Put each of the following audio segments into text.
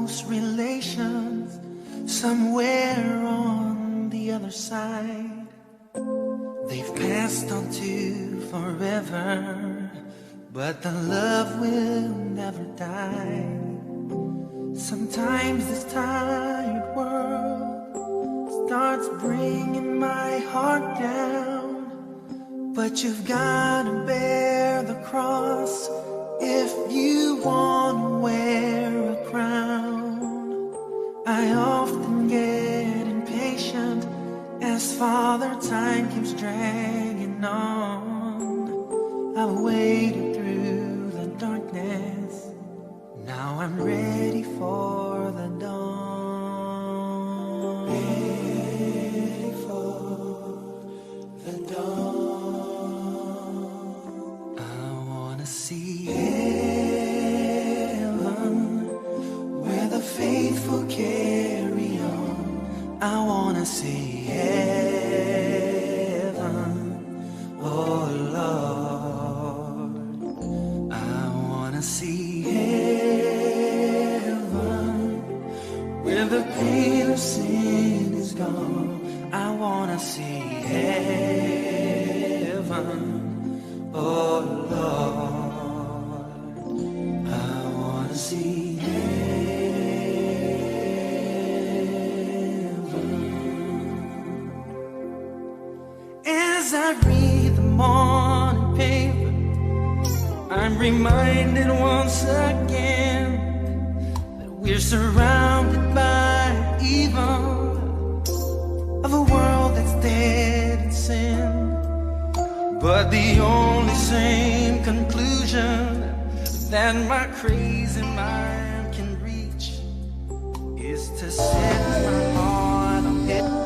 close relations somewhere on the other side. They've passed on to forever, but the love will never die. Sometimes this tired world starts bringing my heart down, but you've got to bear the cross if you want to wear a crown. I often get impatient as Father time keeps dragging on. I've waited through the darkness, now I'm ready for the dawn. Ready for the dawn. I wanna see heaven where the faithful carry on. I wanna see heaven, oh Lord. I wanna see heaven where the pain of sin is gone. I wanna see heaven, oh Lord. I wanna see heaven. As I read the morning paper, I'm reminded once again that we're surrounded by evil, of a world that's dead in sin. But the only sane conclusion that my crazy mind can reach is to set my heart on heaven.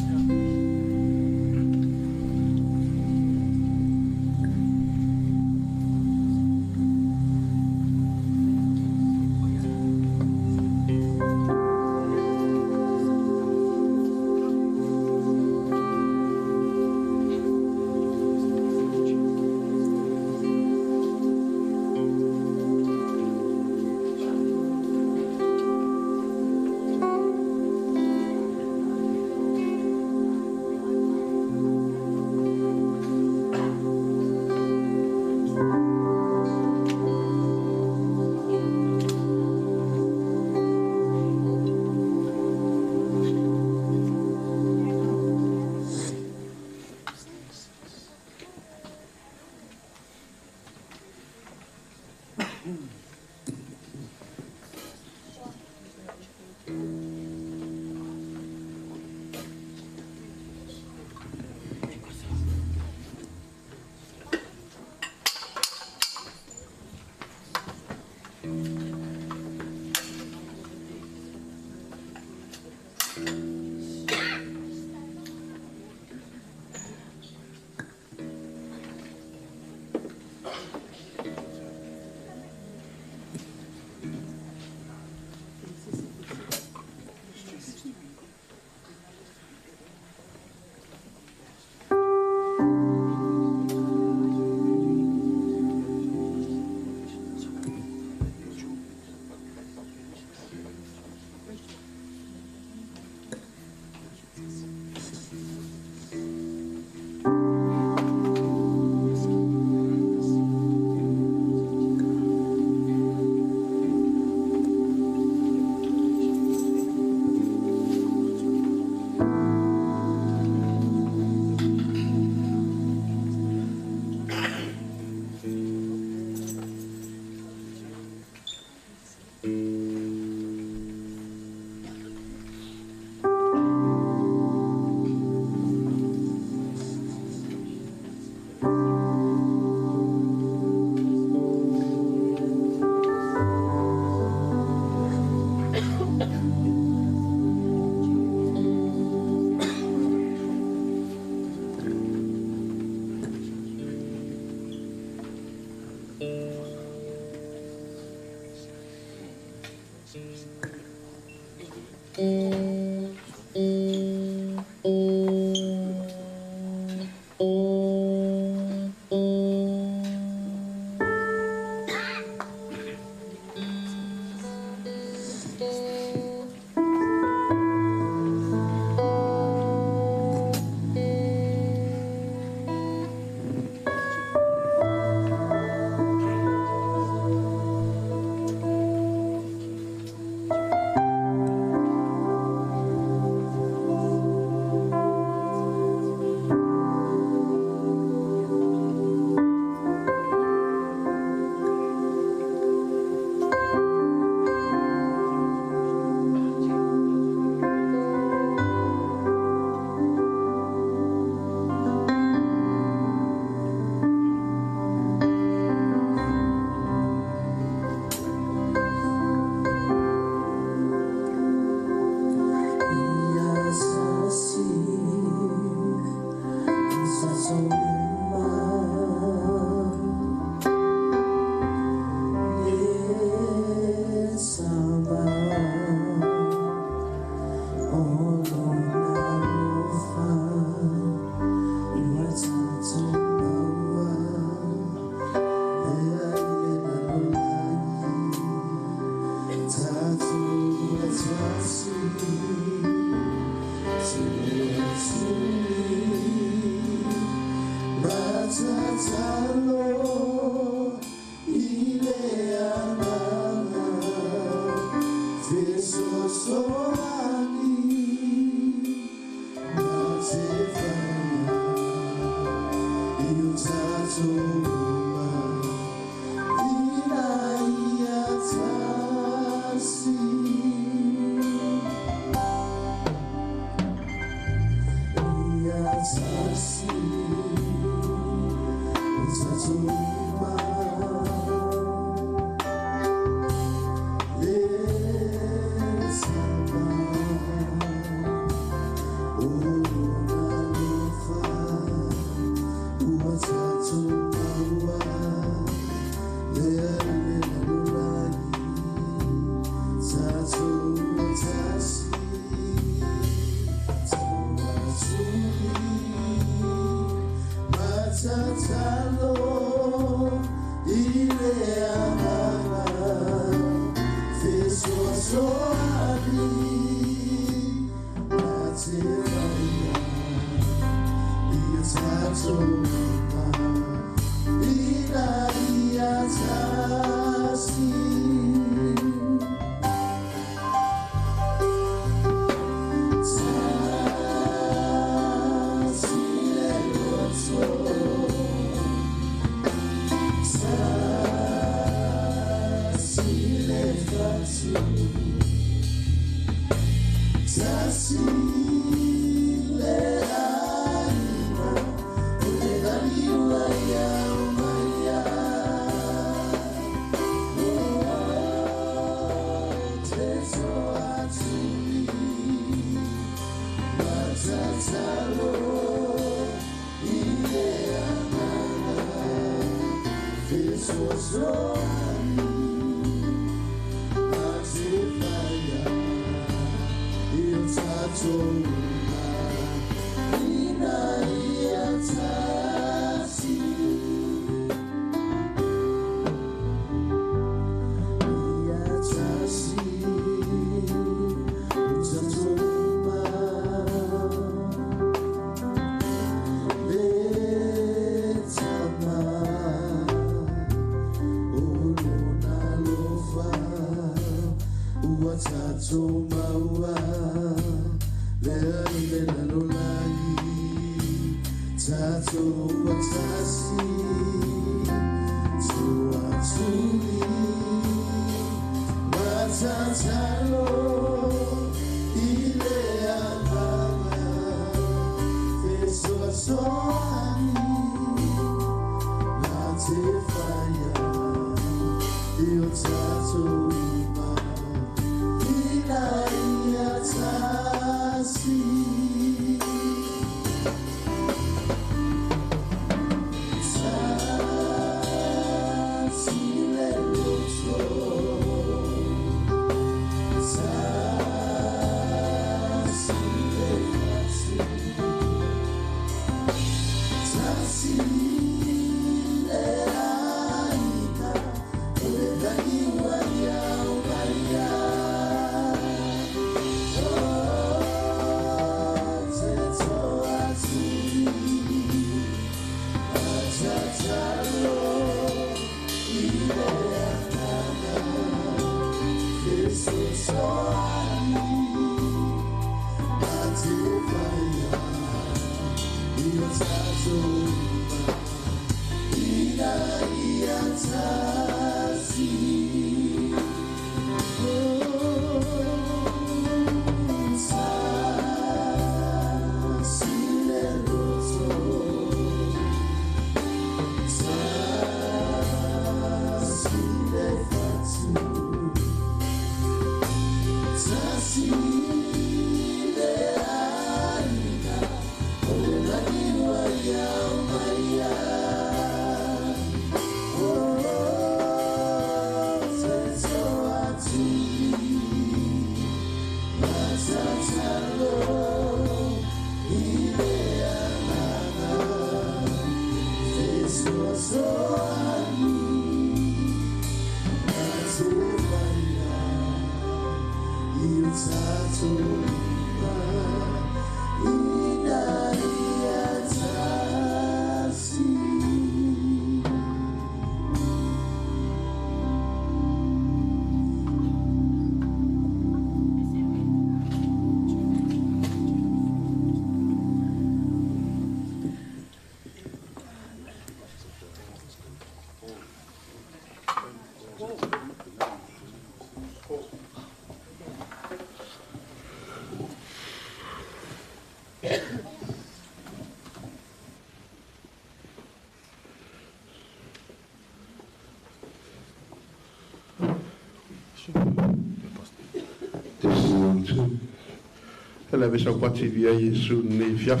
Ela vesa kwati via Yesu ne fiaf.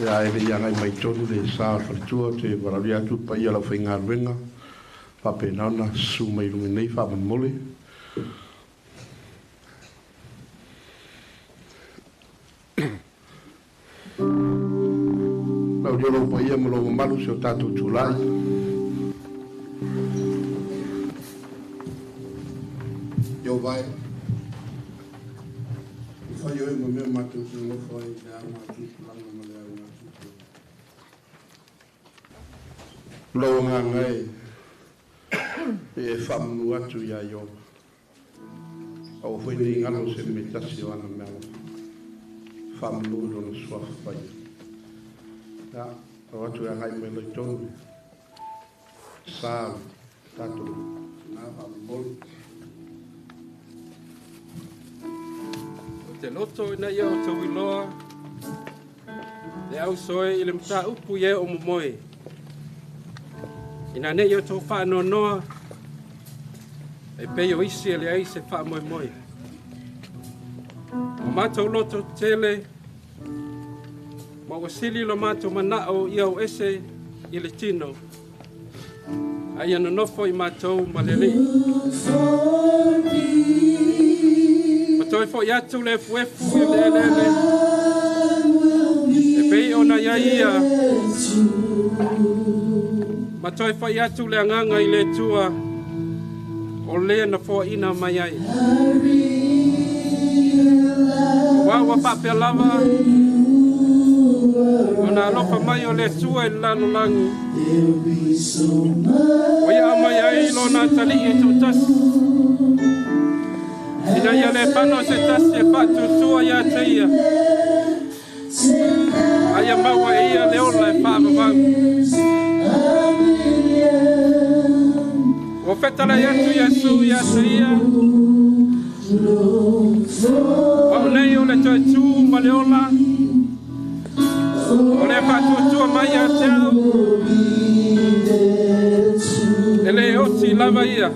Ya ele ya ngai mai tonu le sa fatua te varalia tu pa ia la finga venga. Pa pe nana su mai lu nei fa man mole. La dio lo pa ia mo lo malu se o tatu tulai. G-VAI. Yo e mo me matu se no foi da matu langa mo le una tu. Lo nga ngai e famu atu ya yo. Au foi ni ngalo se metasi ana me. Famu lo no swa pai. Ya, o atu ya ngai me lo tonu. Sa tatu na famu te loto ina ia o tau iloa le au soe i le mta upu ia o momoe ina ne ia o tau wha noa e pei o isi e le ai se wha moe moe o mātou loto tele ma wasili lo mātou manao ia o ese i le tino ai ana nofo i mātou ma le lei toi fo ya tu le fuefu le e pei ona ia ia ma toi fo ya tu le nganga i le tua o le na fo ina mai ai wa pa pe lava ona lofa mai o le tua i lano langi o ia mai ai lo na tali i tu tas ina ia le pano se tasi e patu tua ia te ia. Aia maua e ia le ola e whaamavau. O whetala iatu Iesu ia te ia. Pau nei o le toi tū ma le ola. O le patu tua mai ia te au. E le o lava ia.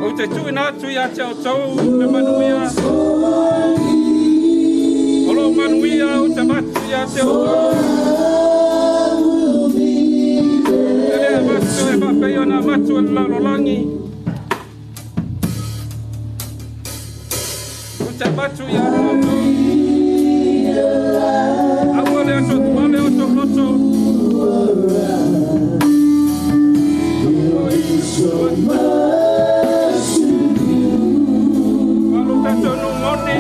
O te tui nā tui a te au tau le manuia. O lo manuia o te matu ia te au tau. Te lea matu e mapei o nā matu e lalolangi. O te matu ia te au tau. Aua le ato tuale o to loto. Kalau kata no ngone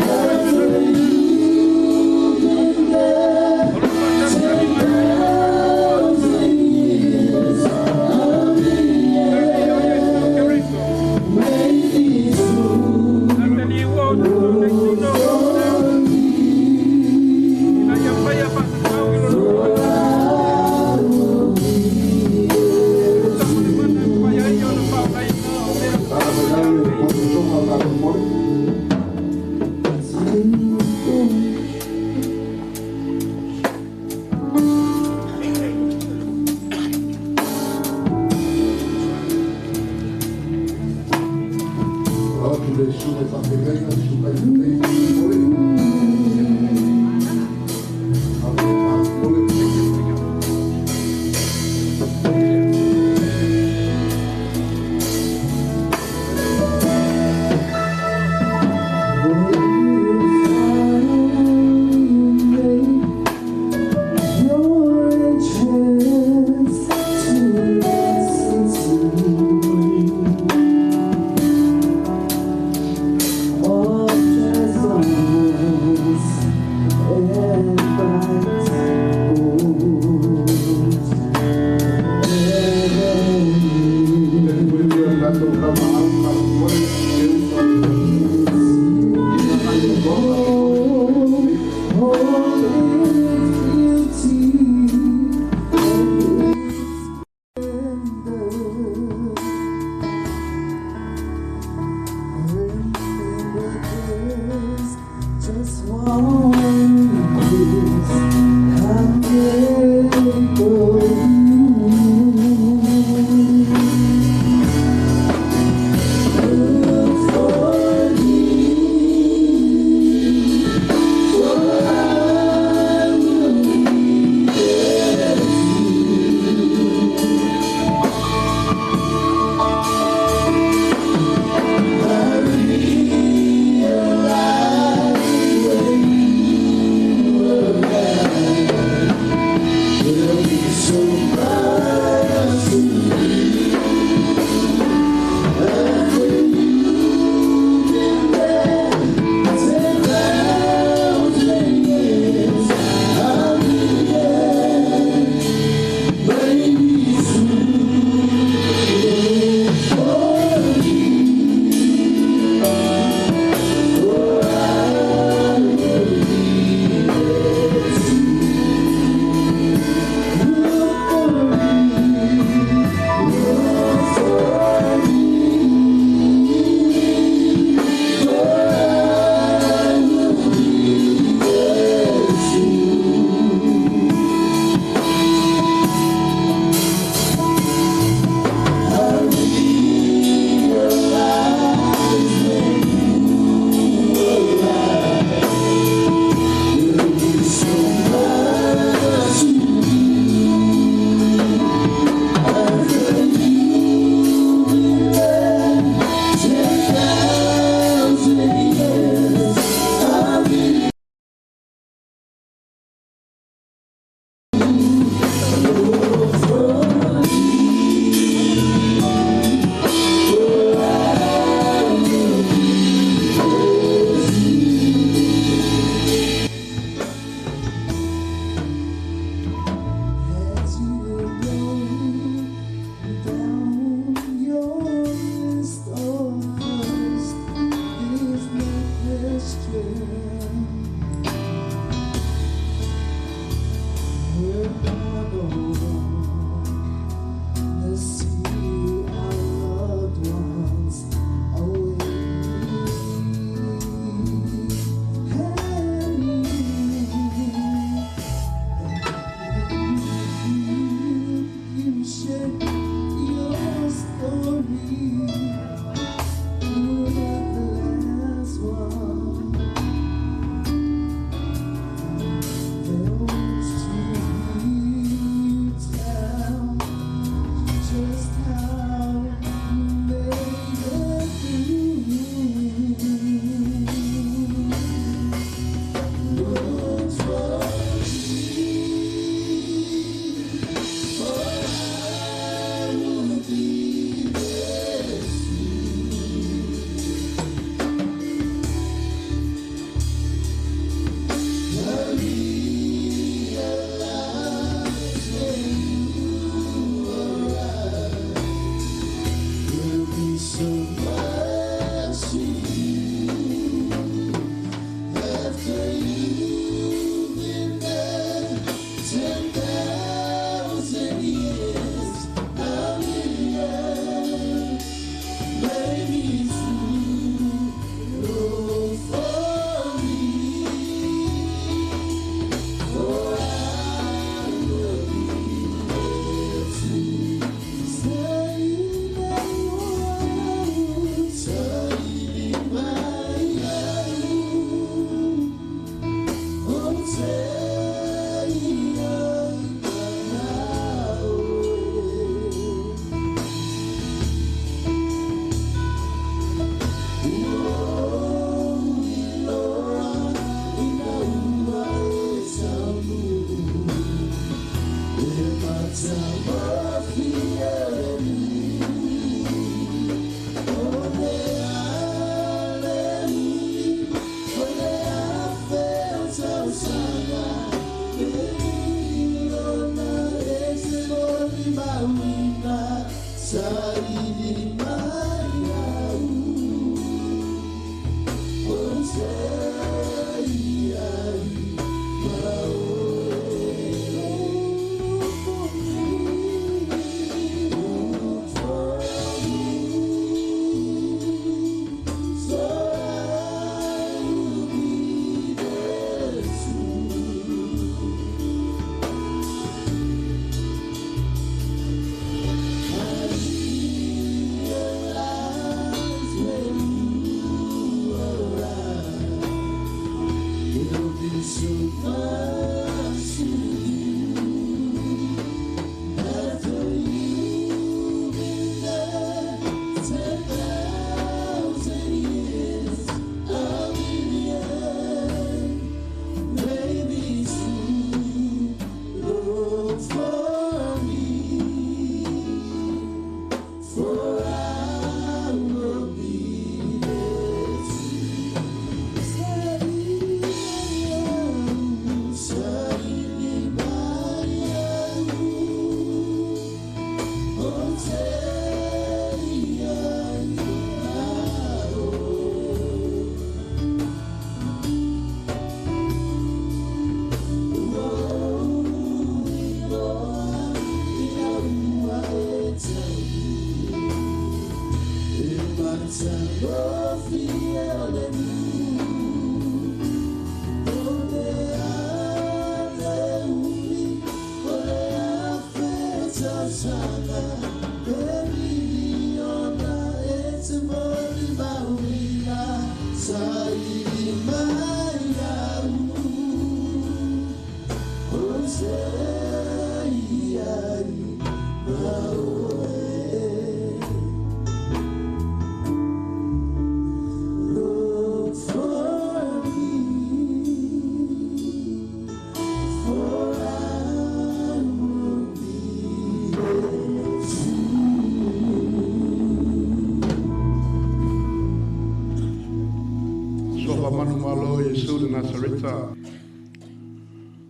Oh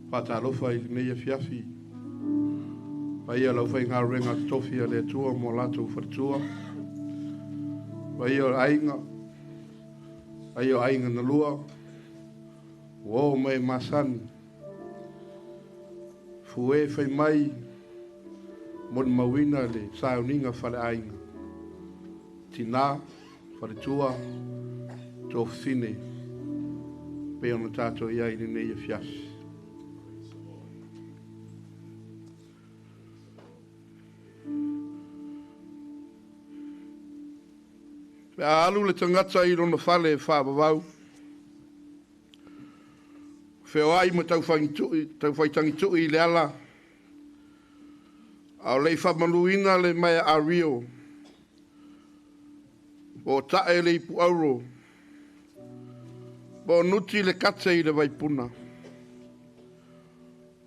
Patalofa i nei fiafi. Vai alo fai ngā renga tofi le tua mo lato fatua. Vai o ainga. Vai o ainga na lua. Wo mai masani. Fue fai mai mon mawina le sauninga fale ainga. Tina fatua tofine. Pe ona tato ia i nei fiafi. Alu le tangata i rono fale whābawau. Whio ai ma tau whaitangi tui le ala. Au lei whamanuina le mai a Rio. O tae le ipu auro. Po nuti le kate i le waipuna.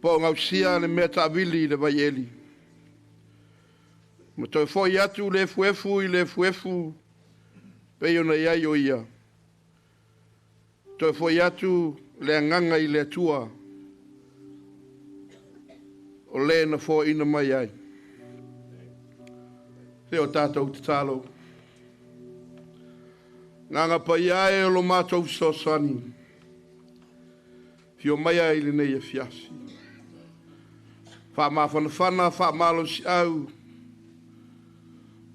Po ngausia le mea taavili i le waieli. Ma tau whoi atu le fuefu i le fuefu. Peo na ia yo ia. Toi foi atu le nganga i le atua. O le na fo ina mai ai. Te o tātou te tālo. Nganga pa iae o lo mātou sosani. Fio mai ai le nei e fiasi. Wha mawhanawhana, wha malo si au.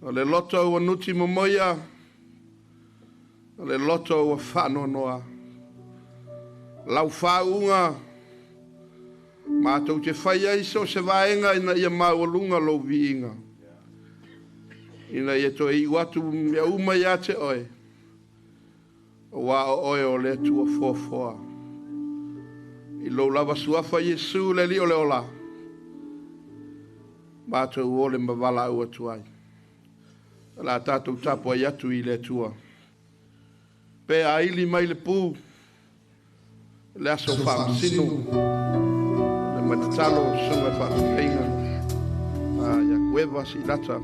O le loto o nuti mamoia. Le loto o whano noa. Lau whaunga. Mātou te whai aiso se vaenga ina ia maualunga lo viinga. Ina ia to i watu mea umai a te oe. O wā o oe o le tua fōfoa. I lo lava suafa Jesu le li o le ola. Mātou o le mawala ua tuai. La tātou tapo ai atu i le tua. Pe a ili mai le pū. Le aso whaam sinu. Le matatalo sunga whaam whainga. whoever si lata.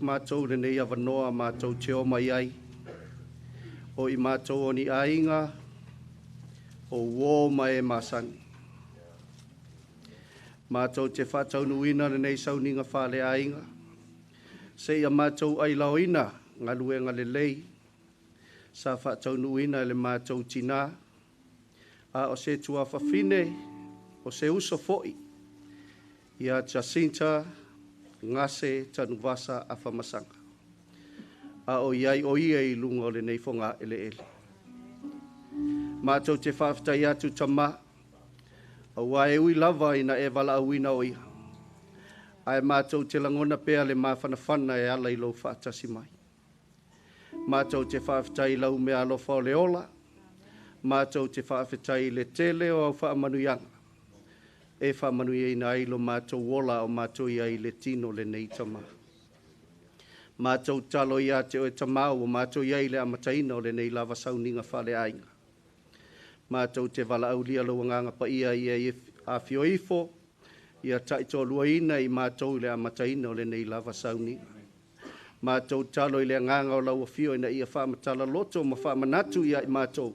Mātou renei awanoa, mātou teo mai ai. O I mātou o ni ainga, o wō mai e māsangi. Mātou te whātaunuina renei sauninga whāle ainga. Se ia mātou ai laoina, ngā luenga le lei. Sa whātaunuina le mātou tina. A o se tua whawhine, o se uso foi. Ia Jacinta Gase Tanuvasa Afamasaga. A o iai o ia I lunga o le nei whonga ele ele. Mātou te whawhtai atu tama. A wae ui lava ina e wala auina o iha. Ai mātou te langona pea le mawhanawhana e ala I lau whaatasi mai. Mātou te whawhtai lau mea alofa o le ola. Mātou te whawhtai le tele o au whaamanuianga. E whamanui e nai lo mātou wola o mātou ia I le tino le nei tama. Mātou talo ia te o e tamau o mātou ia I le amataina o le nei lava sauninga whale ainga. Mātou te wala aulia lo nganga pa ia I a fioifo, ia taito luaina I mātou le amataina o le nei lava sauninga. Mātou talo I le nganga o lau fio ina ia whaamatala loto ma whaamanatu ia I mātou.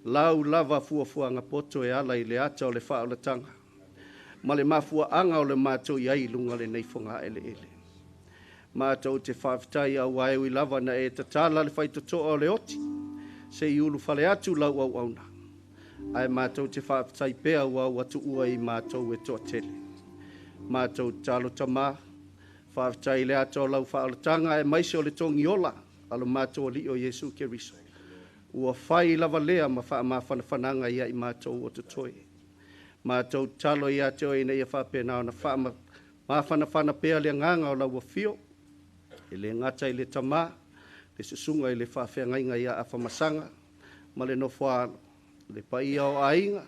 Lau lava fuafua ngā poto e ala I le ata o le whaolatanga. Ma le mafua anga o le mātou iai lunga le nei whonga ele ele. Mātou te whawhitai au wae ui lava na e tatala le whaitotoa o le oti. Se I ulu whale atu lau au auna. Ai mātou te whawhitai pea au atu ua I mātou e toa tele. Mātou talo tama. Whawhitai le ata o lau whaolatanga e maise o le tongi ola. Alo mātou o li o Jesu Keriso. Ua whai lava lea ma whanawhananga ia I mātou o te toi. Mātou talo ia te oina ia whapena o na whanawhana pea le nganga o la ua fio. E le ngata I le tama, le susunga I le whawhengainga ia Afamasaga, ma le nofo le paia o ainga,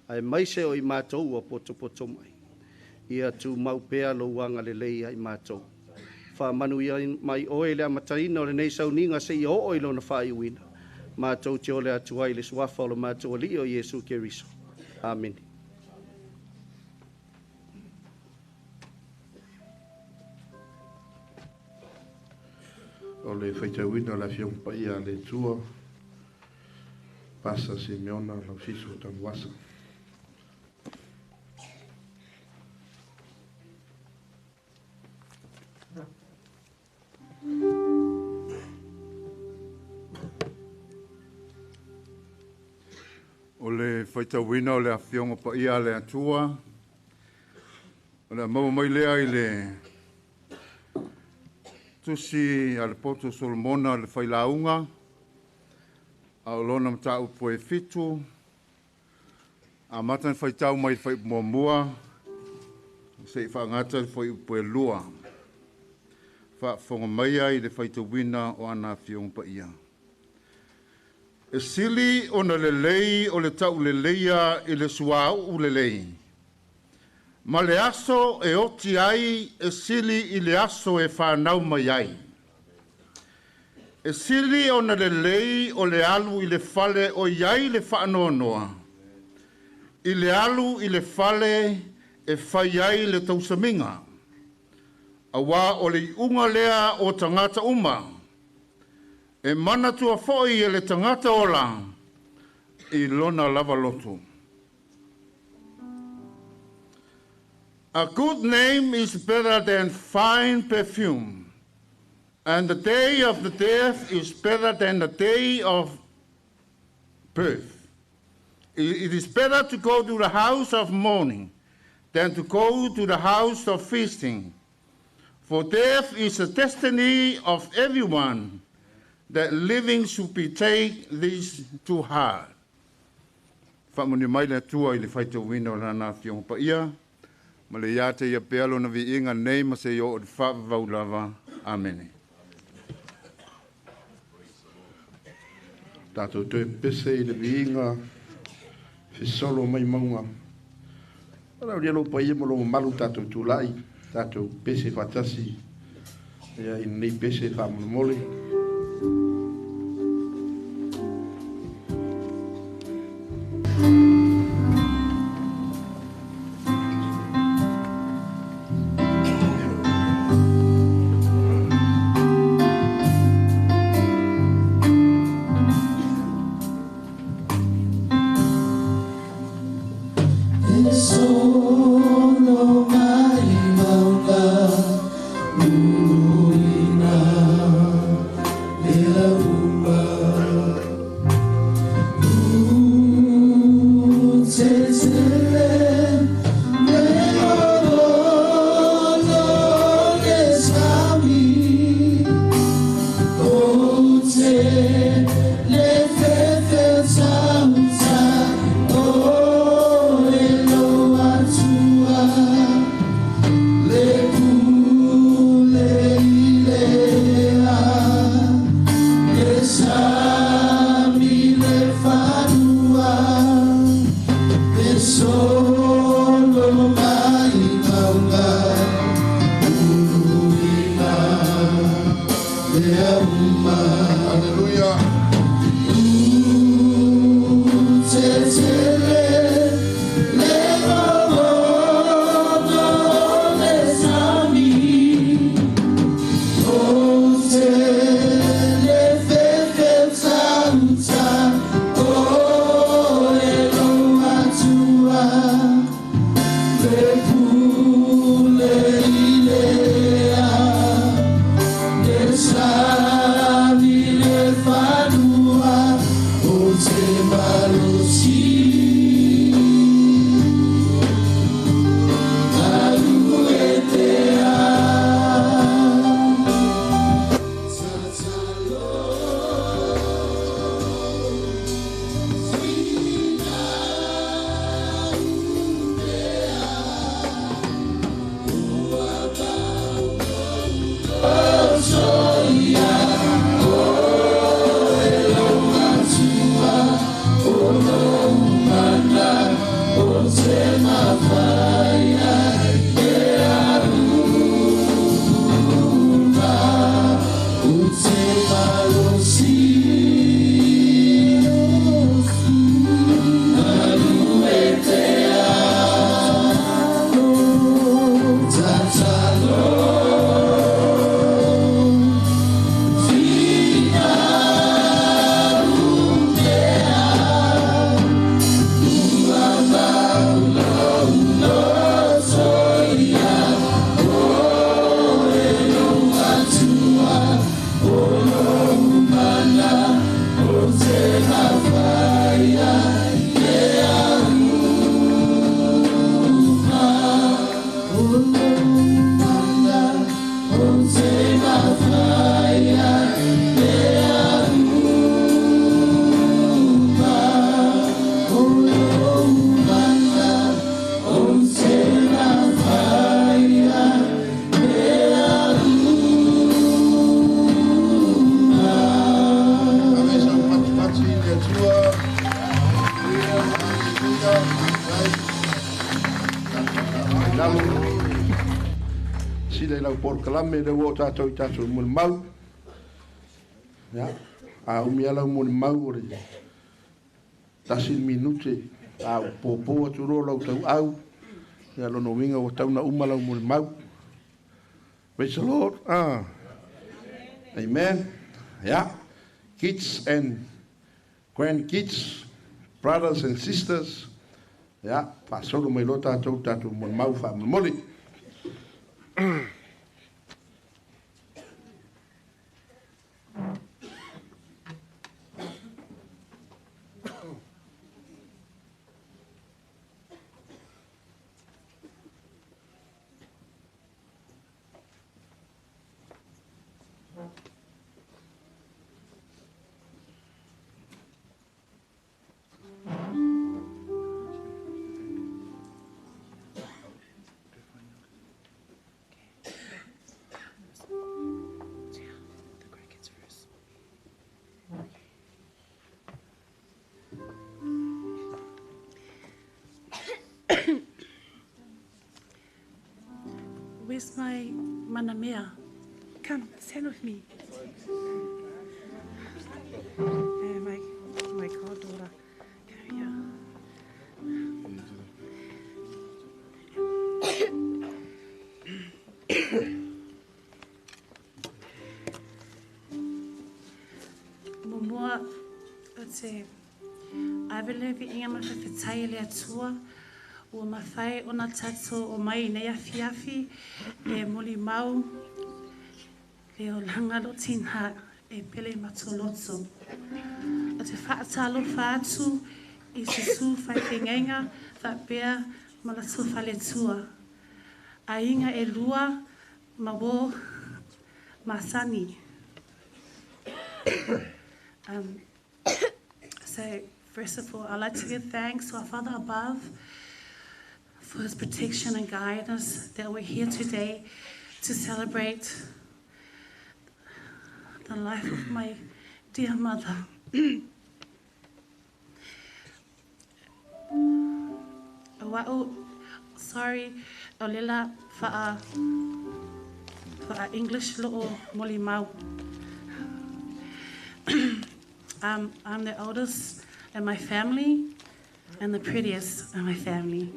ai maise o I mātou ua poto mai. Ia tu mau pea lo wanga le leia I mātou. Whamanu ia mai oe le amataina o le nei sauninga se ia o ilo na whai uina. Mātou te ole atu ai le suafa o le mātou o li o Jesu Keriso. Amen. O le whaitawina la Fianc pa ia le tua. Pasa se meona la fiso Tanuvasa. O le whaitawina o le awhionga pa ia le atua. O le mau mai lea I le tusi a le poto Solomona le whailaunga. A o lona mta upo e fitu. A matan whaitau mai whai mua. Se I whaangata le whai upo e lua. Whafonga mai ai le whaitawina o ana awhionga pa ia. E sili o na lelei o le tau leleia I le suau u lelei. Ma le aso e oti ai e sili I le aso e whanau mai ai. E sili o na lelei o le alu I le fale o iai le whaanoanoa. I le alu I le fale e whai ai le tausaminga. A wā o le unga lea o tangata uma. E mana tua foi e le tangata ola I lona lava loto. A good name is better than fine perfume, and the day of the death is better than the day of birth. It is better to go to the house of mourning than to go to the house of feasting. For death is a destiny of everyone, that living should be take this to heart. Whamuni mai le tua i le whaita wina o lana Fianc pa ia, ma le ia te ia pealo na vi inga nei ma se yo o le whaavau lava. Amen. Tātou te pese i le viinga, whisolo mai maunga. Ara ria lo pa ia mo lo malu tātou tūlai, tātou pese whatasi, ia i nei pese whamole. Kalame le wo tātou tātou mun mau. Ya, a umiala mun mau ore. Tasin minute a popo aturo lau tau au. Ya lo no winga o tau na umala mun mau. Praise the Lord. Amen. Yeah. Kids and grandkids, brothers and sisters. Yeah, pasolo mai lo tātou tātou mun mau fa moli. Where's my manamea? Come, stand with me. And my goddaughter. Come here. Momoa, ate, I believe inga mawhawhitai le atua, ua mawhai o na tato o mai nei afiafi, e moli mau, le o langa lo tinha, e pele matoloto. Ate whaatalo whaatu, I se su whai kengenga, whapea malatu whale tua. A inga e lua, mawo, masani. So, first of all, I'd like to give thanks to our Father above for his protection and guidance that we're here today to celebrate the life of my dear mother. Sorry, Olela for English lo moli mau. I'm the oldest in my family and the prettiest in my family.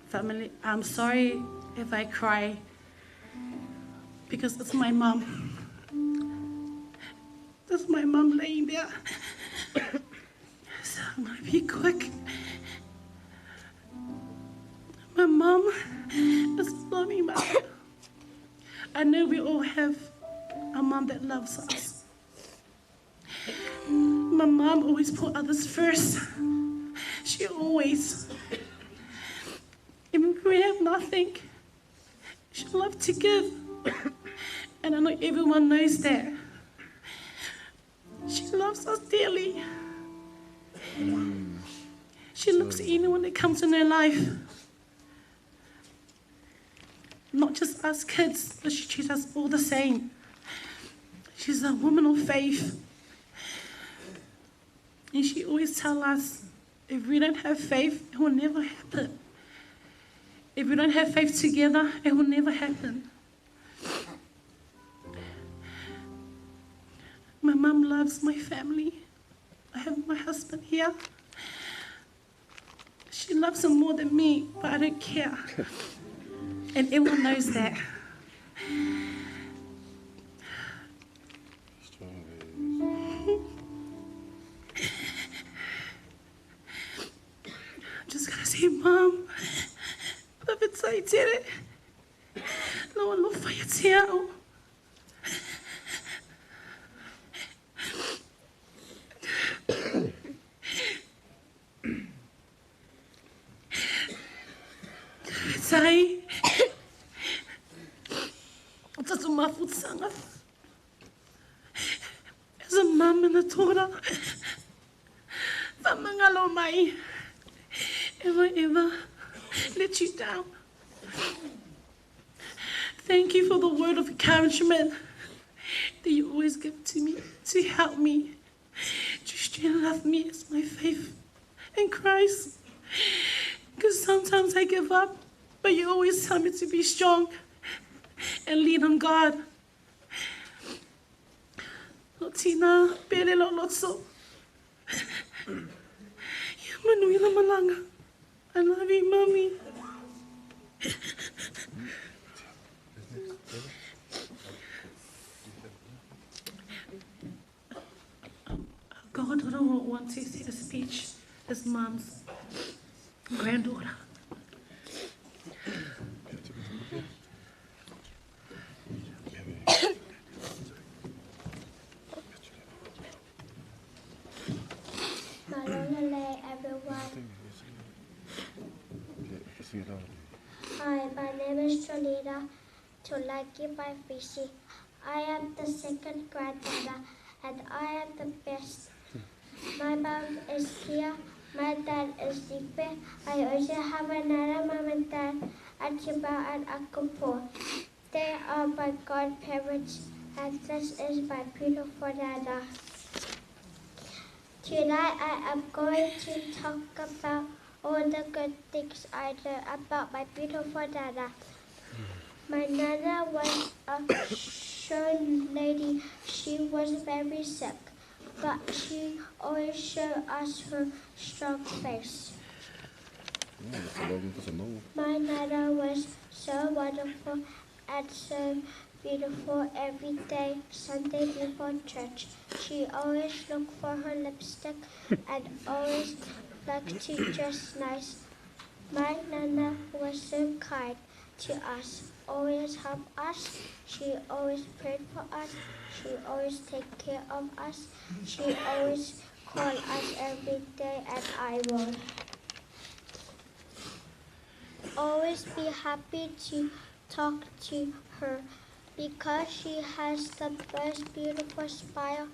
Family, I'm sorry if I cry because it's my mom. That's my mom laying there. So I'm gonna be quick. My mom is a loving mother. I know we all have a mom that loves us. My mom always put others first. She always. Even if we have nothing, she loves to give. And I know everyone knows that. She loves us dearly. She looks at anyone that comes in her life. Not just us kids, but she treats us all the same. She's a woman of faith. And she always tells us, if we don't have faith, it will never happen. If we don't have faith together, it will never happen. My mum loves my family. I have my husband here. She loves him more than me, but I don't care. And everyone knows that. I'm just gonna say, Mom, love it, I did it. No one will for your tail. Sai. As a mum and a daughter, Famangalo mai, if I ever let you down. Thank you for the word of encouragement that you always give to me to help me, to strengthen love me as my faith in Christ. Because sometimes I give up, but you always tell me to be strong and lean on God. Lotina, pele lo lotso. Manuela malanga. I love you, Mommy. Goddaughter will want to say a speech as Mom's granddaughter. Hi, my name is Cholita Cholaki by Fusi. I am the second granddaughter and I am the best. My mom is here, my dad is sleeping. I also have another mom and dad, Archibald and Uncle Paul. They are my godparents and this is my beautiful Nana. Tonight I am going to talk about all the good things I learned about my beautiful Nana. My Nana was a sure lady. She was very sick, but she always showed us her strong face. My Nana was so wonderful and so beautiful every day, Sunday before church. She always looked for her lipstick and always liked to dress nice. My Nana was so kind to us, always helped us. She always prayed for us. She always take care of us. She always called us every day, and I will always be happy to talk to her. Because she has the most beautiful smile,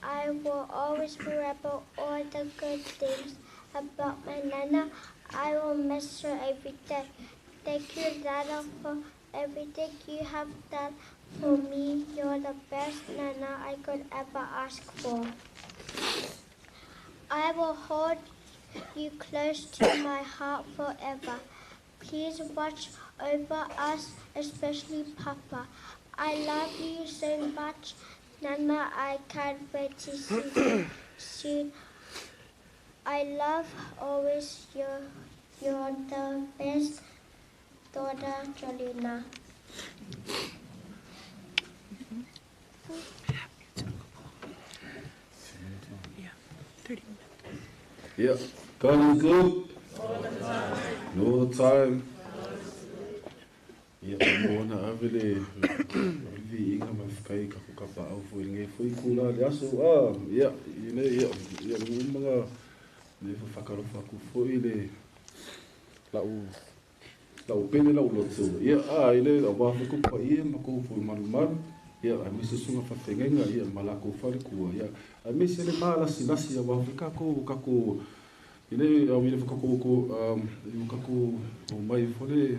I will always remember all the good things about my Nana. I will miss her every day. Thank you, Nana, for everything you have done for me. You're the best Nana I could ever ask for. I will hold you close to my heart forever. Please watch over us, especially Papa. I love you so much, Nana. I can't wait to see you soon. I love always you're the best daughter, Jolina. Yeah, God is good. All the time. Yeah, mona avele vi inga mafkai ka ka au foi ngai foi kula le aso yeah yeah mga le fa ka ro fa ku foi le la u pele la u lotso ile la wa fa ku pa ma ku foi mal a mi se sunga fa fengenga mala ku fa le ku a mi se le mala sinasi wa fa ka ku ile au mi fa ku mai fole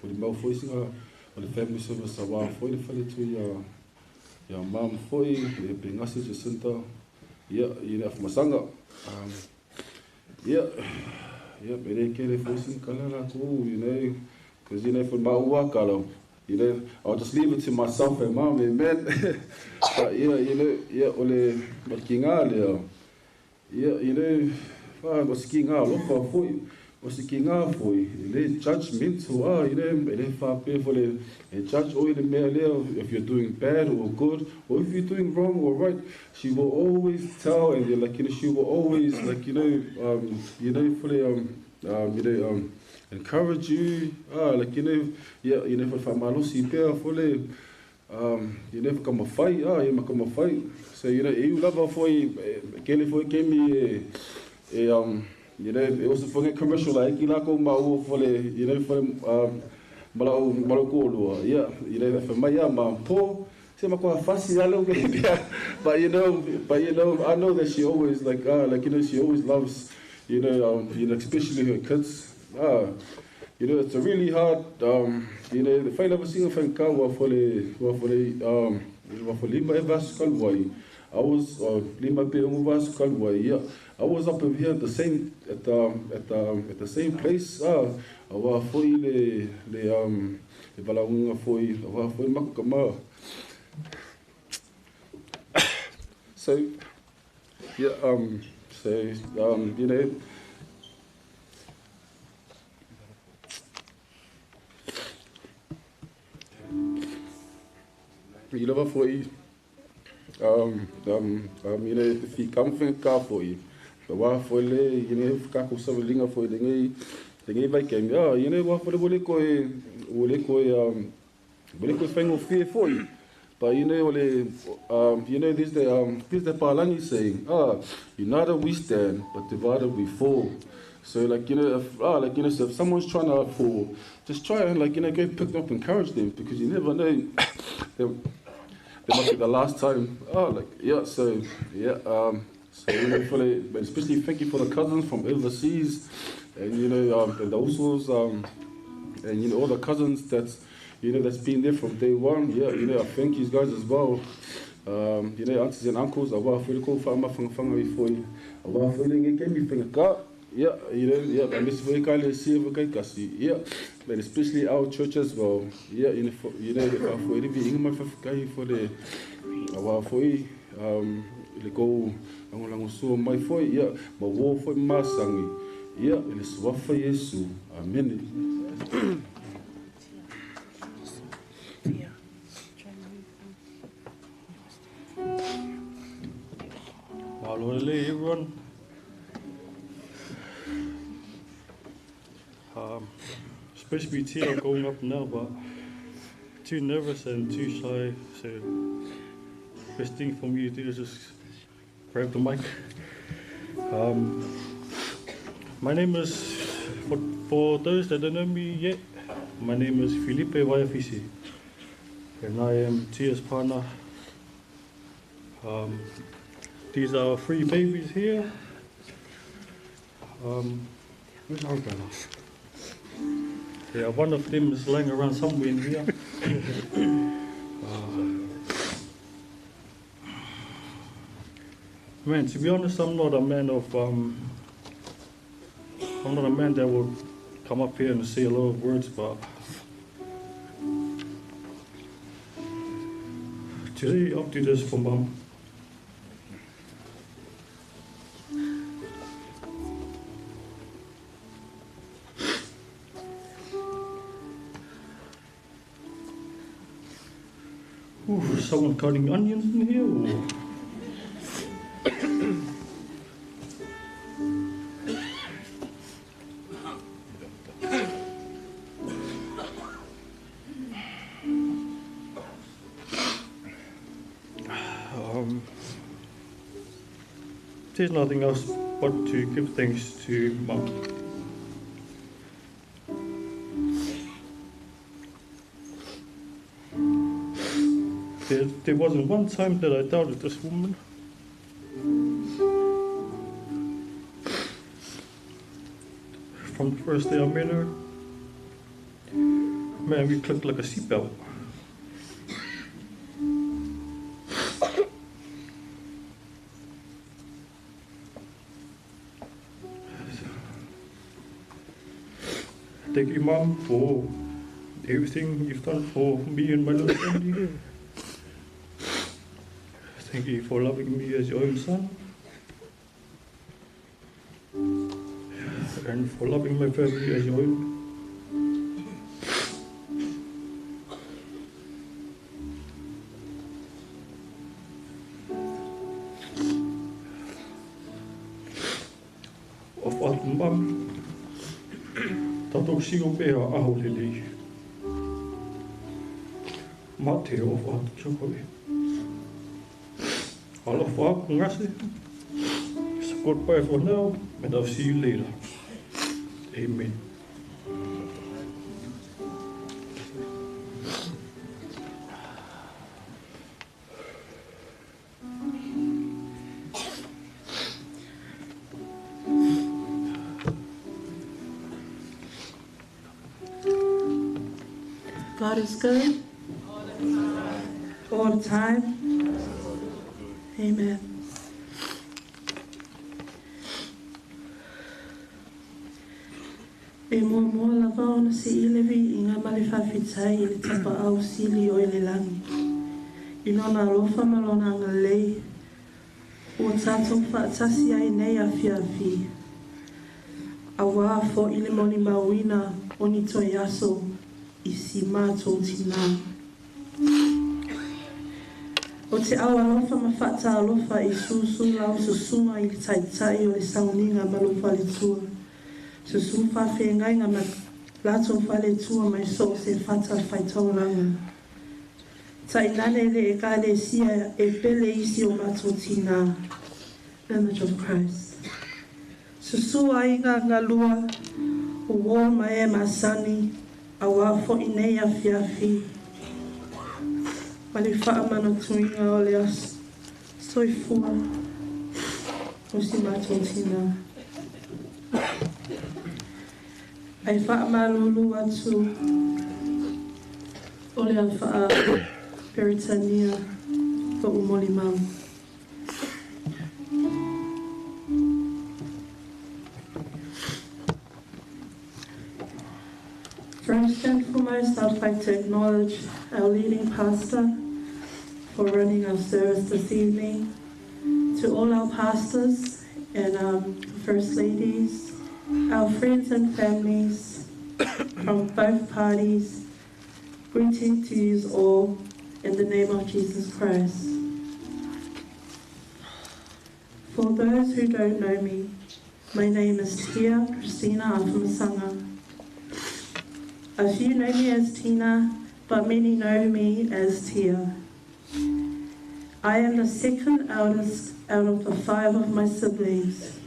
o le mau foi singa o le family service a wā foi le whale tu ia mam foi e pengasi Jacinta i Afamasaga pere ke le foi singa kalala ku because for maua kalo I'll just leave it to myself and mom amen but o le makinga le was kinga lo fa foi was kinga foi le judgmental ele fa pe for le judge o le mele if you're doing bad or good or if you're doing wrong or right she will always tell and she will always for le encourage you for famalo si pe for le for come fight come fight so you love foi aquele foi que me it was for a commercial like ko mau for le for malo ko for my po se ma ko fasi alo but I know that she always she always loves especially her kids it's a really hard the fail of a single fan ka wa for lima evas kalwai I was lima pe evas kalwai I was up in here at the same place wa foi le valaunga foi makama so you love foi if you come from car for you wa foi le ficar com essa linha foi ninguém vai quem wa foi bole ko fengo fie foi but this the palangi saying united we stand but divided we fall so if someone's trying to fall just try and go pick them up and encourage them because you never know It must be the last time. But especially thank you for the cousins from overseas, and and also and all the cousins that's been there from day one. I thank you guys as well. Aunties and uncles, I want to call for my fanga before you. I want to gave me finger cut. yeah, and this very kind of see yeah, but especially our church as well. Yeah, for it be English for the le go ang so my for yeah, but war for masangi. Yeah, it is what for Yesu. Amen. Hello, everyone. Supposed to be here going up now, but too nervous and too shy. So, best thing for me to do is just grab the mic. My name is, for those that don't know me yet, my name is Felipe Waiafisi, and I am Tia's partner. These are 3 babies here. Where's our brother? Yeah, one of them is lying around somewhere in here. Man, to be honest, I'm not a man that will come up here and say a lot of words, but today I'll do this for Mum. Ooh, someone cutting onions in here? Or? There's nothing else but to give thanks to Mum. There wasn't one time that I doubted this woman. From the first day I met her, man, we clicked like a seatbelt. Thank you, Mom, for everything you've done for me and my little family. Thank you for loving me as your own son. And for loving my family as your own. Of wat Mom, dat ook zie op haar oude leven. Mateo of wat chocolate. Hallo vrouw, ngasi. It's goodbye for now, and I'll see you later. Amen. God is good all the time. Amen. E mua lava ona si ilevi I ngā male whawhitai I le tapa au sili o ele langi. I nona alofa malona anga lei. Ua tātou whaatasi ai nei a whiawhi. A wā fo I le moni mauina o ni toi aso I si mātou tina. O te au alofa ma whaata alofa I susu lau susunga I le taitai o le sauninga malufa le tua. Susu whawhengai ngā ma lato whale tua mai so se whata whaitauranga. Tai nane le e ka le sia e pele isi o mātou tina. Image of Christ. Susu ai ngā lua o wō mai e masani a wā fo I nei a whiawhi. Mali wha amana tuinga o le as soifua o si mātou tina. Ai wha amalulu atu o le wha Peritania o umoli mau. First and foremost, I'd like to acknowledge our leading pastor for running our service this evening, to all our pastors and first ladies, our friends and families from both parties, greeting to you all in the name of Jesus Christ. For those who don't know me, my name is Tia Christina Afamasaga. A few know me as Tina, but many know me as Tia. I am the second eldest out of the 5 of my siblings.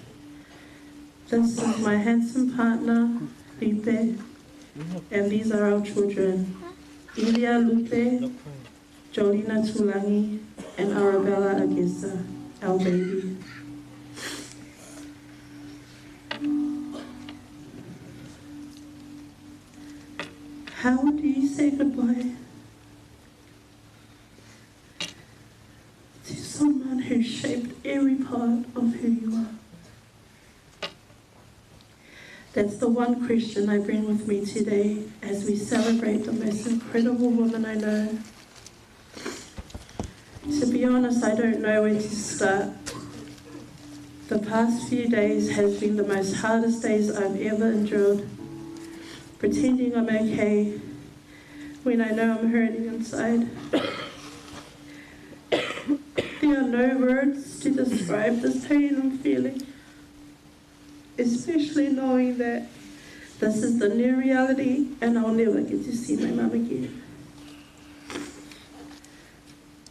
This is my handsome partner, Lupe, and these are our children, Ilya Lupe, Jolina Tulangi, and Arabella Agesa, our baby. How do you say goodbye to someone who shaped every part of who you are? That's the one question I bring with me today as we celebrate the most incredible woman I know. To be honest, I don't know where to start. The past few days has been the most hardest days I've ever endured. Pretending I'm okay when I know I'm hurting inside. There are no words to describe this pain I'm feeling, especially knowing that this is the new reality and I'll never get to see my mum again.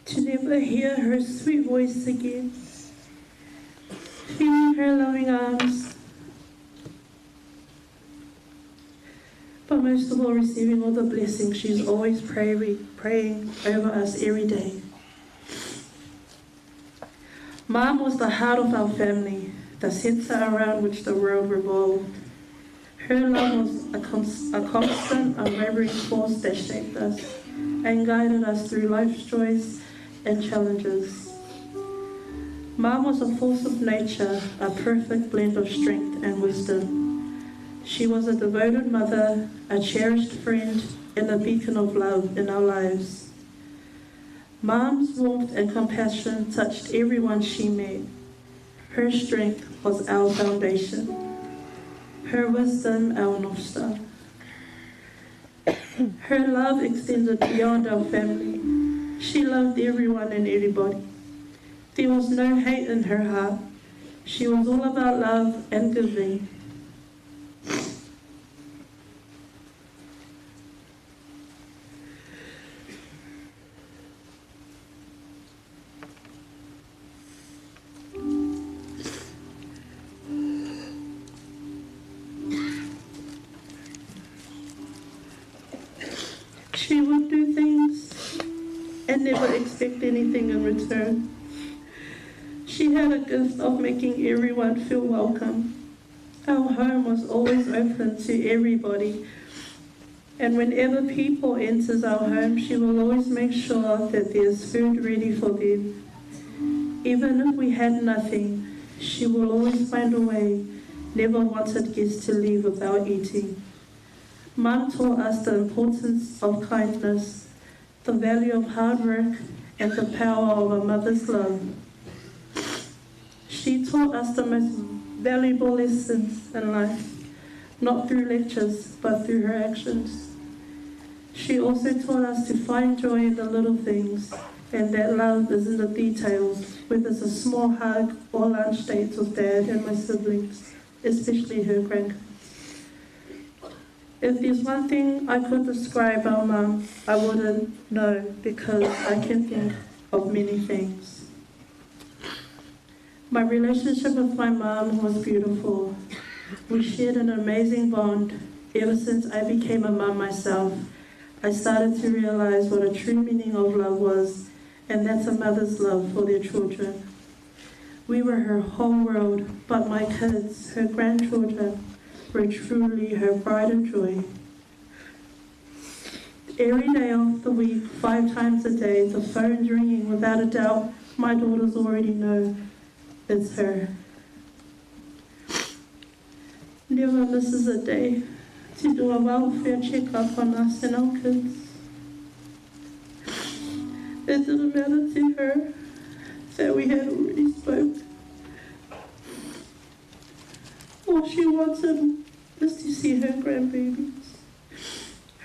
To never hear her sweet voice again, feeling her loving arms, but most of all, receiving all the blessings she's always praying over us every day. Mom was the heart of our family, the center around which the world revolved. Her love was a constant, unwavering force that shaped us and guided us through life's joys and challenges. Mom was a force of nature, a perfect blend of strength and wisdom. She was a devoted mother, a cherished friend, and a beacon of love in our lives. Mom's warmth and compassion touched everyone she met. Her strength was our foundation. Her wisdom, our North Star. Her love extended beyond our family. She loved everyone and everybody. There was no hate in her heart. She was all about love and giving. She would do things and never expect anything in return. She had a gift of making everyone feel welcome. Our home was always open to everybody, and whenever people enters our home, she will always make sure that there's food ready for them. Even if we had nothing, she will always find a way, never wanted guests to leave without eating. Mum taught us the importance of kindness, the value of hard work, and the power of a mother's love. She taught us the most valuable lessons in life, not through lectures, but through her actions. She also taught us to find joy in the little things, and that love is in the details, whether it's a small hug or lunch dates with Dad and my siblings, especially her grandkids. If there's one thing I could describe our mum, I wouldn't know, because I can think of many things. My relationship with my mum was beautiful. We shared an amazing bond. Ever since I became a mum myself, I started to realize what a true meaning of love was, and that's a mother's love for their children. We were her whole world, but my kids, her grandchildren, were truly her pride and joy. Every day of the week, 5 times a day, the phone's ringing. Without a doubt, my daughters already know it's her. Never misses a day to do a welfare check-up on us and our kids. It didn't matter to her that we had already spoke. All she wanted was to see her grandbabies.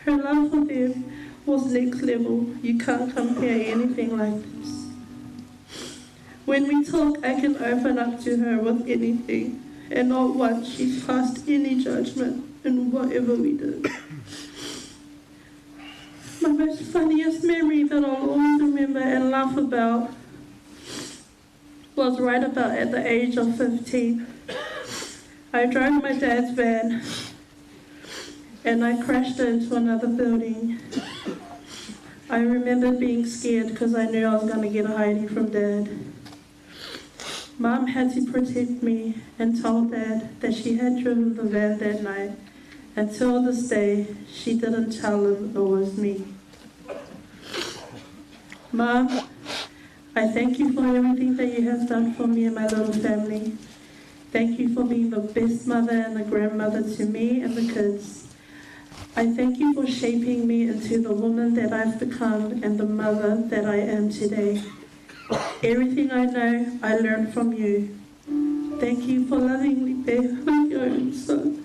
Her love for them was next level. You can't compare anything like this. When we talk, I can open up to her with anything, and not once she's passed any judgment in whatever we did. My most funniest memory that I'll always remember and laugh about was right about at the age of 15. I drove my dad's van and I crashed into another building. I remember being scared because I knew I was going to get a hiding from Dad. Mum had to protect me and told Dad that she had driven the van that night. Until this day, she didn't tell him it was me. Mum, I thank you for everything that you have done for me and my little family. Thank you for being the best mother and a grandmother to me and the kids. I thank you for shaping me into the woman that I've become and the mother that I am today. Everything I know, I learned from you. Thank you for lovingly being with your own son.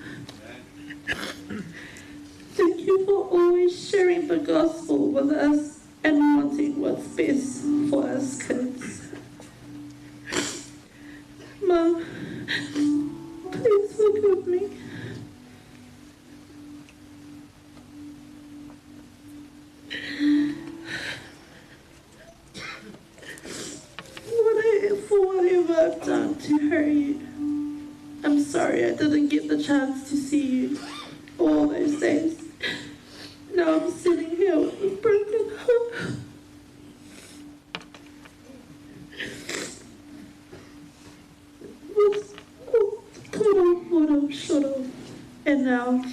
Thank you for always sharing the gospel with us and wanting what's best for us kids. Mum, please forgive me. For whatever I've done to hurt you. I'm sorry I didn't get the chance to see you all those days. Now I'm sitting here with a broken heart. What I should have. And now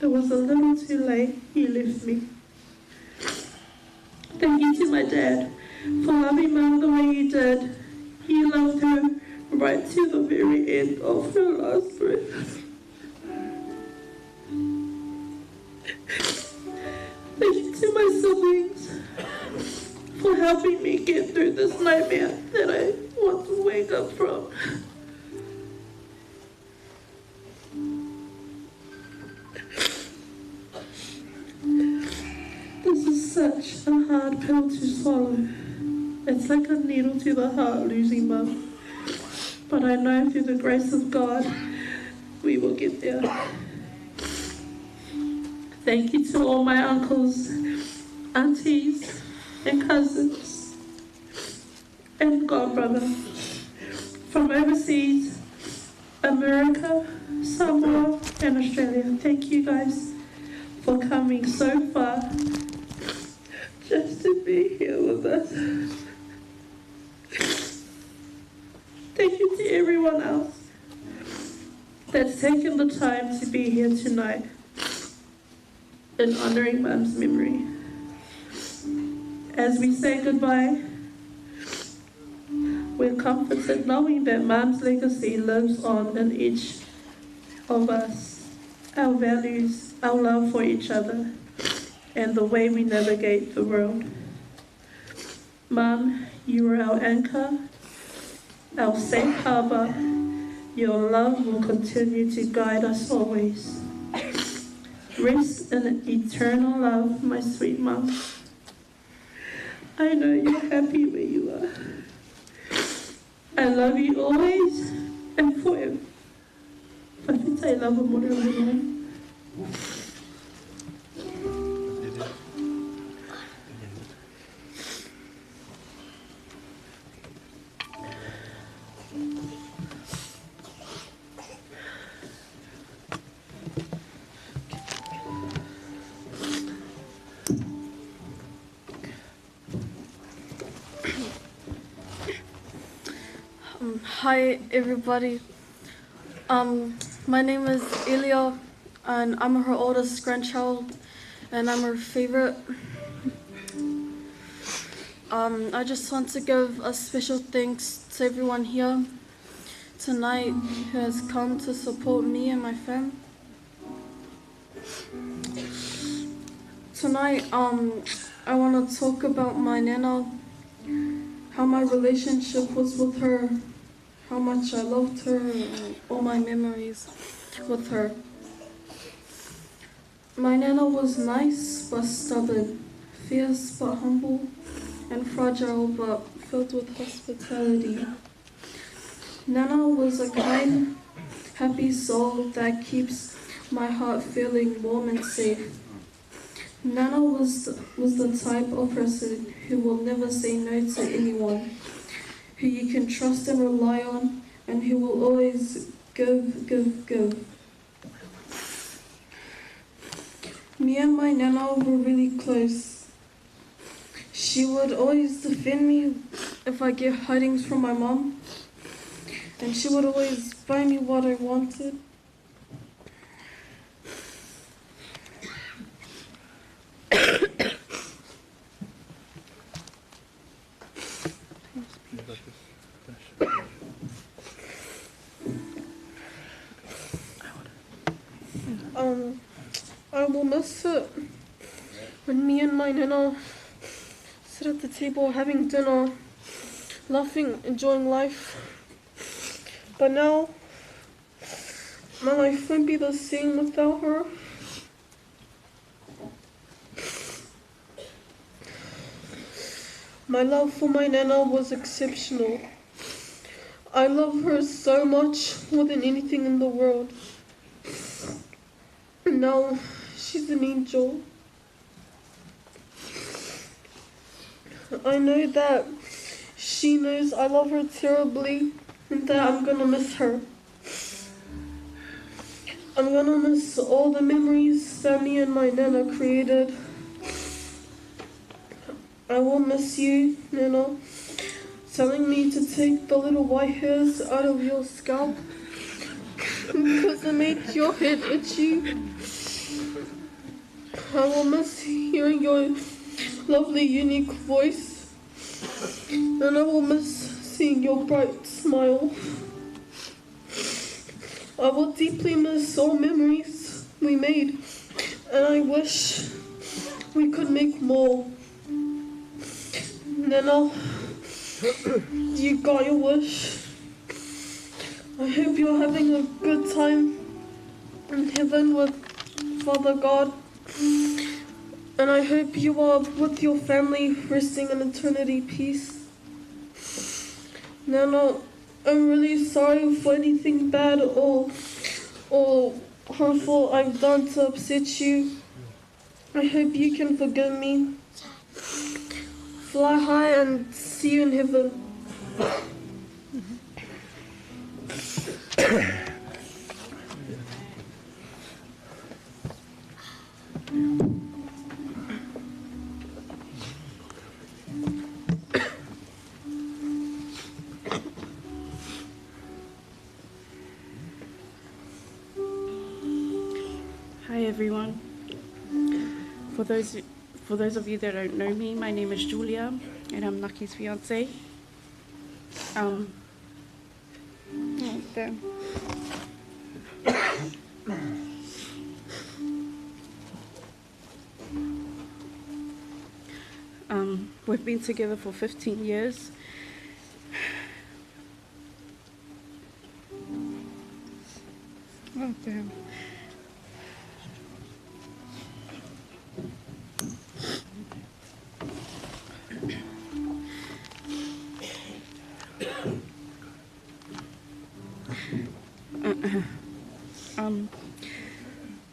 it was a little too late. He left me. Thank you to my dad for loving Mum the way he did. He loved her right to the very end of her last breath. Thank you to my siblings for helping me get through this nightmare that I want to wake up from. This is such a hard pill to swallow. It's like a needle to the heart losing Mum. But I know through the grace of God, we will get there. Thank you to all my uncles, aunties, and cousins, and godbrother from overseas, America, Samoa, and Australia. Thank you guys for coming so far just to be here with us. Thank you to everyone else that's taken the time to be here tonight in honouring Mum's memory. As we say goodbye, we're comforted knowing that Mum's legacy lives on in each of us, our values, our love for each other, and the way we navigate the world. Mum, you are our anchor, our safe harbour. Your love will continue to guide us always. Rest in eternal love, my sweet Mum. I know you're happy where you are. I love you always and forever. I love you more than Hi everybody, my name is Elia and I'm her oldest grandchild and I'm her favorite. I just want to give a special thanks to everyone here tonight who has come to support me and my fam. Tonight, I want to talk about my Nana, how my relationship was with her, how much I loved her, and all my memories with her. My Nana was nice but stubborn, fierce but humble, and fragile but filled with hospitality. Nana was a kind, happy soul that keeps my heart feeling warm and safe. Nana was the type of person who will never say no to anyone, who you can trust and rely on, and who will always give. Me and my Nana were really close. She would always defend me if I get hidings from my mom, and she would always buy me what I wanted. I will miss it when me and my Nana sit at the table having dinner, laughing, enjoying life. But now, my life won't be the same without her. My love for my Nana was exceptional. I love her so much, more than anything in the world. Now, she's an angel. I know that she knows I love her terribly and that I'm gonna miss her. I'm gonna miss all the memories that me and my Nana created. I will miss you, Nana, telling me to take the little white hairs out of your scalp because it made your head itchy. I will miss hearing your lovely, unique voice, and I will miss seeing your bright smile. I will deeply miss all memories we made, and I wish we could make more. Nana, you got your wish. I hope you're having a good time in heaven with Father God. And I hope you are with your family, resting in eternity peace. Nana, I'm really sorry for anything bad or harmful I've done to upset you. I hope you can forgive me. Fly high and see you in heaven. Hi everyone. For those of you that don't know me, my name is Julia and I'm Naki's fiance. We've been together for 15 years. Oh, damn.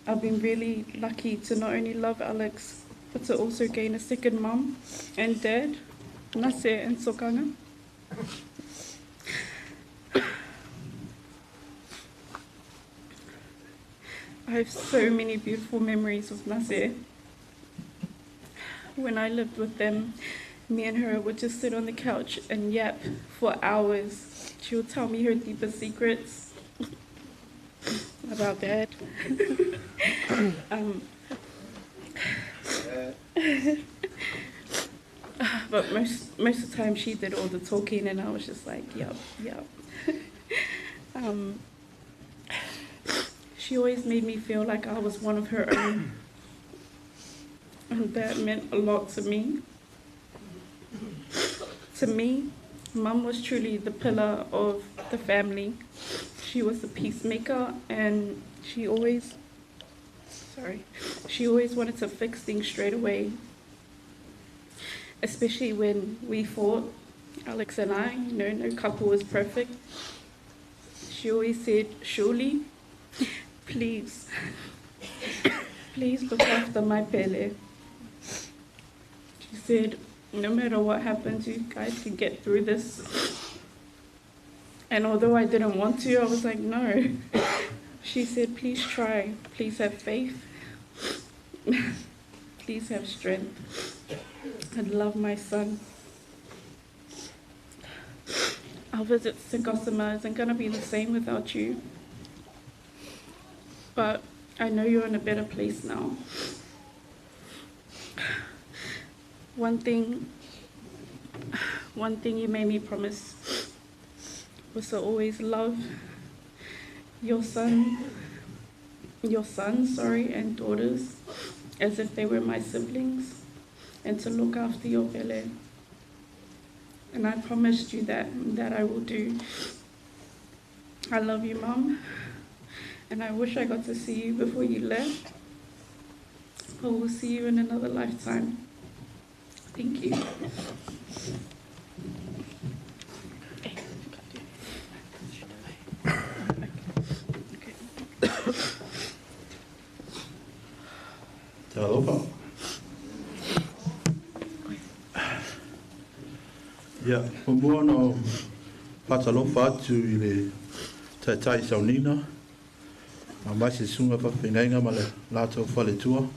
I've been really lucky to not only love Alex, but to also gain a second mum and dad, Nase and Sokanga. I have so many beautiful memories with Nase. When I lived with them, me and her would just sit on the couch and yap for hours. She would tell me her deepest secrets about Dad. But most of the time she did all the talking and I was just like, yep. She always made me feel like I was one of her own. And that meant a lot to me. To me, Mum was truly the pillar of the family. She was the peacemaker, and she always wanted to fix things straight away. Especially when we fought, Alex and I, no couple was perfect. She always said, "Surely, please look after my Pele." She said, no matter what happens, you guys can get through this. And although I didn't want to, I was like, no. She said, please try, please have faith, please have strength, and love my son. Our visit to Gossamer isn't going to be the same without you. But I know you're in a better place now. One thing you made me promise was to always love your sons, and daughters as if they were my siblings, and to look after your pele. And I promised you that I will do. I love you, Mum, and I wish I got to see you before you left, but we'll see you in another lifetime. Thank you. Te alofa. Ia, o mua no patalofa atu I le taitai saunina. Ma mai se sunga whawhengainga ma le lātou whaletua.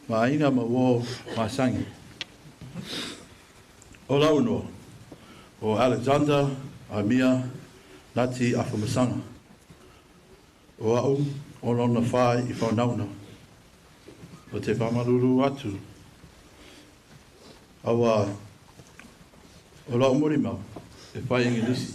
Ma inga ma wō māsangi. O launo, o Alexander, Amia, Nati Afamasaga. O au, o lona whai I whanauna. O te whamaruru atu. Awa, o lau morimau, e whai ingi nisi.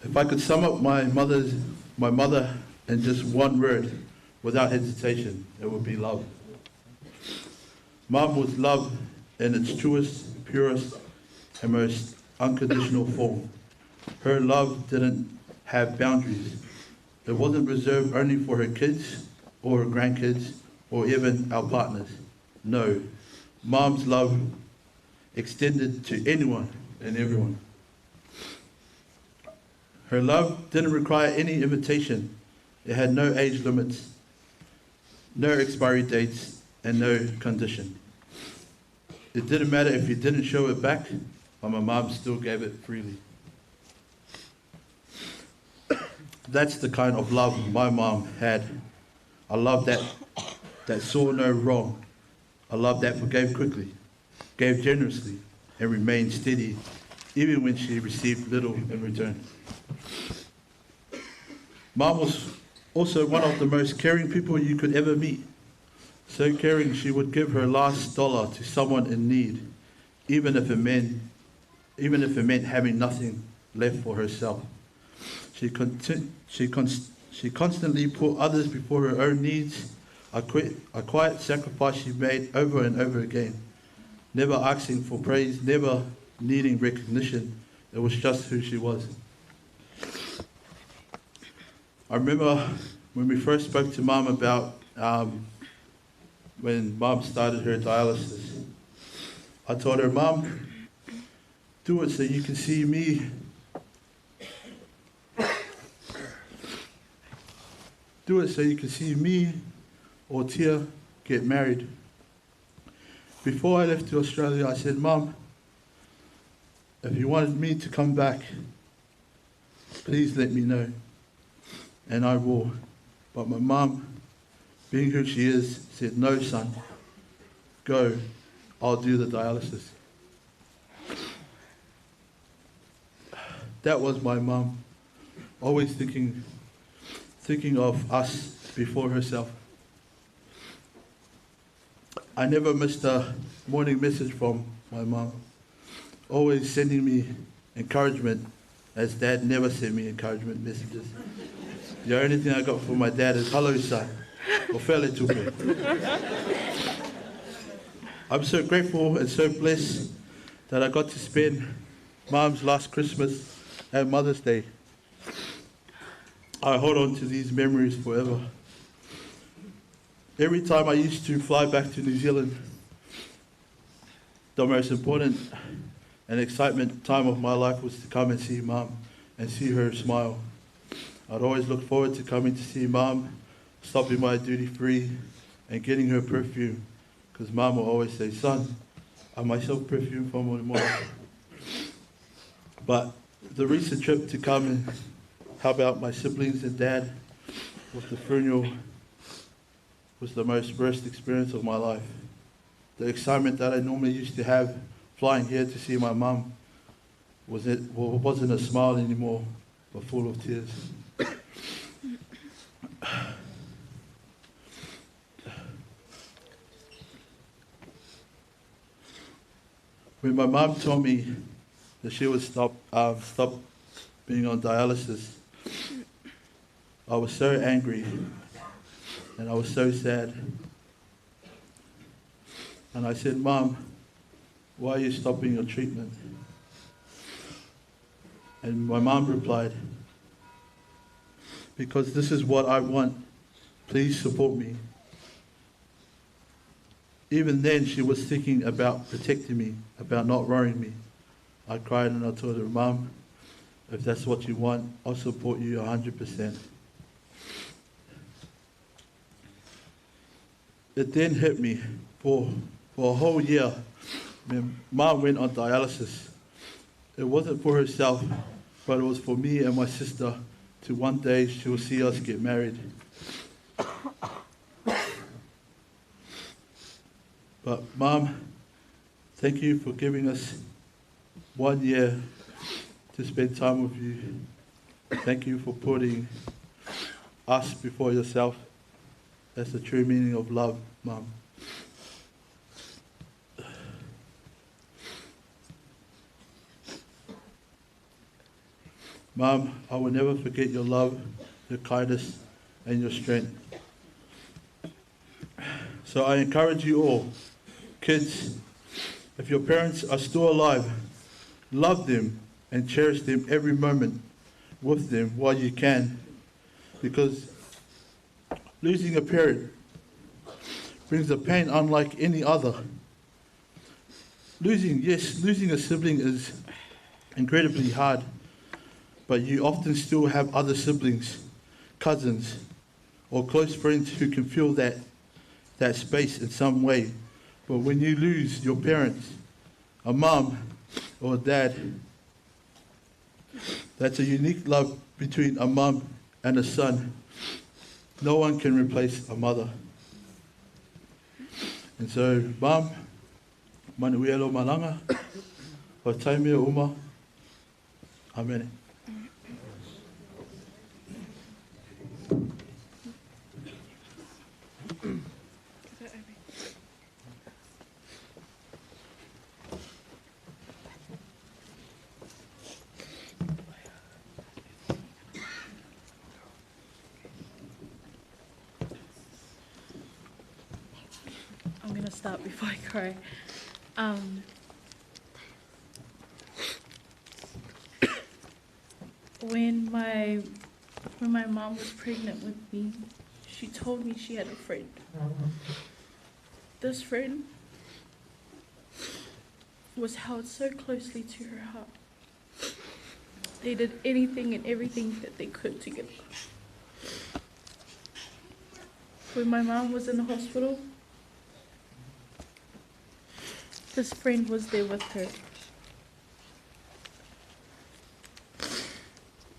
If I could sum up my mother in just one word, without hesitation, it would be love. Mom was love in its truest, purest, and most unconditional form. Her love didn't have boundaries. It wasn't reserved only for her kids, or her grandkids, or even our partners. No, Mom's love extended to anyone and everyone. Her love didn't require any invitation. It had no age limits, no expiry dates, and no condition. It didn't matter if you didn't show it back, but my mom still gave it freely. That's the kind of love my mom had. A love that saw no wrong. A love that forgave quickly, gave generously, and remained steady, even when she received little in return. Mom was also one of the most caring people you could ever meet. So caring, she would give her last dollar to someone in need, even if it meant having nothing left for herself. She constantly put others before her own needs, a quiet sacrifice she made over and over again, never asking for praise, never needing recognition. It was just who she was. I remember when we first spoke to Mom about when Mom started her dialysis. I told her, Mom, do it so you can see me. Do it so you can see me or Tia get married. Before I left to Australia, I said, Mom, if you wanted me to come back, please let me know, and I will. But my mom, being who she is, said, no, son, go, I'll do the dialysis. That was my mom, always thinking of us before herself. I never missed a morning message from my mom, always sending me encouragement, as Dad never sent me encouragement messages. The only thing I got from my dad is, hello son, or fele tupe. I'm so grateful and so blessed that I got to spend Mom's last Christmas and Mother's Day. I hold on to these memories forever. Every time I used to fly back to New Zealand, the most important and excitement time of my life was to come and see Mom and see her smile. I'd always look forward to coming to see Mom, stopping by duty free and getting her perfume, because Mom will always say, son, I myself perfume for more. But the recent trip to come and help out my siblings and Dad with the funeral was the most worst experience of my life. The excitement that I normally used to have flying here to see my mum wasn't a smile anymore, but full of tears. When my mum told me that she would stop being on dialysis, I was so angry and I was so sad. And I said, Mum, why are you stopping your treatment? And my mum replied, because this is what I want. Please support me. Even then, she was thinking about protecting me, about not worrying me. I cried and I told her, Mum, if that's what you want, I'll support you 100%. It then hit me for a whole year when Mum went on dialysis. It wasn't for herself, but it was for me and my sister to one day she will see us get married. But Mum, thank you for giving us 1 year to spend time with you. Thank you for putting us before yourself. That's the true meaning of love, Mum. Mum, I will never forget your love, your kindness, and your strength. So I encourage you all, kids, if your parents are still alive, love them and cherish them every moment with them while you can, because losing a parent brings a pain unlike any other. Losing a sibling is incredibly hard, but you often still have other siblings, cousins, or close friends who can fill that space in some way. But when you lose your parents, a mum or a dad, that's a unique love between a mum and a son. No one can replace a mother. And so, Mum, manuelo malanga, o taimea uma, amen. I'm going to start before I cry. When my mom was pregnant with me, she told me she had a friend. This friend was held so closely to her heart. They did anything and everything that they could together. When my mom was in the hospital, this friend was there with her.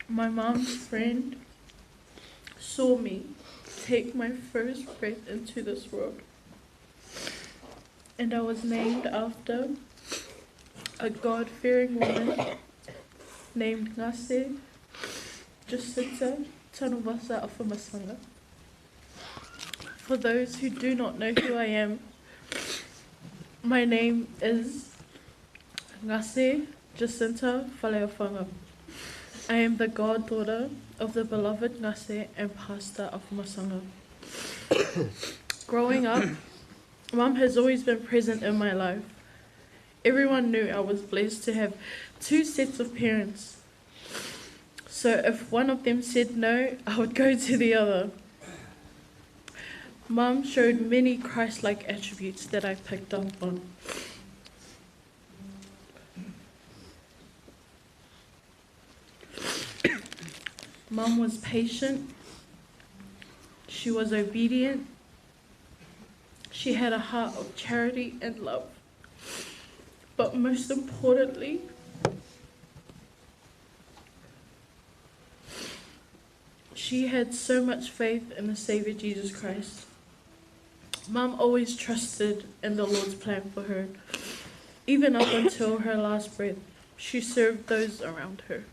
My mom's friend saw me take my first breath into this world. And I was named after a God-fearing woman named Gase Jacinta Tanuvasa Afamasaga. For those who do not know who I am, My name is Gase Jacinta Gase. I am the goddaughter of the beloved Gase and Pastor Afamasaga. Growing up, Mum has always been present in my life. Everyone knew I was blessed to have 2 sets of parents. So if one of them said no, I would go to the other. Mum showed many Christ-like attributes that I picked up on. Mum was patient. She was obedient. She had a heart of charity and love. But most importantly, she had so much faith in the Saviour Jesus Christ. Mum always trusted in the Lord's plan for her. Even up until her last breath, she served those around her.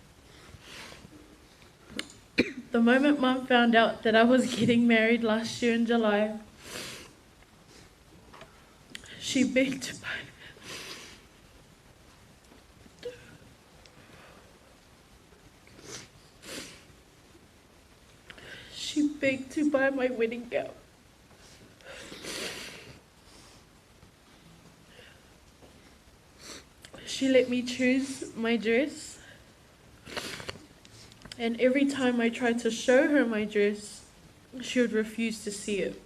The moment Mum found out that I was getting married last year in July, she begged to buy my wedding gown. She let me choose my dress, and every time I tried to show her my dress, she would refuse to see it.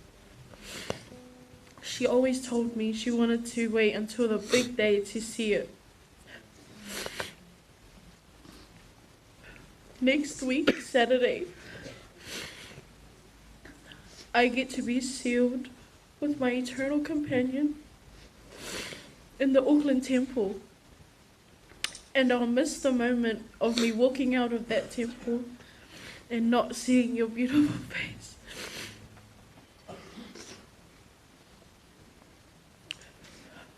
She always told me she wanted to wait until the big day to see it. Next week, Saturday, I get to be sealed with my eternal companion in the Auckland temple. And I'll miss the moment of me walking out of that temple and not seeing your beautiful face.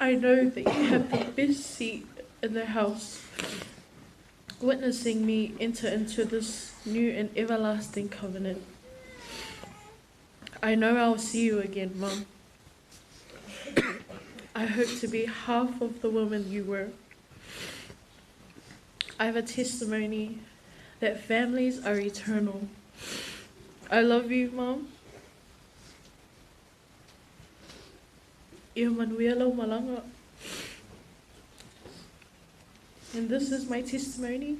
I know that you have the best seat in the house, witnessing me enter into this new and everlasting covenant. I know I'll see you again, Mum. I hope to be half of the woman you were. I have a testimony that families are eternal. I love you, Mum. Manuela Malanga. And this is my testimony.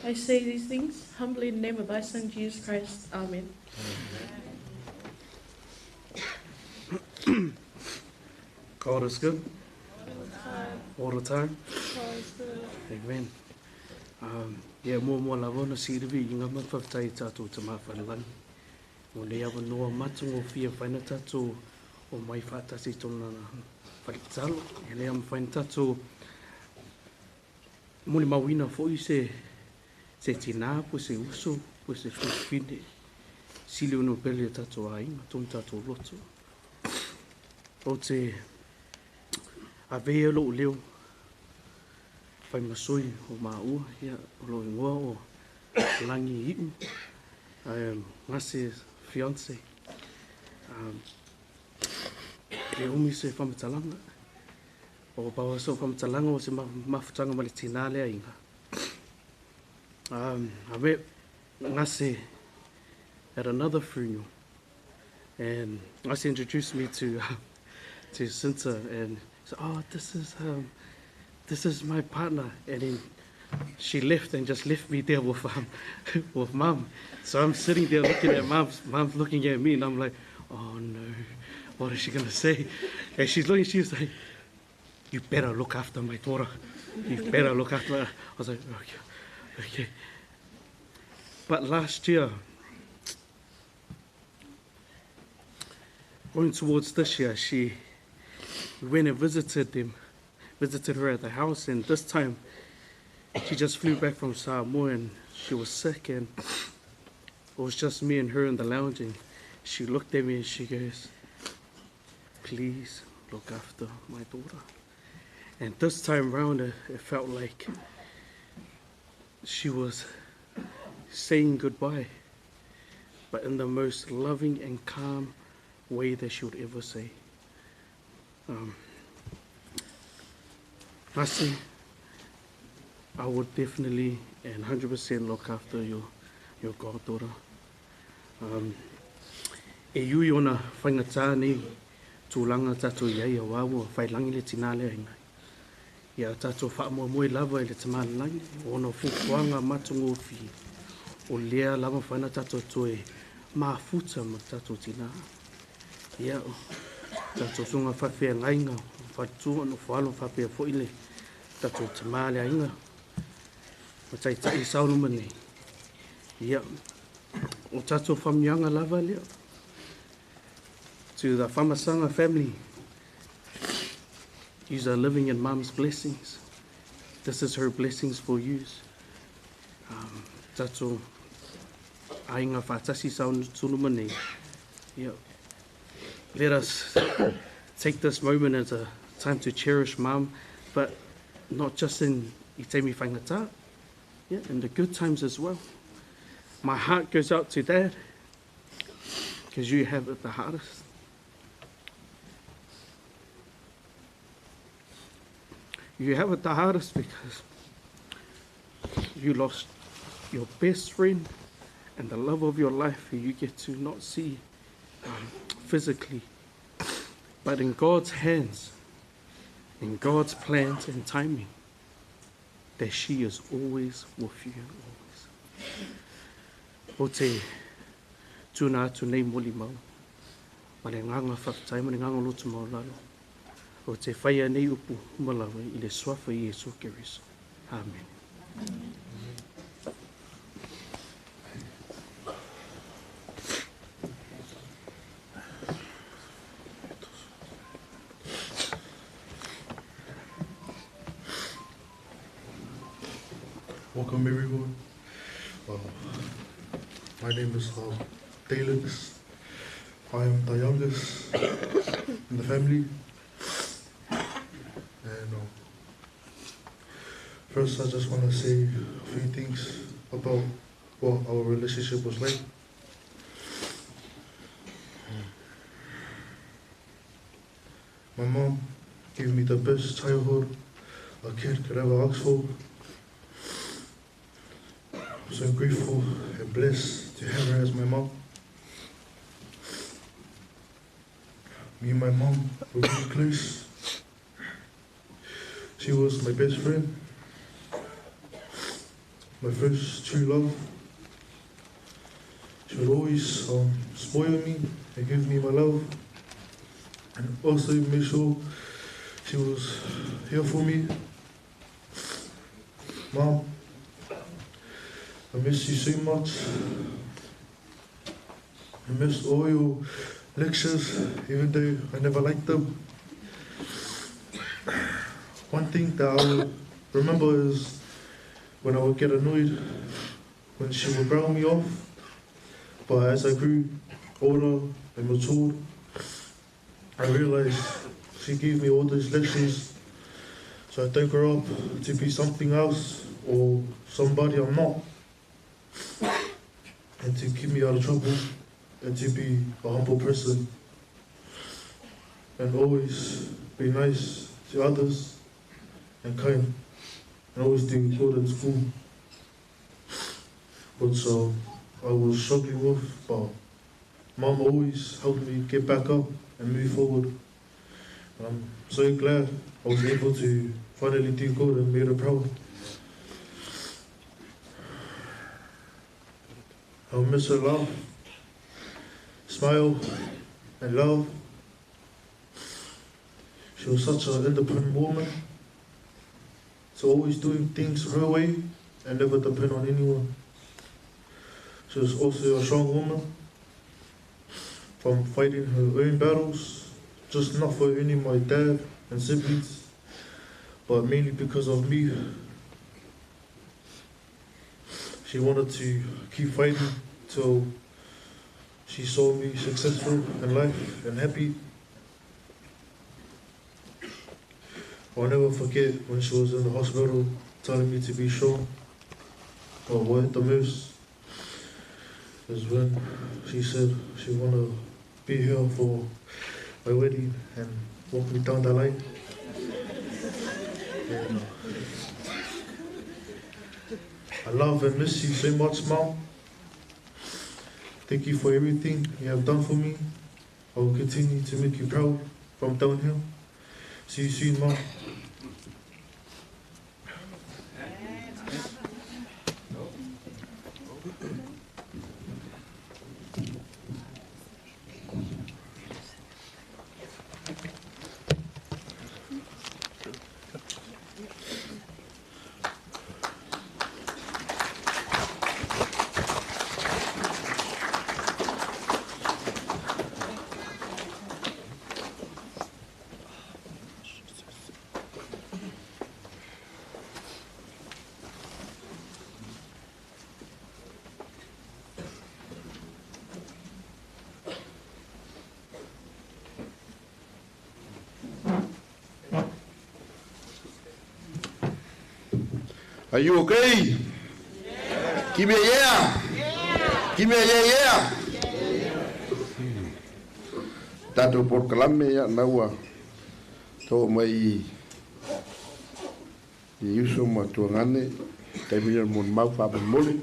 I say these things humbly in the name of thy Son, Jesus Christ. Amen. God is good. All the time. Amen. Mua lava na sirivi inga mawhawhtai tātou te mawhanalani. O le awa noa matungo fia whaina tātou o mai whātasi tōna whaitalo. E le ama whaina tātou muli mawina fōi se tina po se uso, po se whine. Sili ono pele tātou a inga, tōna tātou loto. O te avea lo leo. Whai masoi o maua, ia o lo ingoa o langi iu. Ngase Fianc. E umi se whamatalanga. O bawa so whamatalanga o se mawhutanga mali tina lea inga. Awe ngase at another funeral. And ngase introduced me to Jacinta and said, oh, this is my partner, and then she left and just left me there with Mum. So I'm sitting there looking at Mum's looking at me, and I'm like, oh no, what is she gonna say? And she's looking, she's like, you better look after my daughter. You better look after her. I was like, okay. But last year, going towards this year, we went and visited her at the house, and this time she just flew back from Samoa and she was sick, and it was just me and her in the lounge, and she looked at me and she goes, please look after my daughter. And this time round it felt like she was saying goodbye, but in the most loving and calm way that she would ever say. Ngasi, I would definitely and 100% look after your goddaughter. E iui ona whaingata nei tūlanga tātou iai a wāua whailangi le tina lea ingai. Ia tātou whaamoamoe lava i le tamālangi, ona fukuanga matungo fi o lea lava whaina tātou toe maafuta ma tātou tina. Ia tātou sunga whawhia ngainga, whatua no whaalo whapea foile tātou tamālea inga. Ma tai saunuma nei. Ia o tātou whamianga lava lea. To the Afamasaga family, you are living in Mom's blessings. This is her blessings for you. Tato ainga whatasi saunu tunuma nei. Let us take this moment as a time to cherish Mom, but not just in itemi whaingata, in the good times as well. My heart goes out to Dad, because you have it the hardest. You have it the hardest because you lost your best friend and the love of your life who you get to not see physically. But in God's hands, in God's plans and timing, that she is always with you, always. O te tūna atu nei moli mau, ma le nganga whakatai, ma le nganga lotu mau lalo. O te whaia nei upu malawa I le swafa I Yesu Keriso. Amen. Welcome everyone. My name is Eldest. I am the youngest in the family. And first I just want to say a few things about what our relationship was like. My mom gave me the best childhood a kid could ever ask for. I'm so grateful and blessed to have her as my mom. Me and my mom were really close. She was my best friend, my first true love. She would always spoil me and give me my love, and also make sure she was here for me. Mom, I miss you so much. I miss all your lectures, even though I never liked them. One thing that I will remember is when I would get annoyed when she would growl me off. But as I grew older and matured, I realized she gave me all those lessons so I don't grow up to be something else or somebody I'm not, and to keep me out of trouble and to be a humble person and always be nice to others and kind, and always do good in school, which I was struggling with, but Mom always helped me get back up and move forward. And I'm so glad I was able to finally do good and made her proud. I'll miss her laugh, smile, and love. She was such an independent woman, so always doing things her way and never depend on anyone. She was also a strong woman, from fighting her own battles, just not for only my dad and siblings, but mainly because of me. She wanted to keep fighting till she saw me successful in life and happy. I'll never forget when she was in the hospital telling me to be strong. But what hit the most is when she said she wanted to be here for my wedding and walk me down the line. And, I love and miss you so much, Mom. Thank you for everything you have done for me. I will continue to make you proud from downhill. See you soon, Mom. Are you okay? Yeah. Give me a yeah. Yeah. Give me a yeah. Tato por kalame ya naua to mai yuso matuangane taimina mon mau fa mole.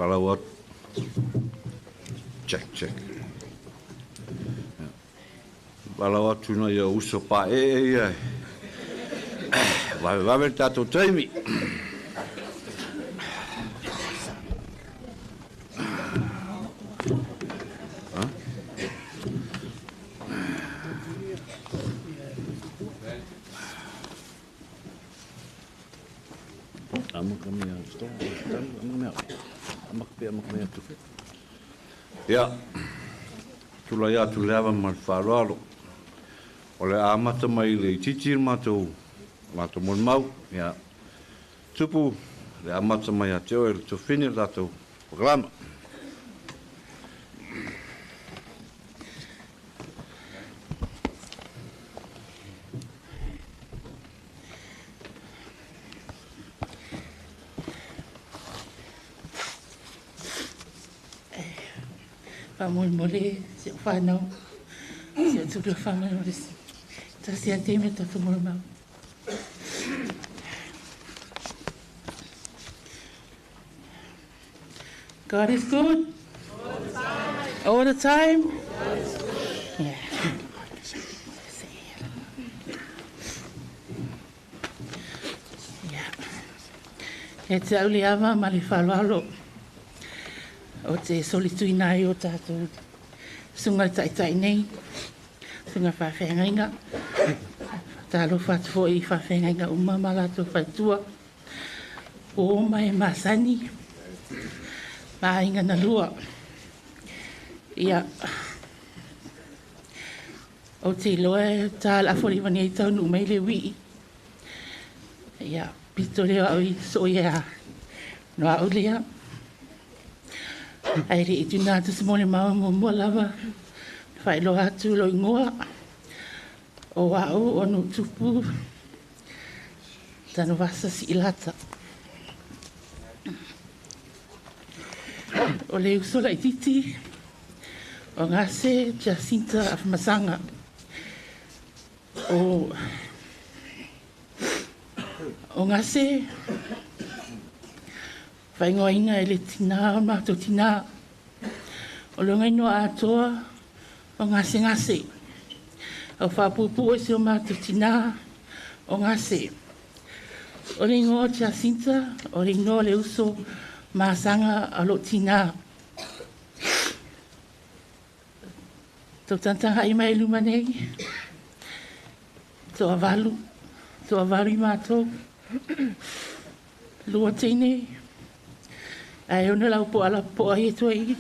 Valawat. Check. Valawat tuna ya uso pa Va ver tato taimi. Ja, tula ia tu lewa mal wharoalo. O le amata mai le titir matou mon mau. Ja, tupu le amata mai a teo e le tofine latou programa. Mole se whanau, se tuku whanau resi. Ta se te me ta whamura mau. God is good. All the time. Yeah. Yeah. E te auli ama mali whalwalo. O te solituina i o tātou sunga taitai nei, sunga whawhengainga. Tālo whatu fo i whawhengainga umama lātou whaitua. O mai masani, mahinga na lua. Ia, o te loe tāla fori wani i taunu mai le wii. Ia, pito leo au i so ia, noa au lea. Ai ri tu na tu simone mau mo lava fai lo atu lo ngoa o au onu tupu Tanuvasa si ilata o le usola ititi o Gase Jacinta Afamasaga o Gase fai ngoina e le tina o mātou tina. O le ngai noa atoa o ngase. O whapupu e se o mātou tina o Gase. O le ngoa Jacinta, o le ngoa le uso māsanga a lo tina. Tau tantanga i mai luma nei. Tau avalu i mātou. Lua teinei. Ai ona lau po ala po ai toi.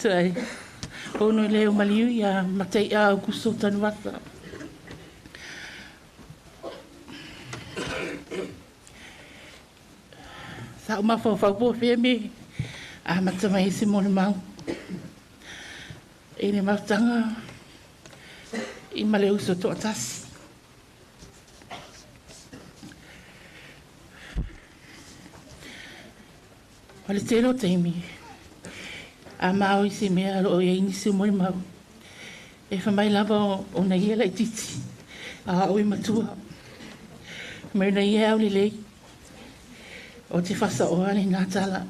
Tai. Kono leo maliu ia matei a Gase Tanuvasa. Sa uma fo fe me a matamai se mo mau. E ne matanga I maleu so to tas. Wale tero teimi. A mau I se mea o e ini se mo mau. E fa mai lava o na ia lai titi. A oi matua. Me na ia au lei. O te fasa o ani nā tala.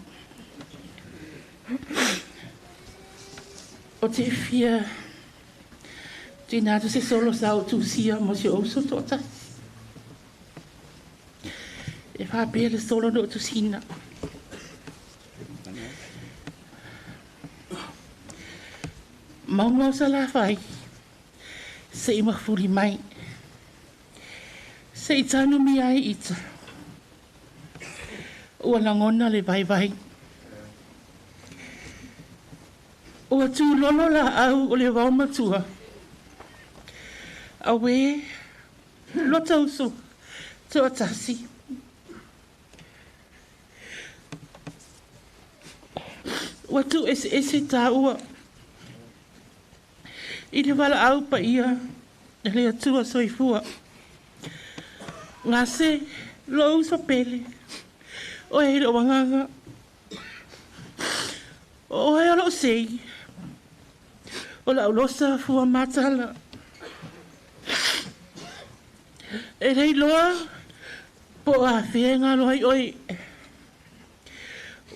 O te fia. Te nā tu se solo sa o tu sia mo se o so tō tas. E wha pēle solo no tu sina. Maumau sa la whai. Se I mawhuri mai. Se I tanu mi ai ita. Ua langona le vai. Ua tū lolo la au o le wau matua. Awe, lota uso, tō atasi. Ua tū ese tā ua. I le wala au pa ia, le atua soifua. Ngā se, lo uso pele. O e lo wanganga. O e alo sei. O la ulosa fua matala. E rei loa, po a whienga loi oi.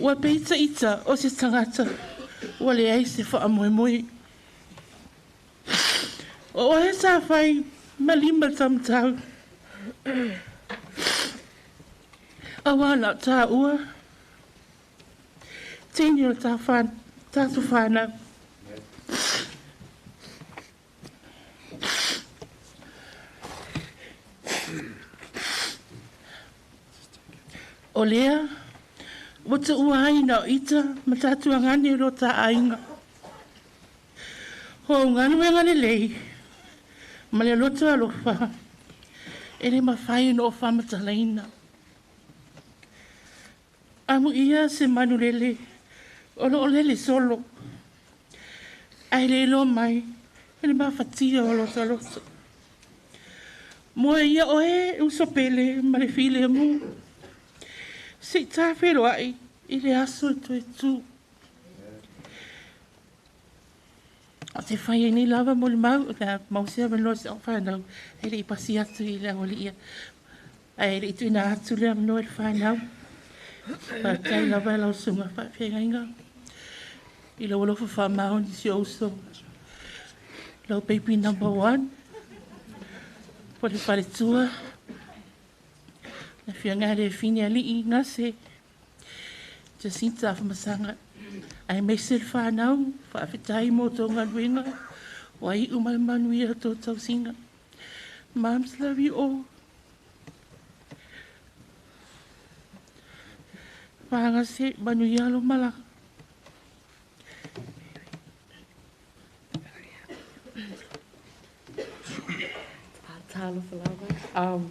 Ua peita ita o se tangata, ua le ai se wha moe. O e sa whai, malima tamtau. Awana tā ua. Tēnio tā tu whānau. O lea, wata ua haina o ita, ma tātua ngani ro tā ainga. Ho nganu e ngane lei, ma le loto alofa, e le mawhai no o whamatalaina. Amu ia se manu lele, o lele solo. Ai le lo mai, e le mawhatia o loto. Moe ia oe usopele, ma le file mu. Se tā whero ai, I le aso e tū. O te whai ni lava mo le mau, na mausea me loa se o whanau, e le I pasi atu I le awali ia. E le I tuina atu le amno e le whanau. Pa tai lava e lau sunga pa whengainga. I lau alofa whamau ni si ouso. Lau baby number 1. Po le whare tua. Na Fianc le fine ali I ngase. Jacinta Afamasaga. Ai me sel whanau, whaafetai mo tō ngaluenga. Wai umalmanui a tō tausinga. Moms love you all. Whanga se manui alo mala. Talo falawa.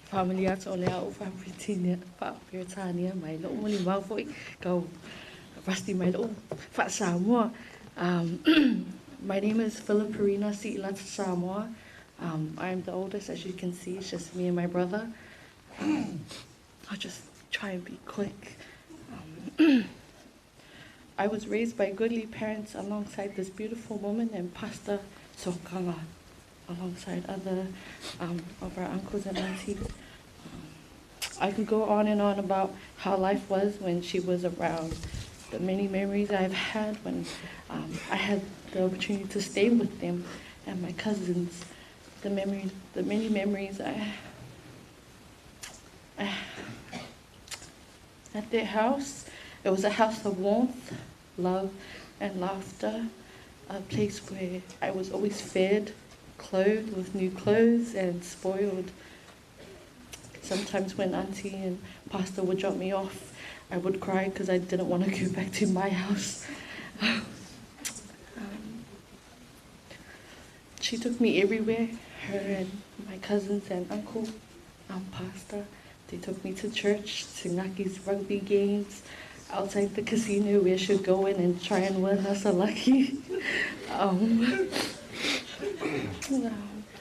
Family ata o lea o whapitania mai lo moli mau foi kau pasti mai lo fa Samoa. My name is Filipina Si'ilata Samoa. I'm the oldest, as you can see. It's just me and my brother. I'll just try and be quick. I was raised by goodly parents alongside this beautiful woman and Pastor Sokanga, alongside other of our uncles and aunties. I can go on and on about how life was when she was around, the many memories I've had when I had the opportunity to stay with them and my cousins, the many memories I at their house. It was a house of warmth, love, and laughter, a place where I was always fed, clothed with new clothes, and spoiled. Sometimes when Auntie and Pastor would drop me off, I would cry because I didn't want to go back to my house. She took me everywhere, her and my cousins and uncle, pastor. They took me to church, to Ngaki's rugby games, outside the casino where she'd go in and try and win us a lucky.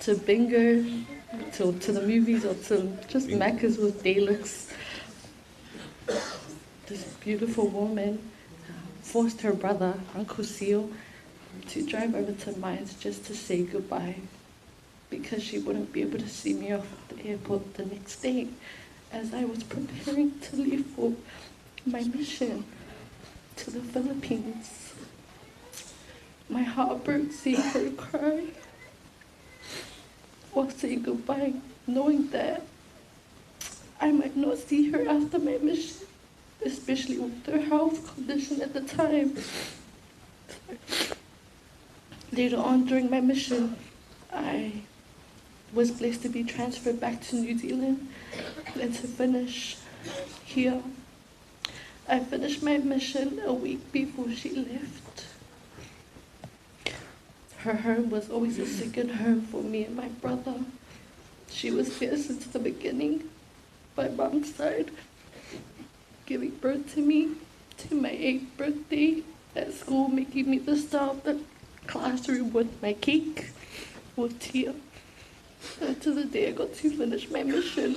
To bingo, to the movies, or to just Macca's with Daleks. This beautiful woman forced her brother, Uncle Seal, to drive over to mine just to say goodbye, because she wouldn't be able to see me off at the airport the next day as I was preparing to leave for my mission to the Philippines. My heart broke seeing her cry while saying goodbye, knowing that I might not see her after my mission, especially with her health condition at the time. Later on during my mission, I was blessed to be transferred back to New Zealand and to finish here. I finished my mission a week before she left. Her home was always a second home for me and my brother. She was there since the beginning, by mom's side, giving birth to me to my 8th birthday at school, making me the star of the classroom with my cake, with tea, until the day I got to finish my mission.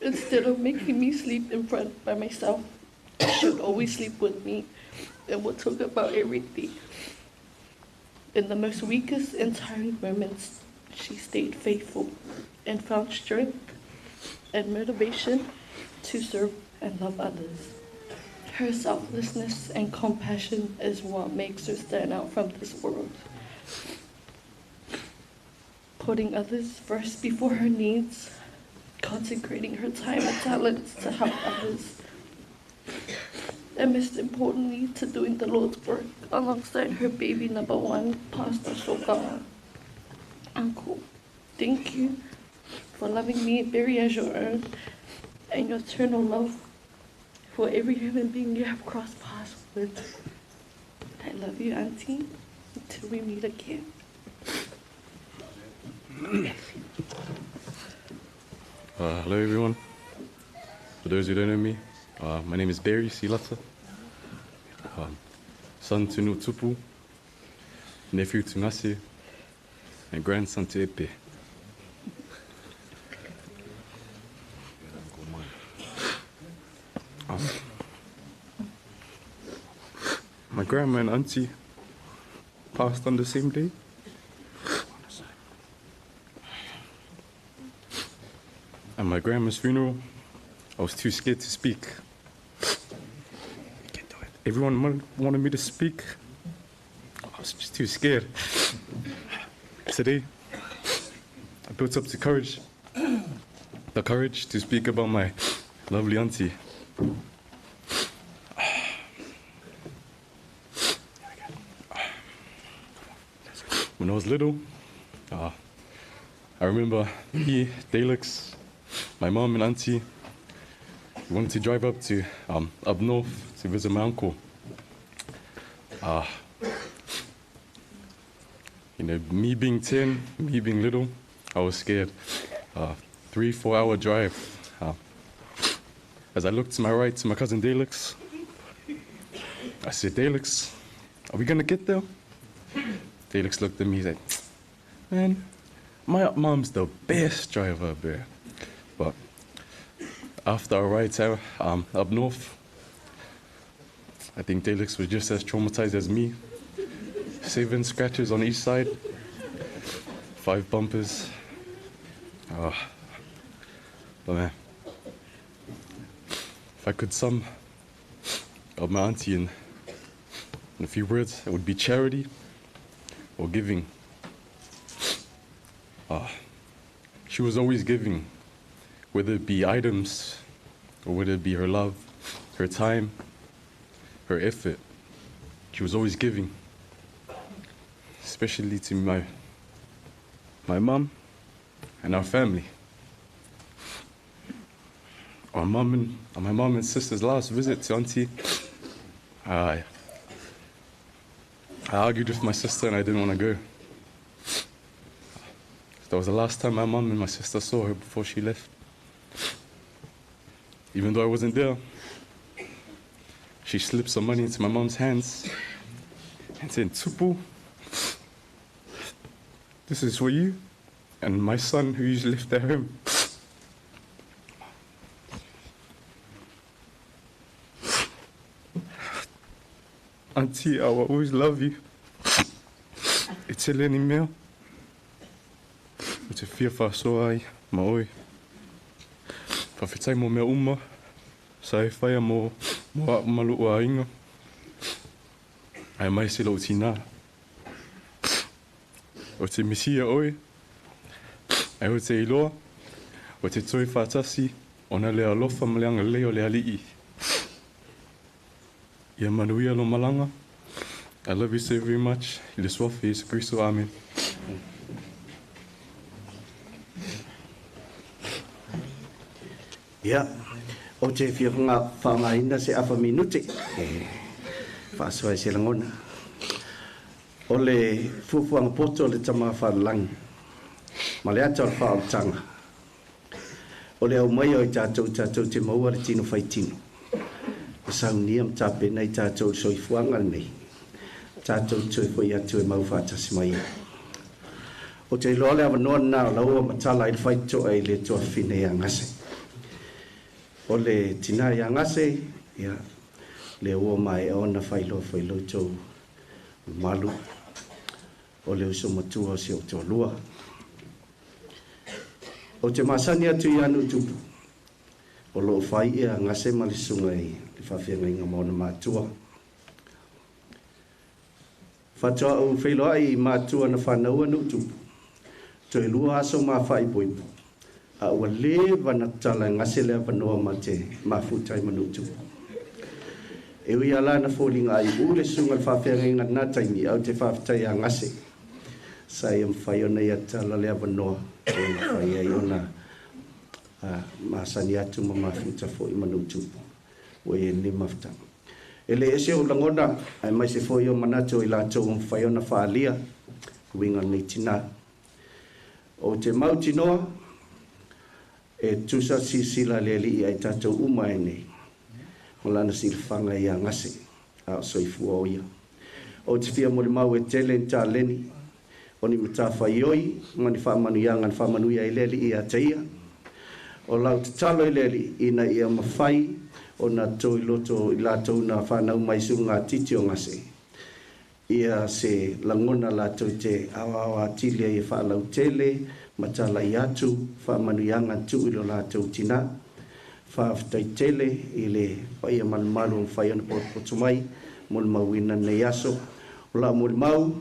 Instead of making me sleep in front by myself, she would always sleep with me and would talk about everything. In the most weakest and tiring moments, she stayed faithful and found strength and motivation to serve and love others. Her selflessness and compassion is what makes her stand out from this world. Putting others first before her needs, consecrating her time and talents to help others, and most importantly, to doing the Lord's work alongside her baby number 1, Pastor Soka. Uncle, thank you for loving me very as your own, and your eternal love for every human being you have crossed paths with. I love you, Auntie, until we meet again. Hello everyone. For those who don't know me, my name is Barry Silata. Son to Nutupu, nephew to Ngase, and grandson to Epe. My grandma and auntie passed on the same day. At my grandma's funeral, I was too scared to speak. Everyone wanted me to speak. I was just too scared. Today, I built up the courage to speak about my lovely auntie. When I was little, I remember me, Daleks, my mom and auntie, we wanted to drive up to up north to visit my uncle. Me being 10, me being little, I was scared. 3-4 hour drive. As I looked to my right to my cousin Daleks, I said, Daleks, are we gonna get there? Daleks looked at me and said, man, my mom's the best driver there. But after our rides up north, I think Daleks was just as traumatized as me. 7 scratches on each side, 5 bumpers. But man, if I could sum up my auntie in a few words, it would be charity or giving. She was always giving, whether it be items or whether it be her love, her time, her effort. She was always giving, especially to my mom and our family. On my mom and sister's last visit to auntie, I argued with my sister and I didn't want to go. was the last time my mum and my sister saw her before she left. Even though I wasn't there, she slipped some money into my mum's hands and said, "Tupu, this is for you and my son who usually left at home." Auntie, I will always love you. It's a learning meal. It's a fear for so I, maoi. Whawhetai mo mea uma, sa e whaia mo malu o a inga. Ai mai se lau tina. O te misia oi, ai o te iloa, o te toi whātasi, ona lea lofa maleanga leo lea lii. Ia manuia lo malanga. I love you so very much. I le swafi Jesu Christo. Amen. Ia, o te whiawhanga whangaina se awha minute. Whaasua se langona. O le fufuanga poto le tama whalangi. Ma le ata o le whaotanga. O le au mai o i tātou te maua le tino whai tino. O saunia ma tāpena i tātou soifuanga nei. Tātou soifua i atu e mau whātasi mai. O te iloa le awanoa nā laua matala i le whaitoa i le toa whine i angase. O le tina i angase, ia, le ua mai e ona whailo tau malu. O le uso matua o si o toa lua. O te masani atu i anu tupu. O lo whai i angase malisunga i le whawhianga inga maona mātua. Whatoa au whailoa i mātua na whanau anu tupu. Toi lua aso mā whai poipo. A ua lewa na tala ngase lea wanoa ma te mafutai manu tupu. E ui ala na fōlinga ai ule sunga le whawhianga inga nā taimi au te whawhitai a ngase. Sai am whai ona i a tala lea wanoa. E whai ai ona masani atu ma mafuta fo i manu tupu. O e ni mafutanga. E le ese o langona, ai mai se fōi o manato i lātou o whai ona whaalia. Winga ni tina. O te mauti noa, e tusa sila le li ai tātou uma e nei. O lana silwhanga i a ngase, a soifua o ia. O te whia mole mau e tele in tā leni, o ni mta whaioi, mani whamanu ianga ni whamanu ia i leli i a teia. O lau te talo i leli ina i a mawhai, o na tō i loto i lātou na whanau mai sunga titi o ngase. Ia se langona lātou te awa tilia i whalau tele, matala i atu, whamanu ianga tu ilo lātou tina, whawhitai tele i le paia malu whaiana poto mai, mol mawina nei aso, o la mol mau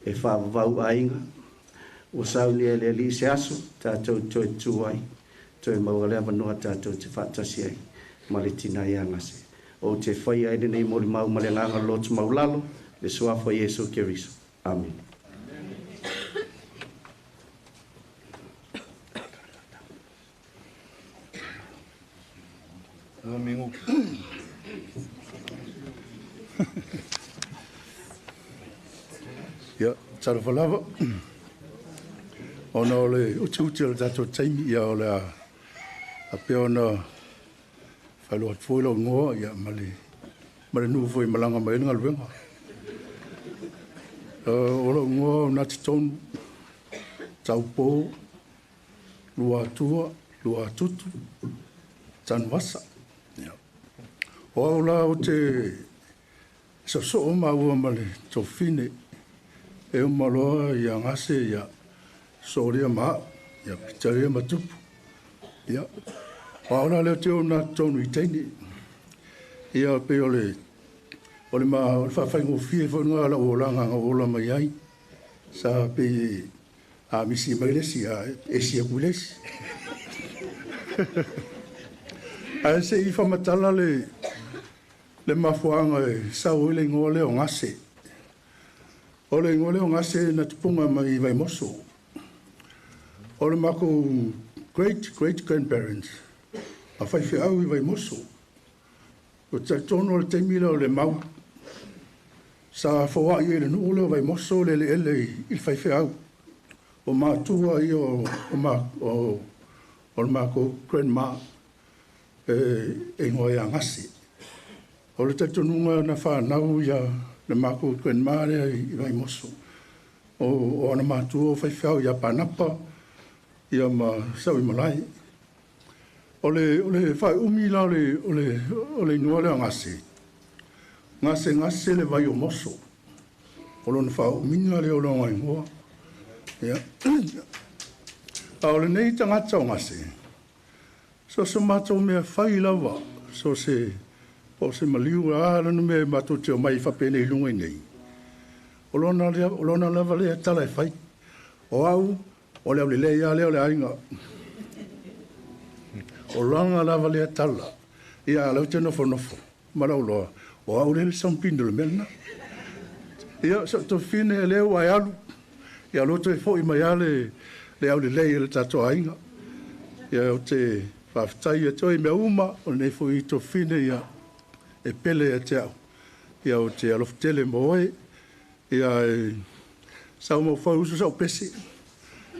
e whawavau ainga, o sauni e le li se aso, tātou toi tuai, toi maualea manoa tātou te whatasi ai, male tina i angase. O te whaia e nei mol mau male nganga lotu maulalo, le suafa Jesu Keriso. Amen. Amigo. Ya, tsara falava. Ona ole uti o tato taimi ia ole a peona falo fuilo ngo ia male nu foi malanga mai ngal venga. Ola ngo na tonu taupo lua tutu Tanuvasa. Ola o te so ma ua male tofine e o maloa i a ngase ia soria ma ia pitaria matupu. Ia. Ola leo te o na tonu i teini. Ia pe ole ma o whawhaingo fie whanua ala o langa o la mai ai. Sa pe a misi mailesi a esia kulesi. Ai se I whamatala le mafuanga e sau le ngole o ngase. O le ngole o ngase na tupunga mai vai moso. O le mako great grandparents. A whaiwhi au I vai moso. O te tono le teimila o le mau. Sa whawa I le nuole o vai moso le ele I whaiwhi au. o mātua i o māko grandma e ngoi a ngasi. O le tatununga na whanau ia na māko grandma rea i vai moso. O ana mātua o whaiwhau ia panapa ia ma sau i malai. O le whai umi la o le inua lea ngasi. Ngase le vai o moso. O lona whai uminga le o le ngai ngoa. Ia. A o le nei tangata o ngase. So mātou mea whai lawa. So se maliu lana mea mātou te o mai whapene i lunga nei. O lona lava lea tala e whai. O au, o leo le lea leo le ainga. O langa lava lea tala. Ia lau te nofo. Marau loa. O au le sampino le mena. Ia so to fine leo ai alu. Ia loto e fo i mai ale le au le lea le tato ainga. Ia o te whaftai e toi mea uma. O ne fo i to fine ia e pele e te au. Ia o te aloftele moe. Ia sau mo fa uso sau pesi.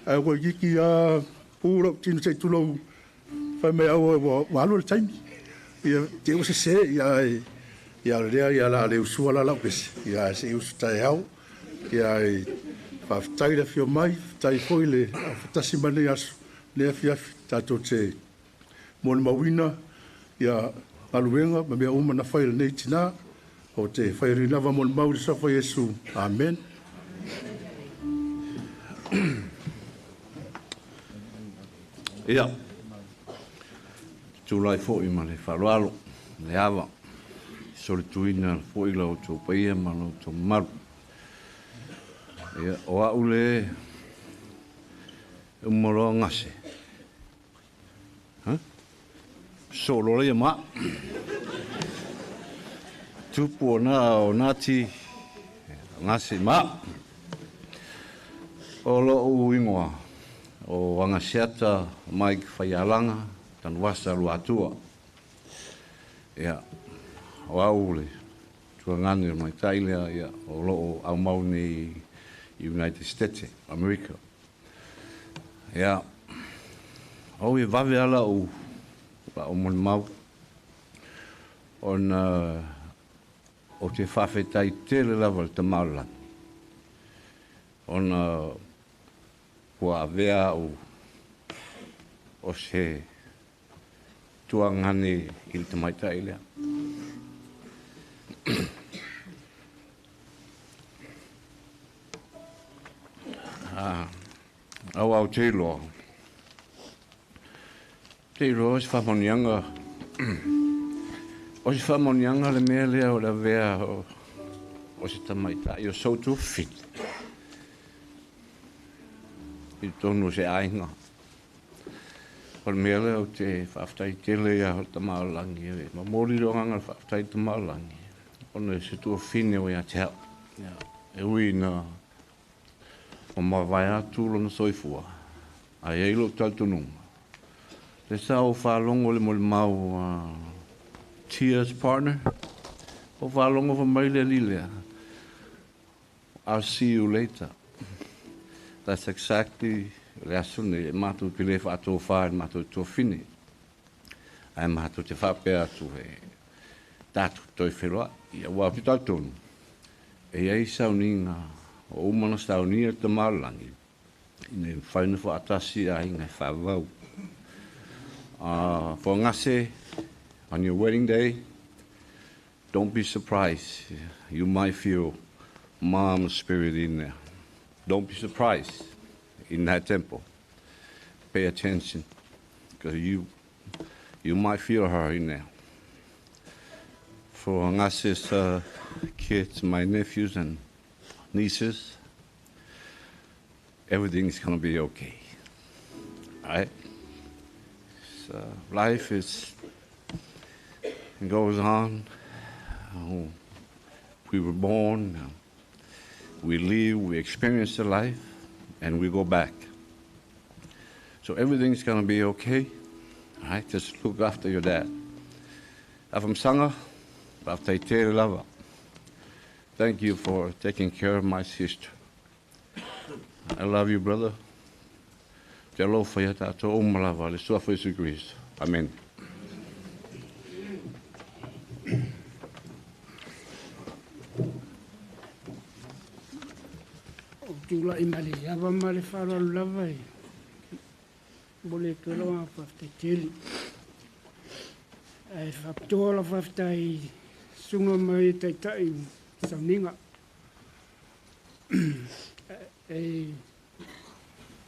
Ai ko giki a pura tino sei tulo fa me au walo le taimi. Ia te o se ia le la le usu ala la pesi. Ia se usu tai au. Ia fa tai le fio mai, tai foi le fatasi mane asu. Le fia tato te mon mawina ia aluenga ma me uma na fai nei tina. O te whairina wa mon mauri safa Yesu. Amen. Ia. Tūlai fōi ma le wharoalo, le awa. So le tuina fōi lau tō paia ma lau tō maru. Ia, o au le umaro ngase. So lo le ma. Tupu o nati ngasi ma o lo uingoa o angasiata mai whaialanga Tanuvasa luatua ia o aule tuangani mai tailea ia o lo au mau ni United States America ia o i vave ala o mon mau on o te whawhetai tele lava te maula. Ona kua avea o se tuangani i te maitai lea. Au te iloa. Te iloa se whamonianga. O se whamonianga le mea lea o la vea o se tamaita. You're so too fit. I tonu se ainga. O le mea lea o te whaftai tele ia o ta maolangi. Ma mori ronga whaftai ta maolangi. O ne se tua fine o ia te hao. E ui na o ma vai atu lo na soifua. A eilo tal tununga. Le sa o whalongo le mo le mau Tears partner. O whalongo wa maile lilea. I'll see you later. That's exactly le asune. Mātou ki le whātou whae, mātou tō whine. Ai mātou te whapea atu he. Tātou toi wheroa. Ia wapi tātonu. E ei sauninga. O umana saunia te maolangi. Ine whaina whaatasi a inga whawau. For ngase, on your wedding day, don't be surprised. You might feel mom's spirit in there. Don't be surprised in that temple. Pay attention, because you might feel her in there. For Ngase's kids, my nephews and nieces, everything's going to be okay. All right? So life goes on. We were born, we live, we experience the life, and we go back. So everything's going to be okay. All right? Just look after your dad. Afamasaga, Baftai Lava. Thank you for taking care of my sister. I love you, brother. te alofa ia tātou umalawa le suafa Iesu Kristo. Amen. Tula imali ava male fara lava e bole kelo afte teli ai faptola faftai sunga mai tai saninga e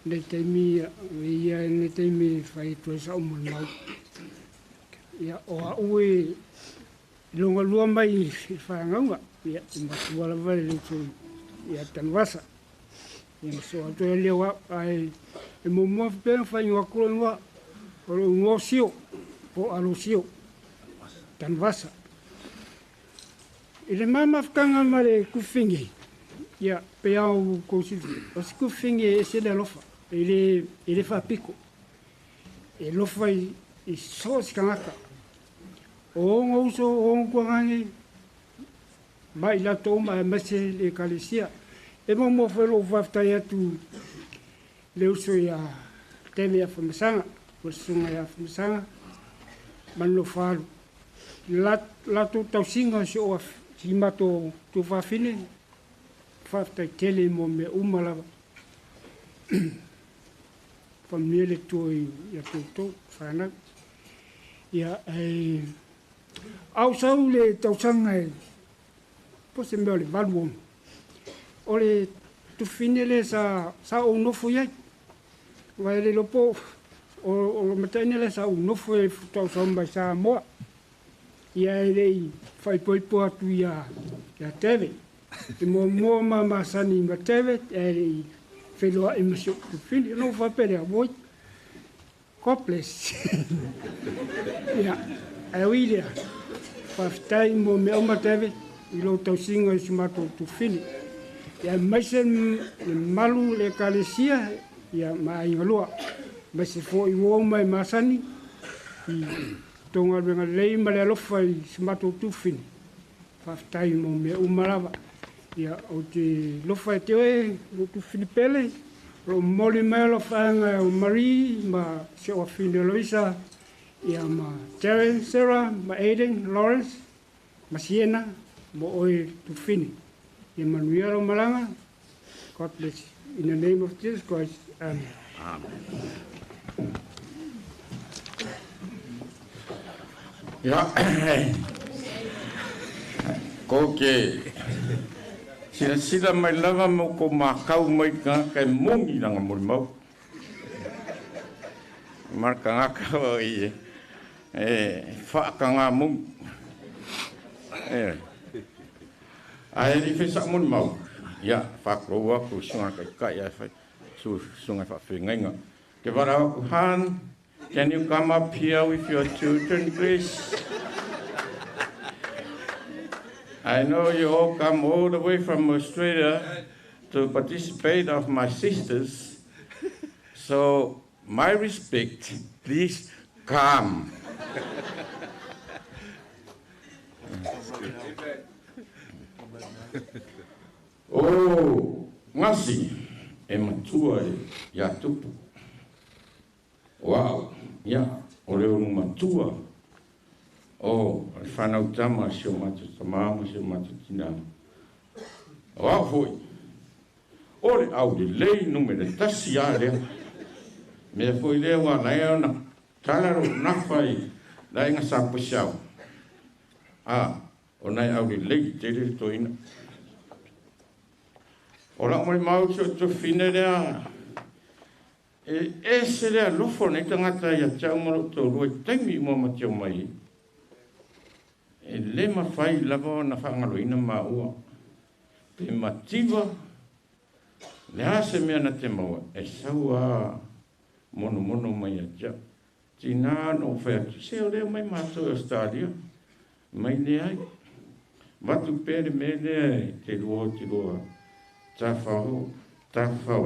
ne temi ia ne temi fai to sa mau ia o ue longa lua mai fa nganga ia matua lava le tu ia Tanuvasa. Ia so ato e leo ai e mo pena fai ngā kura ngā o ngō sio o alo sio Tanuvasa. I le mama whakanga ma le kuwhingi ia pe au kōsitu o si kuwhingi e se le lofa i le whapiko e lofa i so si kangaka o ngō uso o ngō ngangi mai la tō ma e mase le kalesia e mo whelo whaftai atu le uso ia teme Afamasaga, o sunga ia Afamasaga, mano whalu. Lato tausinga si o si mato tu whawhine, whaftai tele mo me umalawa. Whamele tu ia tō whanau. Ia au sau le tausanga e po se mea le valuong. Ole tu finele sa o nofo ia vai le lopo o matene sa o nofo e tau samba sa mo ia ele fai poi po atu ia teve te mo mama sani ma teve ele felo e mso tu fini no fa pere a voi coples ia a wilia fa stai mo me o mateve i lo tau singa i simato tu fini. Ia maisen malu le kalesia ia mai ngaloa maise fo i wo mai masani i tonga benga lei male lofa i smato tufini faftai mo me umalawa ia o te lofa e tewe o tufini pele o moli mai lofa anga o Marie ma se o fine Loisa ia ma Terence, Sarah, ma Aiden, Lawrence, ma Siena mo oi tufini. Emmanuel Malanga, God bless you. In the name of Jesus Christ, amen. Amen. Ya, koke. Sila mai lava mo ko makau mai ka kai mungi nanga mo mau. Marka ngaka i fa ka nga mung. Ai ni fesa mon mau ya fa kroa ku sunga kai ya fa sunga fa finga ke vara ku han, can you come up here with your children please? I know you all come all the way from Australia to participate of my sisters, so my respect, please come. Oh, ngasi e matua ya tupu. Wow, ya, o leo nu matua. Oh, whanau tama sio matu tamama, sio matu tina. Wow, foi. Ore au de lei numere tasi a lea. Mea foi lea wa na eo na talaro na fai la inga sapo siau. O nai au de lei te re toina. Ora mai mau so fine lea. E se lea lofo nei tangata ia tau moro to roi taimi mo matio mai. E le mawhai lava na whangaloina maua. Pe mativa, le ase mea na te maua, e saua mono mai a tia. Tina no whea tu seo leo mai mātou Australia. Mai ne ai. Matu pere me ne te roa. Tawhau,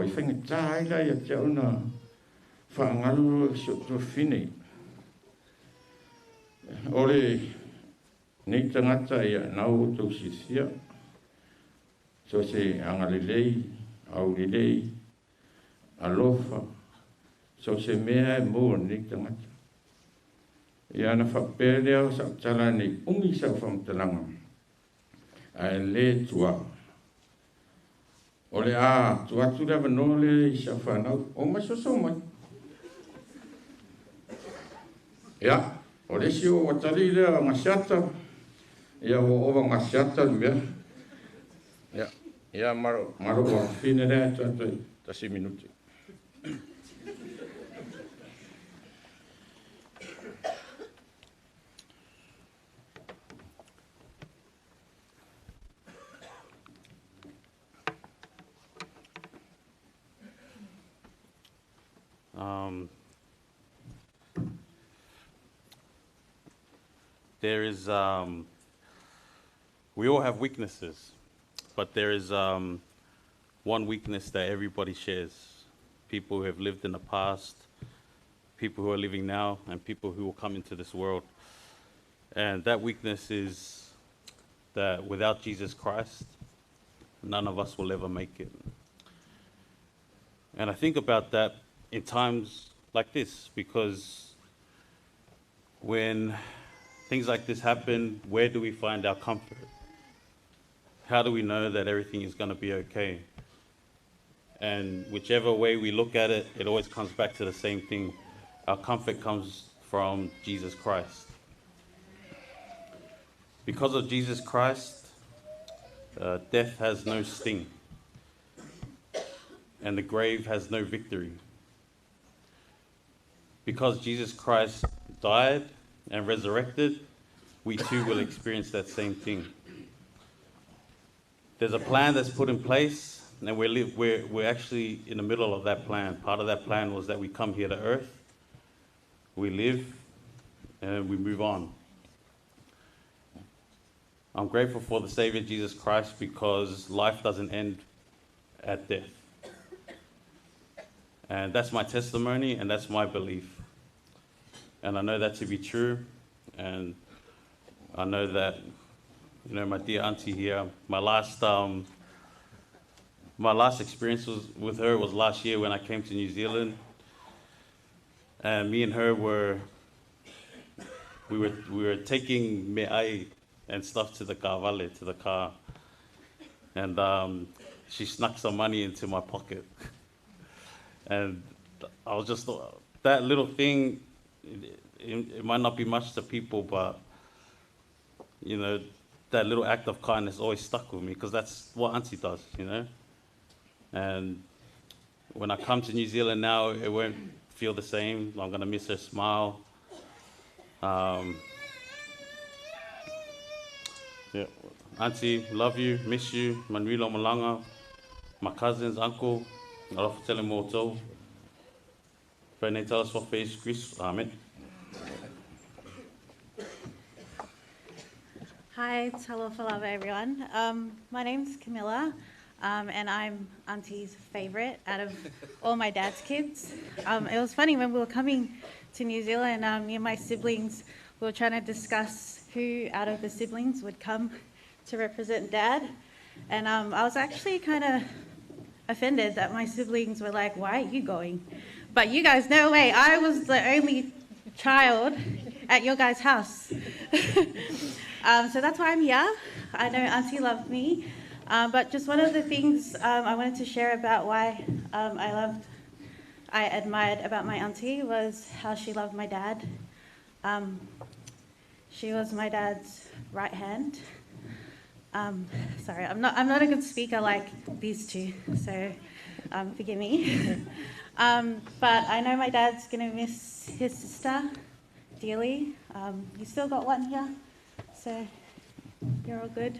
i whainga tāila i a tia una whaangalo so to fine. Ore, nei tangata ia nau tau sisia. So se angalelei, aulelei, alofa, So se mea e mo ni tangata. Ia na whapere au sa tala ni ungi sa whamtalanga. Ai le tua. O le a, tua tura vanole i sa whanau, o masoso mai. Ia, o le si o watari lea ngasiata. Ia o ova ngasiata mea. Ia maro o fine rea tatoi, tasi minuti. There is, we all have weaknesses, but there is one weakness that everybody shares. People who have lived in the past, people who are living now, and people who will come into this world. And that weakness is that without Jesus Christ, none of us will ever make it. And I think about that in times like this, because when things like this happen, where do we find our comfort? How do we know that everything is going to be okay? And whichever way we look at it, it always comes back to the same thing. Our comfort comes from Jesus Christ. Because of Jesus Christ, death has no sting, and the grave has no victory. Because Jesus Christ died and resurrected, we too will experience that same thing. There's a plan that's put in place, and we're actually in the middle of that plan. Part of that plan was that we come here to earth, we live, and we move on. I'm grateful for the Savior Jesus Christ because life doesn't end at death. And that's my testimony, and that's my belief. And I know that to be true, and I know that, you know, my dear auntie here, my last experience with her was last year when I came to New Zealand, and me and her were taking me'ai and stuff to the kawale, to the car, and she snuck some money into my pocket, and I was just, that little thing, it might not be much to people, but you know, that little act of kindness always stuck with me because that's what auntie does, you know. And when I come to New Zealand now, it won't feel the same. I'm gonna miss her smile. Yeah, auntie, love you, miss you. Manuela Malanga, my cousins, uncle, Alofa Tele Moto. Pray tell us what face Chris. Amen. Hi, talofa lava everyone. My name's Camilla, and I'm Auntie's favorite out of all my dad's kids. It was funny when we were coming to New Zealand, me and my siblings, we were trying to discuss who out of the siblings would come to represent Dad. And I was actually kind of offended that my siblings were like, why are you going? But you guys, no way, I was the only child at your guys' house. So that's why I'm here. I know Auntie loved me. But just one of the things I wanted to share about why I admired about my auntie was how she loved my dad. She was my dad's right hand. Sorry, I'm not a good speaker like these two, so forgive me. But I know my dad's gonna miss his sister dearly. You still got one here, so you're all good.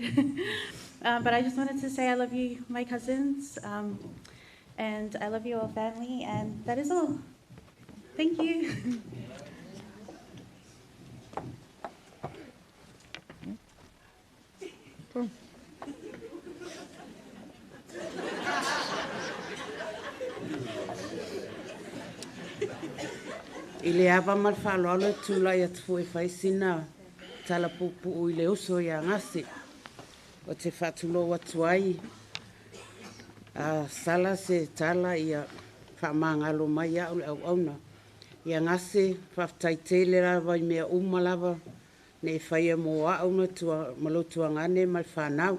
But I just wanted to say I love you, my cousins, and I love you all family, and that is all. Thank you. I le ava mal whaaloalo e tūlai atu fu e whaisina tala pupu i le uso i a ngase o te whatulo atu ai a sala se tala i a whamangalo mai au au auna. Ia ngase whaftaitele lava I mea lava ne whaia mo au malotua ngane mai whanau.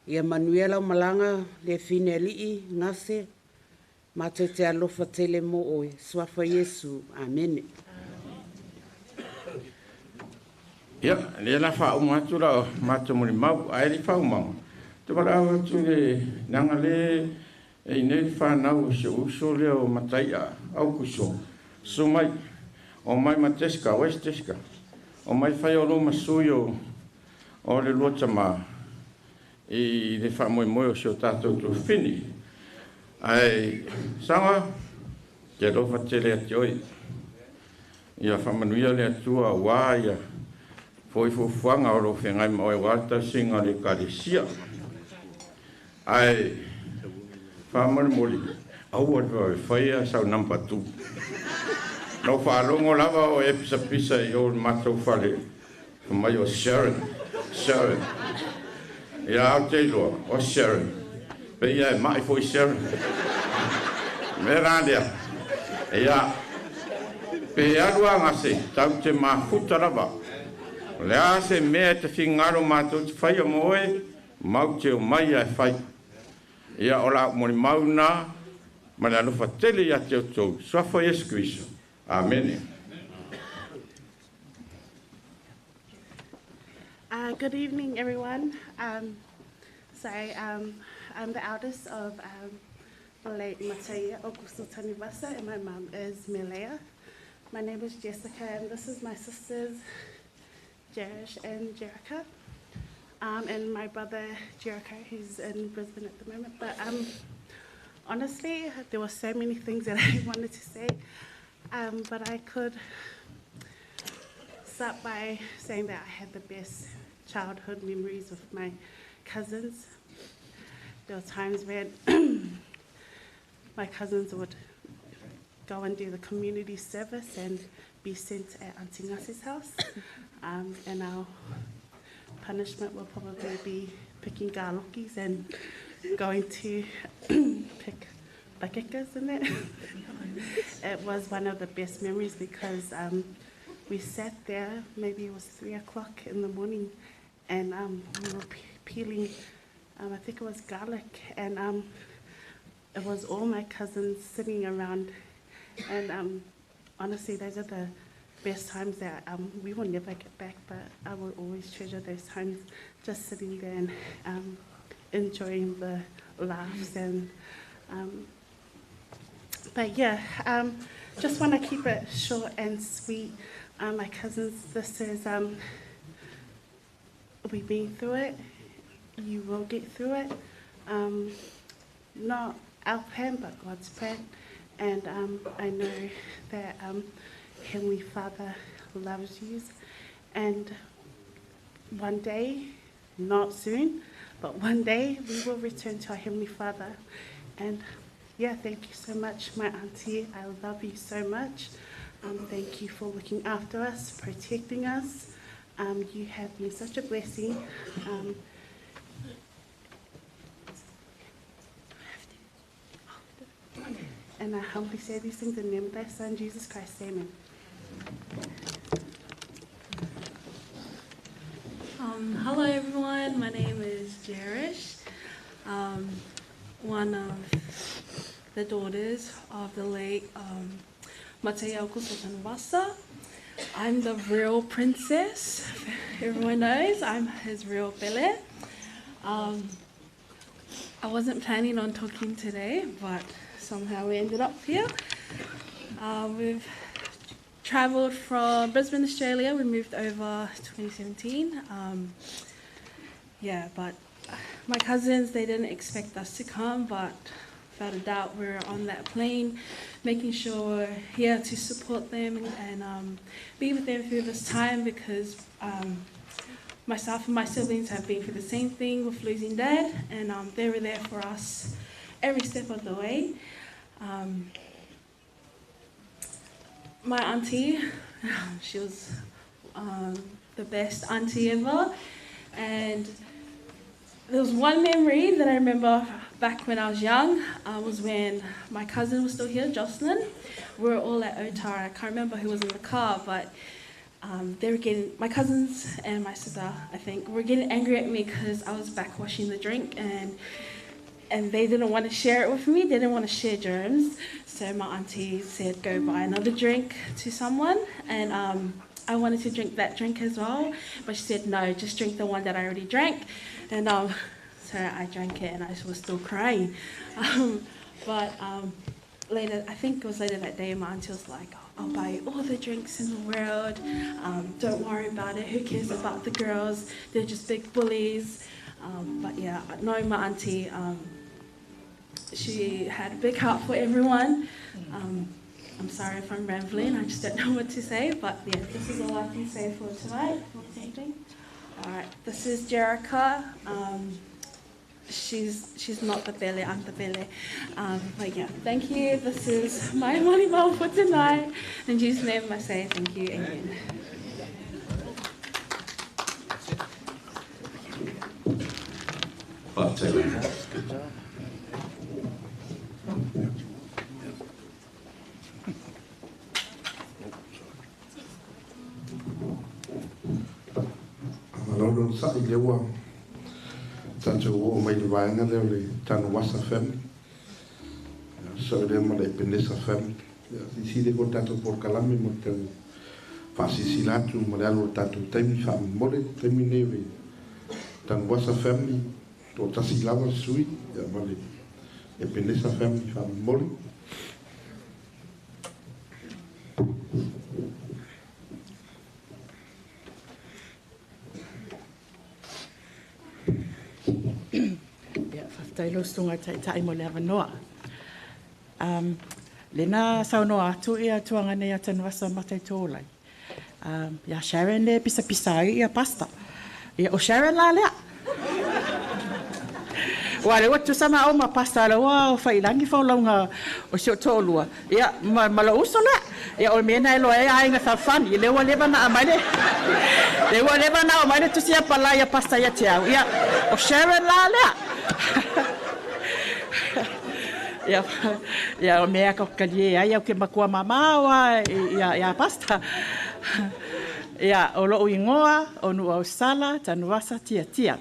Ia manuela malanga le fine alii ngase mātou te alofa tele mo oe. Swafa Yesu. Amen. Ia, le la wha umatu la mātou mori mau, aere wha umau. Te wara atu le nanga le e nei whanau se uso leo mataia au kuso. So mai, o mai mateska, westeska. O mai whai o loma suyo o le lota maa. I le wha moe moe o seo tātou tu whini. Ai, sanga, ke rofa te lea te oi. Ia whamanuia lea tua wāia. Foi fuanga o lo whengai moe wata singa le karesia. Ai, whamare mori. Au atua e whaia sau number 2. No whaalongo lava o e pisa I o matou whare. Mai o Sharon. Ia au te loa, o Sharon. Pe ia e mai foi Sharon. Me rāndea. Ia, pe arua ngase, tau te mahuta raba. Lea se mea te whingaro mātou te whai o moe, mau te o mai ai whai. Ia ora mori mauna, ma le alufa tele ia te o tau. Swafa Yesu Christo. Amen. Good evening, everyone. I'm the eldest of the late Gase Tanuvasa, and my mom is Melea. My name is Jessica, and this is my sisters, Jerish and Jerica, and my brother Jericho, who's in Brisbane at the moment. But honestly, there were so many things that I wanted to say, but I could start by saying that I had the best childhood memories with my cousins. There were times when my cousins would go and do the community service and be sent at Auntie Ngase's house, and our punishment will probably be picking galokis and going to pick bakekas in it. It was one of the best memories because we sat there, maybe it was 3 o'clock in the morning, and we were peeling, I think it was garlic, and it was all my cousins sitting around, and honestly, those are the best times that we will never get back, but I will always treasure those times, just sitting there and enjoying the laughs and but yeah, just want to keep it short and sweet. My cousins, this is, we've been through it, you will get through it. Not our plan, but God's plan. And I know that Heavenly Father loves you. And one day, not soon, but one day we will return to our Heavenly Father. And yeah, thank you so much, my auntie. I love you so much. Thank you for looking after us, protecting us. You have been such a blessing. And I humbly say these things in the name of thy Son, Jesus Christ. Amen. Hello, everyone. My name is Jerish, one of the daughters of the late Gase Tanuvasa. I'm the real princess. Everyone knows I'm his real Bele. I wasn't planning on talking today, but somehow we ended up here. We've travelled from Brisbane, Australia. We moved over 2017. Yeah, but my cousins, they didn't expect us to come, but without a doubt, we were on that plane, making sure we're here to support them and be with them through this time, because myself and my siblings have been through the same thing with losing dad, and they were there for us every step of the way. My auntie, she was the best auntie ever, and there was one memory that I remember back when I was young was when my cousin was still here, Jocelyn. We were all at Otara. I can't remember who was in the car, but they were getting, my cousins and my sister, I think, were getting angry at me because I was back washing the drink, and they didn't want to share it with me. They didn't want to share germs. So my auntie said, go buy another drink to someone. And I wanted to drink that drink as well. But she said, no, just drink the one that I already drank. And so I drank it and I was still crying. But later, I think it was later that day, my auntie was like, I'll buy you all the drinks in the world. Don't worry about it. Who cares about the girls? They're just big bullies. But yeah, knowing my auntie, she had a big heart for everyone. I'm sorry if I'm rambling, I just don't know what to say, but yeah, this is all I can say for tonight. All right, this is Jerica. She's not the belly, I'm the belly. But yeah, thank you. This is my volleyball for tonight. In Jesus' name, I say thank you again. Good job. Malolo sa I lewa tanto o mai vanga le Tanuvasa family. So le mo le Pendesa family. Si de contato por calame mo te fasicilatu mo le alo tanto temi fam mo le temi neve Tanuvasa family to tasilava sui ya vale e Pendesa family fam mo le tailo stunga tai mo le avanoa. Lena saunoa atu ia tuanga nei a Tanuvasa matai tōlai. Ia Sharon le pisa ia pasta. Ia o Sharon la lea. Wale watu sama au ma pasta la wa whailangi whaulaunga o sio tōlua. Ia mala uso lea. Ia o mena elo e ainga whawhani. Lewa lewa na amaile. Lewa lewa na amaile tusia pala ia pasta ia te au. Ia o Sharon la lea. Ya mea ka kalie ai au ke makua mamawa ya pasta. Ya o lo ingoa o nu au sala Tanuvasa tia.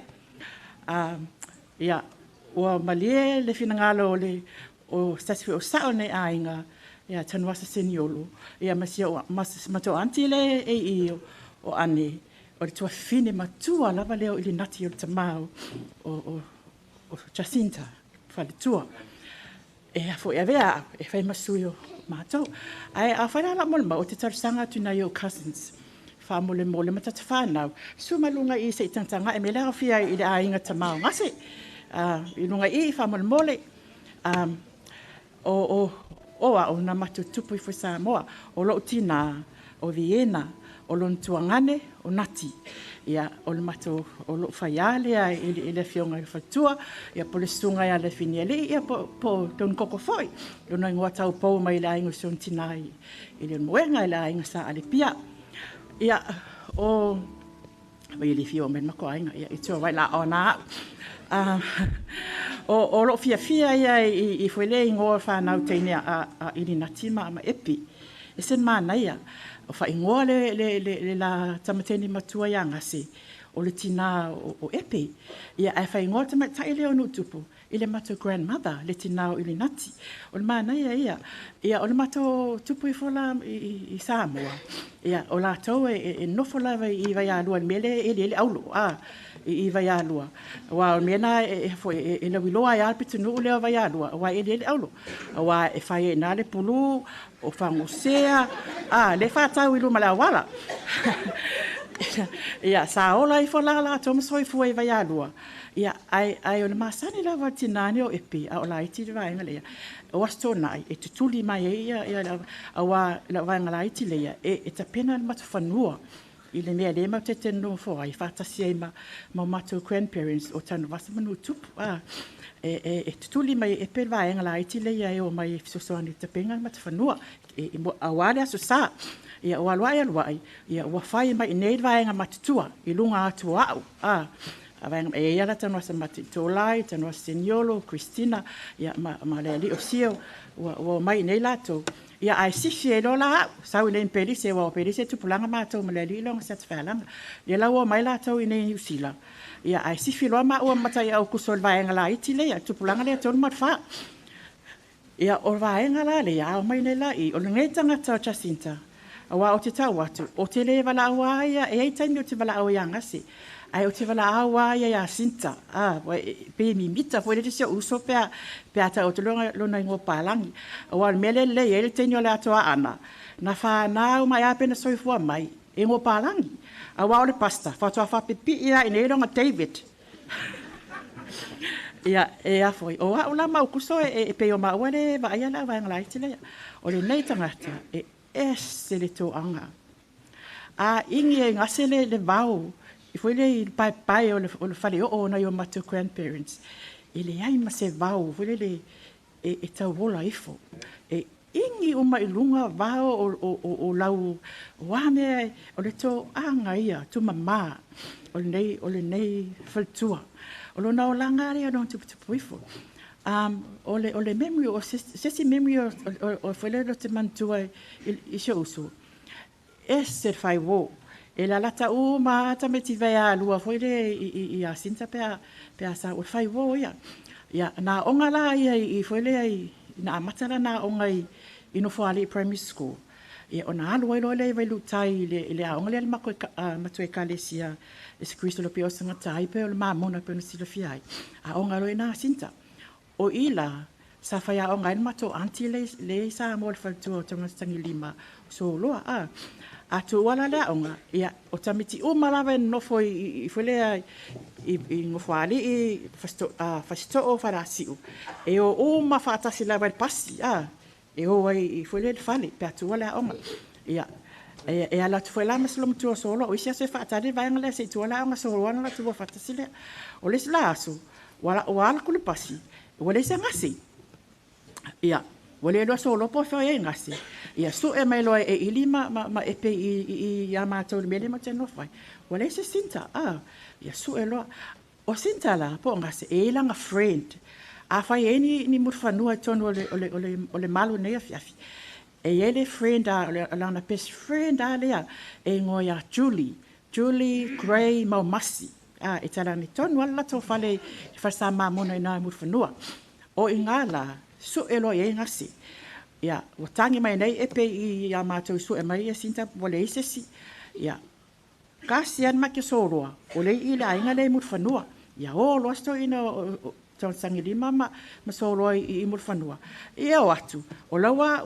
Ya o malie le finangalo le o stasifi o sao nei ainga ya Tanuvasa seniolo. Ya masia o mato antile e o ani o le tua fine matua lava leo ili nati o le tamau o Jacinta fale tua. E fo e vea e fai masuio matou ai a fai la mo o te tarsanga tuna yo cousins fa mo le matata whanau su malunga I se tantanga e me la fia I le ainga tamau ngase I lunga I fa mo le o na matu tupu I fo moa o lo tina o Vienna o lon tuangane o nati ia o le mato o lo faiale I le fionga I fatua ia po le sunga ia le finiele ia po ton koko foi lo na ngwa tau po mai la ingo son tinai I le moenga la ingo sa ale pia ia o mai le fio men mako ainga ia I tua vai la ona o lo fia ia I foi le ingo fa na utene a ili natima ma epi e sen mana ia o fa ingoa le la tamateni matua ia ngasi o le tina o epe ia ai fa ingoa tamatai le onu tupu I le mato grandmother le tina o ili nati o le mana ia o le mato tupu I fola I Samoa ia o la tau e nofo lava I vai alua mele ele aulo I vai alua wa o mena e la wiloa ia pitunu le vai alua wa ele aulo wa e fai na le pulu o fangosea le fatau I luma la wala ia sa ola I fola la to mosoi foi vai alua ia ai o le masani la vatinani o epi o la iti vai ngale o asto nai e tutuli mai ia wa la vai ngala iti le e tapena mat fanua I le mea le ma te tenu fo ai fatasi ai ma mato grandparents o Tanuvasa manu tupu e tutuli mai e pe vai ngala iti le ia o mai fisosoani tapena mat fanua e awale aso sa ia o alwai ia wa fai mai nei vai nga matutua I lunga atu au e ia la Tanuvasa mati tolai, Tanuvasa Seniolo, Christina, ia ma le ali o sio, wa mai nei lato. Ia ai sisi e lola, sau nei perise, wa perise tupulanga mātou ma le ali longa sa tawhalanga. Ia la wa mai lato i nei New Zealand. Ia ai sisi loa ma ua matai au kusol vaenga la iti lea, tupulanga lea tonu matwha. Ia o vaenga la lea, au mai nei la i, o le ngai tangata o Jacinta. Awa o te tau atu, o te le wala awa ia, e ai taimi o te wala awa ia ngasi. Ai o te wala awa ia Jacinta. Pe mi mita, fo le te sio uso pea ta o te lona ingo palangi. Awa mele le, e le teni o le atoa ana. Na whanau mai apena soifua mai, ingo palangi. Awa o le pasta, whatua whapipi ia ina ironga David. Ia, e a foi. O a ula mau kuso e pe o maua le va ia la vaenga la iti le. O le nei tangata, se le tō anga. A ingi e ngase le vau, i fwele i pai o le whare o na i o matu grandparents. I le ai ma se vau, fwele le e tau wola ifo. E ingi uma i lunga vau o lau wame o le tō anga ia, tu mama, o le nei whaltua. O lo na o langa rea non tupu ifo. O le memory, o sesi memory o whele lo te mantua i se usu. E se whai wo. E la lata o ma ata me ti vea lua whele i a sinta pea sa o whai wo ia. Ia, na onga la ia i whele ai, na amatara na onga i no whale primary school. Ia, o na alu ilo le velu tai le a onga le mako matu e kalesia e se Kristo lo pio sanga tai pe o le mamona pe no sila fiai. A onga lo i na sinta. O ila, sa whaia o ngai mato anti le sa mo le whaltua o tonga stangi lima so loa a tu wala lea onga ia o tamiti o malawa nofo i whelea i ngofwali i fasto o wharasiu e o mawhaatasi la wai pasi e o wai i whelea le whale pe atu wala onga ia e ala tu whelea masalom tua solo o isia se whaatari vaenga lea se tu wala onga so roana la tu whaatasi lea o les la aso wala kule pasi wale se ngasi. Ia, wale loa so lopo whai e ngasi. Ia, su e mai loa e ili ma epe i a mātou mele ma te nofai. Wale se sinta, ia su e loa. O sinta la, po ngasi, e ilanga friend. A whai e ni murwhanua tonu o le malu nei a fiafi. E ele friend a, lana best friend a lea, e ngoia Julie Gray Maumasi. E tala ni tonu ala tō whale whasa mamona i nā murwhanua. O i ngāla, su e loa e ngasi. Ia, watangi mai nei epe i a mātou su e mai e sinta wale isesi. Ia, kasi an maki soroa, o le i le ainga le murwhanua. Ia, o loasto ina tō sangi lima ma soroa i murwhanua. Ia o atu, o laua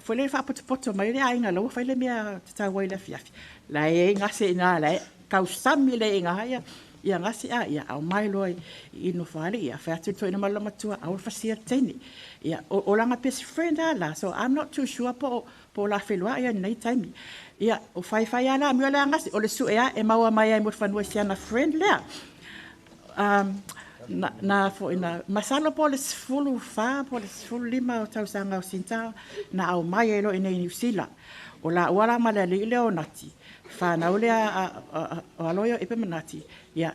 whale whapotopoto mai le ainga laua whale mea tatawai le fiafi. La e ngasi i ngāla e. Kau sami le inga haya, ia ngasi ia au mai loi i no whare, ia whaatu toi na malamatua, au whasia teini. Ia, o langa best friend ala, so I'm not too sure po la whelua ia nei taimi. Ia, o whai ala, mio lea ngasi, o le su ea, e maua mai ai murwhanua siana friend lea. Masalo po le sifulu wha, po le sifulu lima o tausanga o sinta, na au mai elo i nei New Zealand. O la uala male li leo nati. Whanau lea o aloio epe manati. Ia,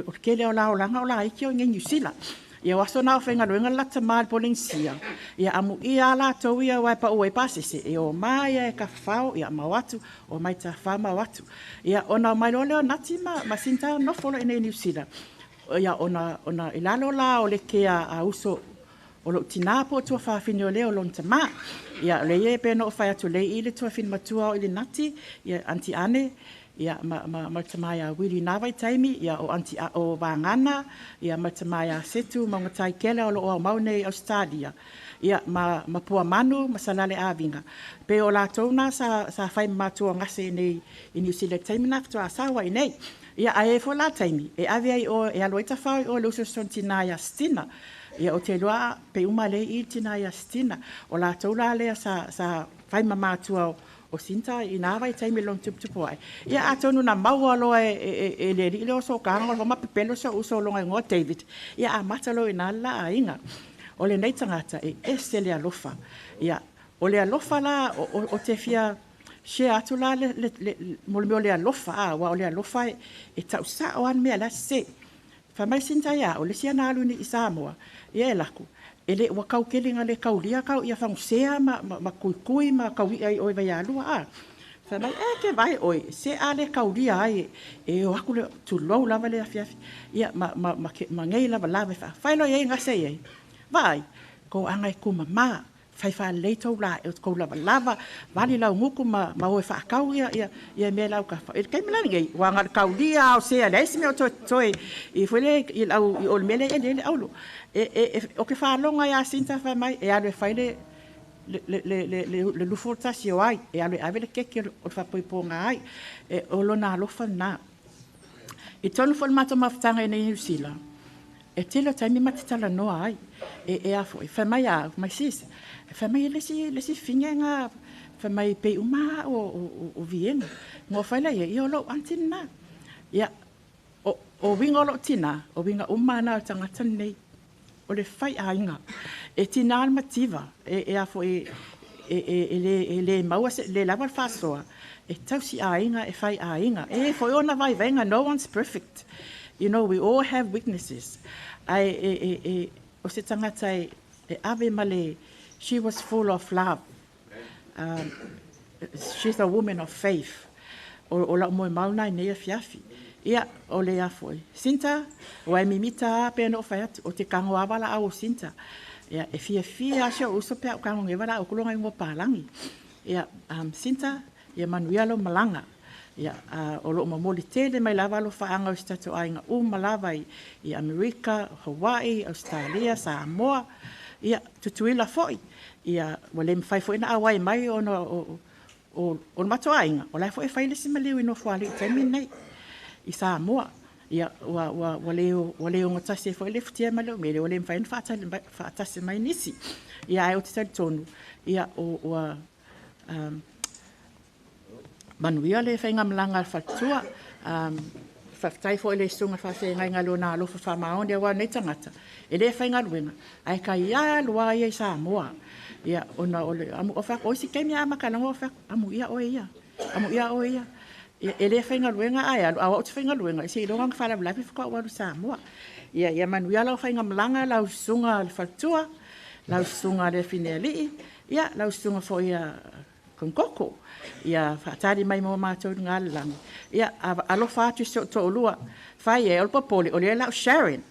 o kele o la o langa o la iki o nge New Zealand. Ia waso nao whenga luenga lata maa polinsia. Ia amu ia la tau ia waipa ue pasese. E o mai e ka whao, ia mawatu, o mai ta wha mawatu. Ia ona mai leo nati ma sinta nofolo ene New Zealand. Ia ona ilalo la o le kea a uso o lo tina po tua whawhini o leo lon ta maa. Ia le e pēno o whai atu le i le tua whini matua o le nati. Ia anti ane. Ia ma tamaya wiri nawai taimi. Ia o anti o wangana. Ia ma tamaya setu maunga tai kele o lo o maune Australia. Ia ma pua manu ma salale avinga. Pe o la tona sa whai matua ngase nei i New Zealand taimi naftua asawa i nei. Ia a e fo la taimi. E aviai o e aloita whai o luso sontinaya stina. Ia o te loa pe umale i tina ia stina. O la taula lea sa whai mamatua o sinta i nāwai taimi long tuputupu ai. Ia atonu na maua loa e le ri leo so kāngol homa pepelo so uso longa ngō David. Ia a matalo i nā la a inga. O le nei tangata e se le alofa. Ia o le alofa la o te fia se atu la mo le alofa a wa o le alofa e tau sa o an mea la se fa mai sinta ia o le sia na alu ni i Samoa ia e laku e le wa kau kelinga le kaulia kau ia fangusea ma kui ma kau ai o vai alua a fa mai e ke vai oi se ale kaulia ai e o aku le tu lo lava le afiafi ia ma ngei lava lava fa failo ia ngase ia vai ko anga i kuma fai leito la e ko lava vali la nguku ma o fa kau ia me la ka e kai mala ngai wa ngar kaulia o se ale se me o toi i fole i au i ol mele e le aulo o ke fa longa ia sinta fa mai e ale faile le luforta si ai e ale avele ke o fa poi ponga ai e o lona lo fa na i tonu fol mata maftanga nei New Zealand e tilo taimi matitala no ai e a foi fa mai a mai sis fa mai le si finga fa mai pe uma o viena ngo fa la e o lo antina ya o winga lo tina o winga umana tangata nei o le fai ainga e tina almativa e a foi le maua le lava fasoa e tausi ainga e fai ainga e foi ona vai venga no one's perfect. You know, we all have weaknesses. O se tangata e ave male, she was full of love. She's a woman of faith. O la moe mauna nei a fiafi. Ia, o le a foi. Sinta, o e mimita pe no fai atu, o te kango awala au Sinta. Ia, e fia asha uso pe au kango ngewala o kulonga ingo palangi. Ia, Sinta, ia manuialo malanga. Ia, o lo mamoli tele mai lava lo faanga o statu ainga malava i Amerika, Hawaii, Australia, Samoa. Ia, tutuila foi. Ia, wale mwhai foi na awai mai o mato ainga. O lai foi fai lesi maliu ino fuali i taimi nei. I Samoa. Ia, wale o ngatasi foi le futia malu mele. Wale mwhai na whaatasi mai nisi. Ia, ai o te tali tonu. Ia, manuia le whainga malanga al whatua. Whaftai fo le sunga whawhenga inga lona alofa whamaonde awa nei tangata. E le whainga luenga. Ai ka ia lua ia i Samoa. Ia, ona ole, amu o whak, oisi kemi a makalanga o whak, amu ia o ia. Amu ia o ia. E le whainga luenga ai, awa o te whainga luenga. Isi i longang whala walapi whaka waru Samoa. Ia manuia lau whainga malanga lau sunga al whatua. Lau sunga le whine alii. Ia, lau sunga fo ia konkoko. Ia whaatari mai mo mātou ngā langi. Ia alofa atu so to olua. Whai e olpa poli, o le lau Sharon.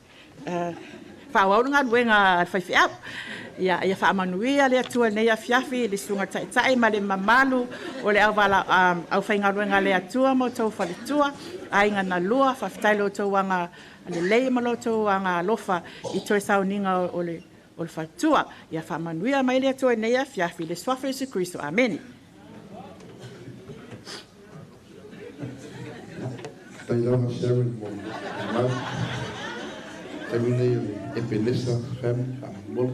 Whaau ngā ruenga whaiwhi au. Ia whaamanuia le atua nei a fiafi, le sunga tai ma le mamalu, o le au wala au whainga ruenga le atua mo tau whalitua. Ainga na lua, whawhitailo tau wanga le lei ma lo tau wanga alofa i toi sauninga o le whalitua. Ia whaamanuia mai le atua nei a fiafi, le swafa Jesu Christo. Amen. Tailava Sharon mo ma tamine e penesa family amor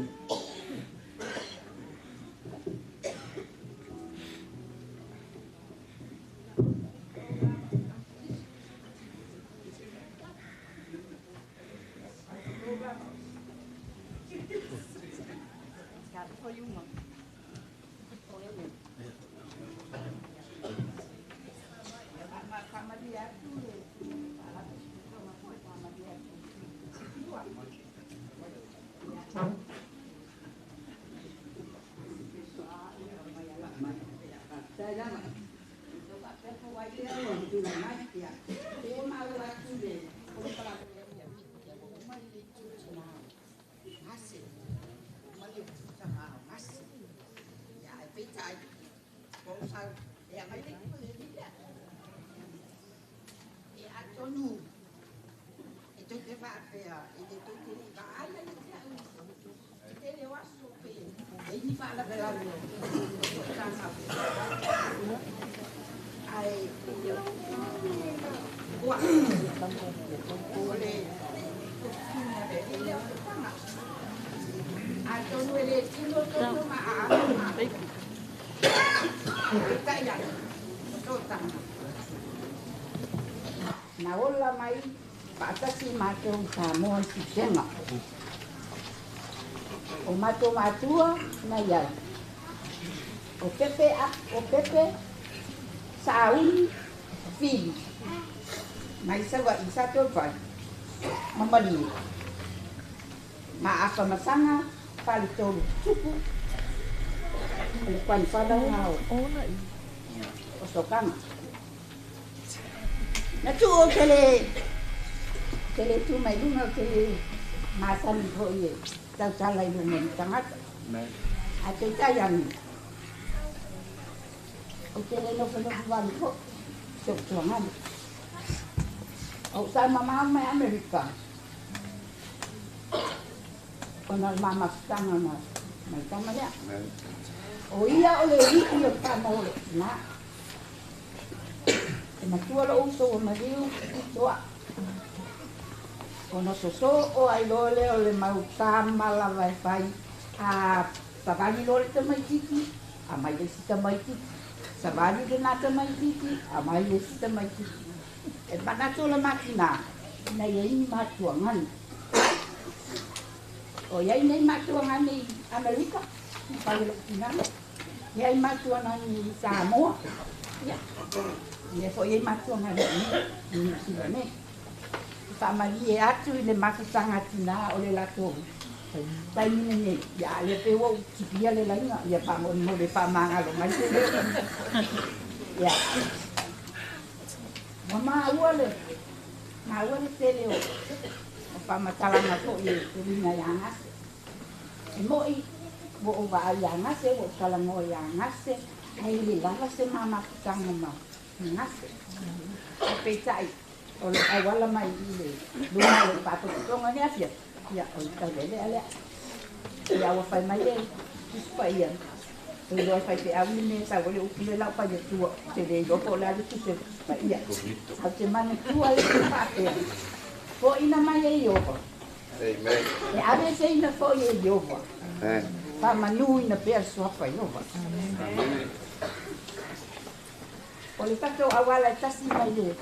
na ola mai patasi mato Samoa si senga o mato matua na ia o pepe saun fili. Mai sawa isa to vai. Mamali. Ma Afamasaga pali tolu tupu. Le kwani fala ngao. O sokanga. Na tu o tele tu mai lunga tele masani ho ye. Tau talai lunga tangata. A te tayang. O tele no fano wani ho. Sok tuangan. O sa mama mai Amerika. Ona mama stanga mai tama ya. O ia o le riki o tama o le na. E matua lo uso o mariu toa. Ona soso o ai lole o le mau tama la vai fai. A sabani lole te mai tiki. A mai le sita mai tiki. Sabani le nata mai tiki. A mai le sita mai tiki. E banato la makina. Na yei matua ngani. O iai nei matua ni Amerika, pale Finang. Iai matua ni Samoa. Ya. Ia fo iai matua ni Sirene. Famali e atu le makasanga tina o le lato. Tai ni ya le pe wo tipia le lainga ya pa mo le pa manga lo mai. Ya. Mama wale. Na wale tele o. Pamatalanga ko i tuwina yangas. E mo i wo o wa yangas e wo talango yangas e ai li lava se mama kutanga ma yangas. E peitai o le ai wala mai i le luma le pato kutonga ni afia. Ya o i tawele alea. Ya wa fai mai e kispa ian. E lo fai te awi me sa wale ukule lau pa ye tua. Te le loko la le tuse pa ia. Au te mane tua le te pate. Fo ina mai e Iova. Amen. E ave se ina fo e Iova. Pa manu ina pea suafa Iova. O le tato awala e tasi mai le.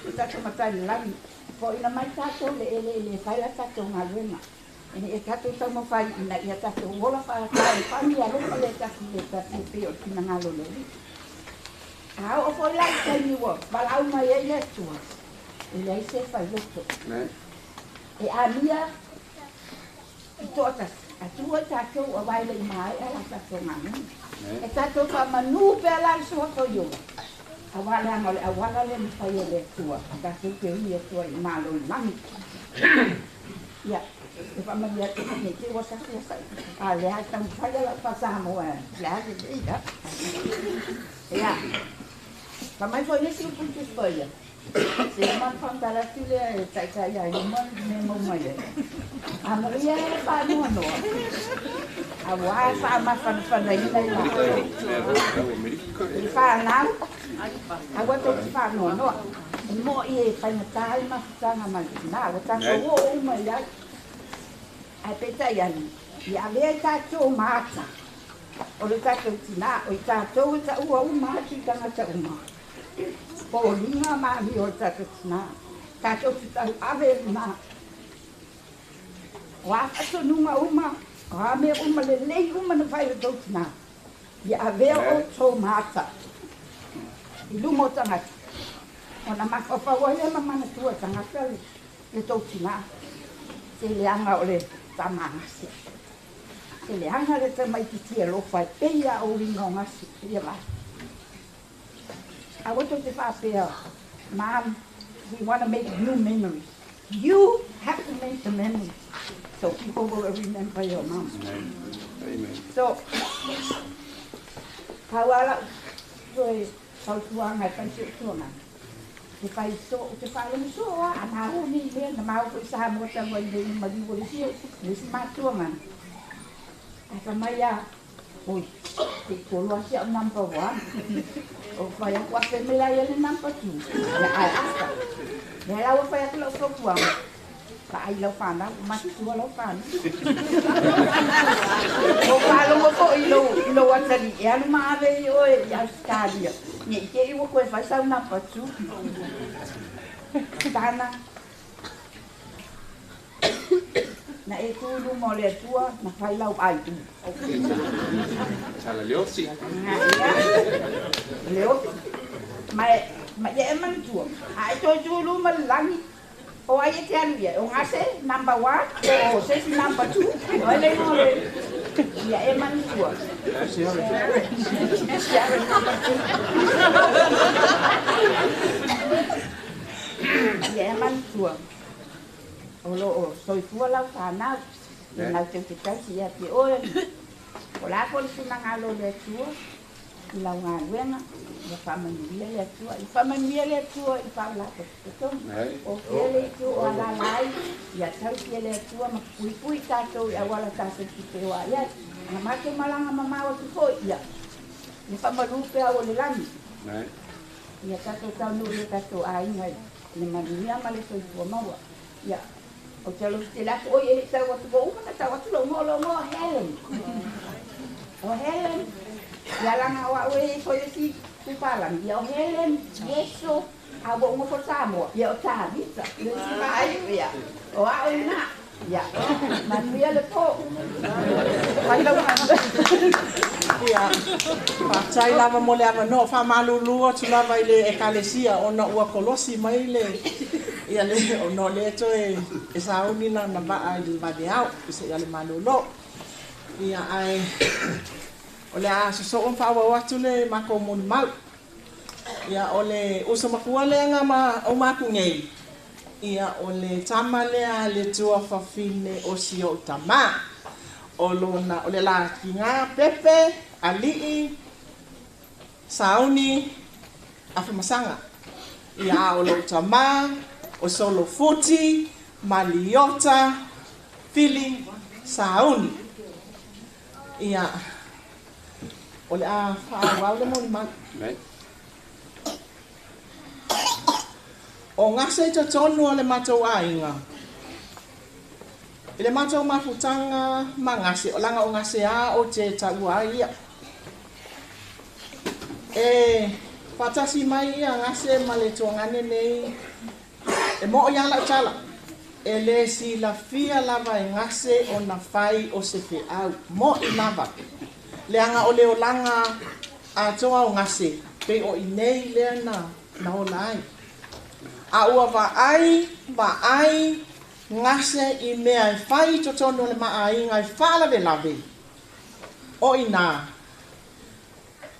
Le tato matai le lani. Fo ina mai tato le ele fai la tato ngaluenga. E tato tamo fai ina ia tato wola fai kai. Fami a lupa le tasi peo tina ngalo le. Ao o fo ila i kai niwa. Balau mai e le tua. E lei se fai loto. E a mia i totas. A tua tātou a waile i mai e la tātou ngani. E tātou pa manu pe ala i sua ko yo. A wala le mi fai e le tua. A tātou ke ui e tua i malo i mami. Ia. E pa mani a te kane te wasa kia sai. A le hai tau fai ala pa Samoa. Le hai te ida. Ia. Pa mai foi nesi upuntus poia. Se man pantala tule e tai ai mon me mo mai. A Maria e fa no no. A wa fa ma fa dai dai la. Fa na. A wa to fa no no. Mo e fa na tai ma tanga ma na wa tanga wo mai ai. A peta yani. Ya le ta to mata. O le ta tina o ta to ta u ma ti tanga ta uma. Po linga ma mi o tato tina. Tato tita ave ma. Wa ato nunga uma. Wa me uma le lei uma na vai do tina. Ya ave o to mata. I lumo tangata. Ona mafafa wa le mama na tua tangata le to tina. Se le anga o le tamangasi. Se le anga le tamaititia lo fai peia o ringa ngasi. Ia ba. I want to say, Mom, we want to make new memories. You have to make the memories so people will remember your mom. Amen. So, kawala, so sautuanga panchuanga. If I saw the following so, and I only learn the mouth with some water when they will see this matuanga. As a Maya, oi, the Colossian number 1. O fai aku ape melaya le number 2. Ya ai asta. Ya la fai aku lo fuang. Ka ai lo fana, mas tu lo fana. O falo mo ko ilo watali. Ya no mave o ya stadia. Ni ke i wo ko fai sa number 2. Tana. Na e tu lu mo le tua, na fai lau ai tu. Okay. Sala Leosi. Leosi. ma ye man tu ai to julu ma langi o ai te anu ya o ngase number 1 o se number 2 o le ngore ya e man tu ya man tu o lo o so tu la fa na na te te si ya ti o la ko si na ngalo le tu la nga wenga ya familia le tu I familia le tu I pa la to o ele tu o la lai ya tau ki le tu ma pui ta to ya wala ta se ki te wa ya ma ke malanga mama o tu ko ya ni pa ma lupe o le lani ya ta to ta lu le ta to ai ngai ni ma ni ma le so tu ma wa ya o te lo te la ko ele ta wa tu bo ma ta wa tu lo mo Helen o Helen ya langa wa we ko si tu palang ya Helen yeso abo mo ko samo ya ta vita le si mai ya o a na ya man ya le po ya pa chai lava mo le ava no fa malulu o tu lava ile ekalesia ona ua kolosi mai le ia le o no le to e sa uni na ba ai ba de au se ya le malulo ia ai ole a so on fa wa tu le mako mun mal ia ole usa makua le nga ma o maku ngei ia ole tamale a le tua fa fine o si o tama olona ole la kinga pepe ali sauni afamasaga ia olo tama o solo futi maliota fili sauni ia ole a fa wa le mo ma o ngase to tonu ole matou ainga ile matou mafutanga mangase o langa o ngase a o te taua ia patasi mai ia ngase male tongane nei e mo ia la chala ele si la fia lava ngase o na fai o se pe au mo inava leanga o leo langa a toa o ngase pe o inei leana na o lai a ua va ai ngase I mea I fai to tono le maa inga I fala ve lave o ina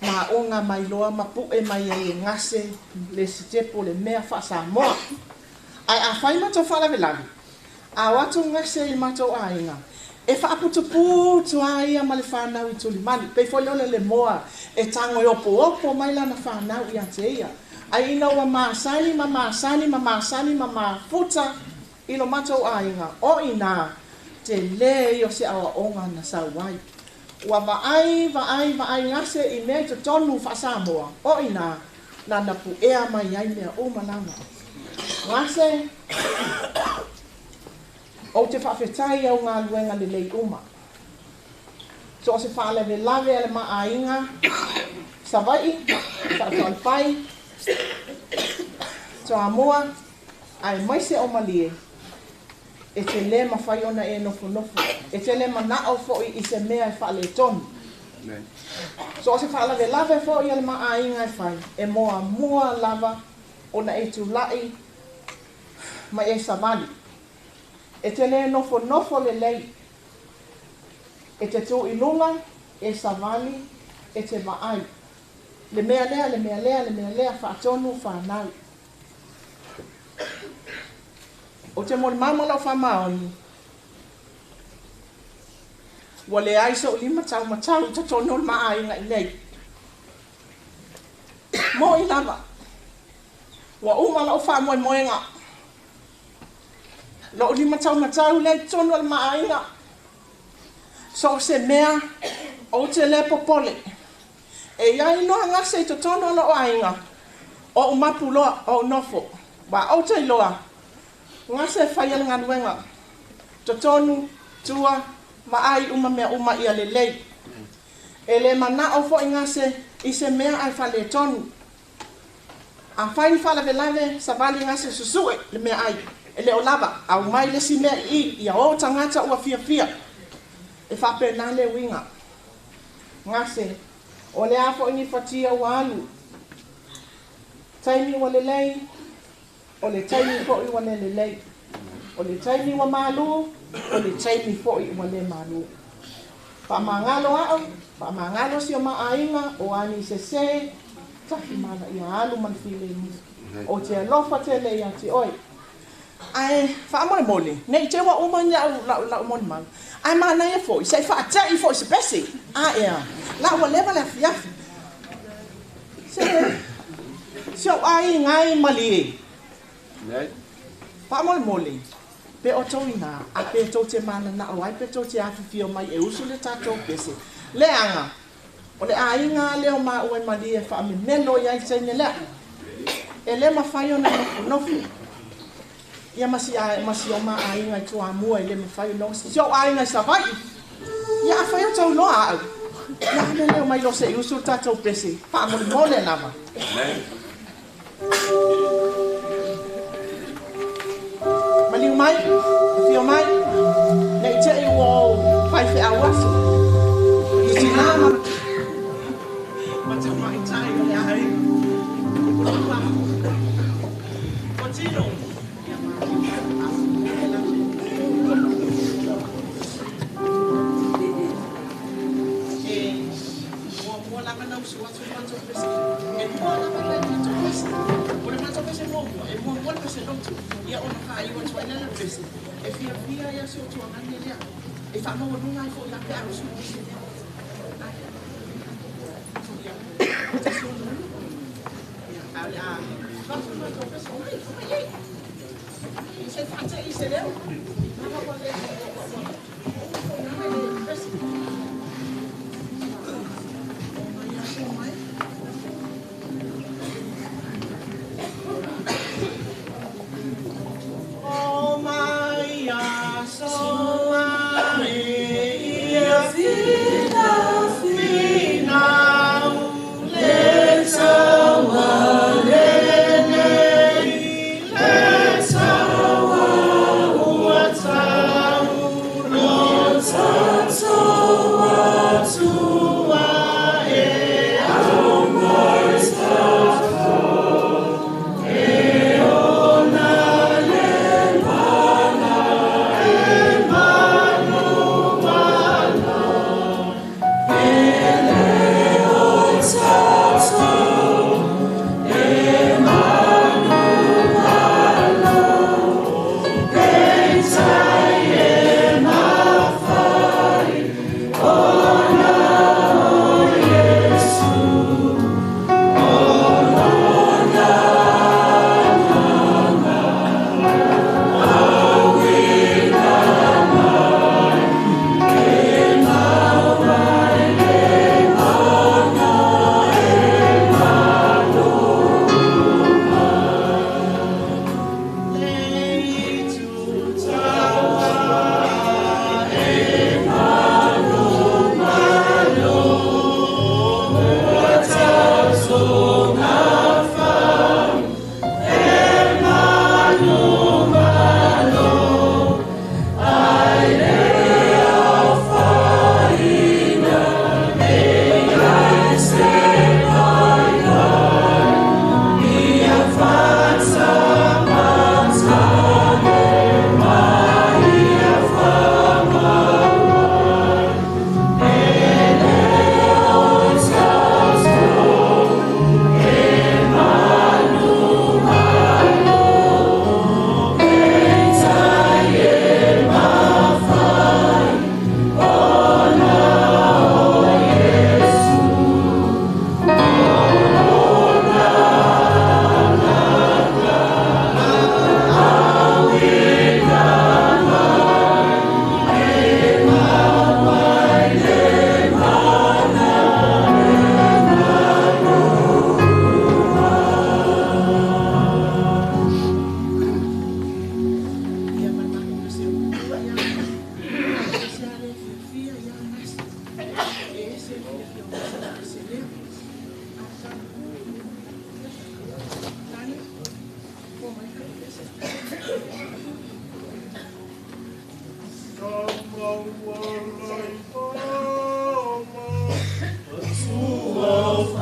na onga mai loa mapu e mai e ngase le sitepo le mea fa sa moa ai a fai mato fala ve lave a watu ngase I mato a inga e fa putu ai a male whanau I tuli mani pe folole le moa e tango I opo mai lana whanau I ateia ai ina ua maasani futa ilo matou ainga o ina te le o se awa onga na sauai ua vaai ngase I mea to tonu fa Samoa o ina na napu ea mai ai mea o malanga ngase o te whawhetai au ngā luenga le lei uma so o se whaaleve lave ale maa inga savai sa whaalpai so amoa ai mai se o malie e te le mawhai ona e nofo e te le manao fo I se mea e whaale tonu so o se whaaleve lave fo I ale maa inga e whai e moa lava ona e tu lai mai e savali e te le nofo le lei e te tu ilunga e savali e te vaai le mea lea whaatonu whanau o te mori mamala o whamaoni wa le aiso o lima matau ta tono le maa inga I nei mo I lava wa umala o whamoenga lo o lima matau le tono le maa inga so se mea o te le popole e iai noa ngase to tono lo o ainga o umapu loa o nofo ba o te loa ngase whaial nganuenga to tonu tua ma ai mea uma ia le lei e le mana o fo ngase I se mea ai whale tonu a whai whala velave sa vali ngase susue le mea ai e le o lava au mai le si mea ia o tangata ua fia e whape na le winga ngase o le afo ini fatia walu taimi ua lelei, o le taimi fo'i ua le lelei. O le taimi ua malu, o le taimi fo'i ua le malu. Whamangalo au, whamangalo si o maainga o ani se, tahi mana ia alu man file ni. O te alofa te le ia te oi. Ai, whaamole mole, nei te wa umanya lau mole malu. Ai mana ia fo'i, sei whaatai fo'i se pesi. A ea, lau wa lewa le fiafi. Se o ai ngai mali. Whaamole mole. Pe o tau ina, a pe tau te mana na o ai pe tau te awhiwhio mai e usu le tātou pese. Le anga, o le ainga leo ma ue mali e whaame melo iai teine lea. E le mawhai o na nofu. Ia masi o ma ainga i tua mua e le mawhai o nofu. Si o ainga i savai. Ia a whai o tau loa au. Ia ane leo mai lo se e usu le tātou pese. Whaamole mole nama. Maliu mai, fio mai, nei te i o pai fe awasu. I si nama. Mata mai tai o le ahai. Continue. Ia ona ka i wa twaina na pese. E fia ia so to ngani ia. E fa mo nunga ko ia pe asu. Of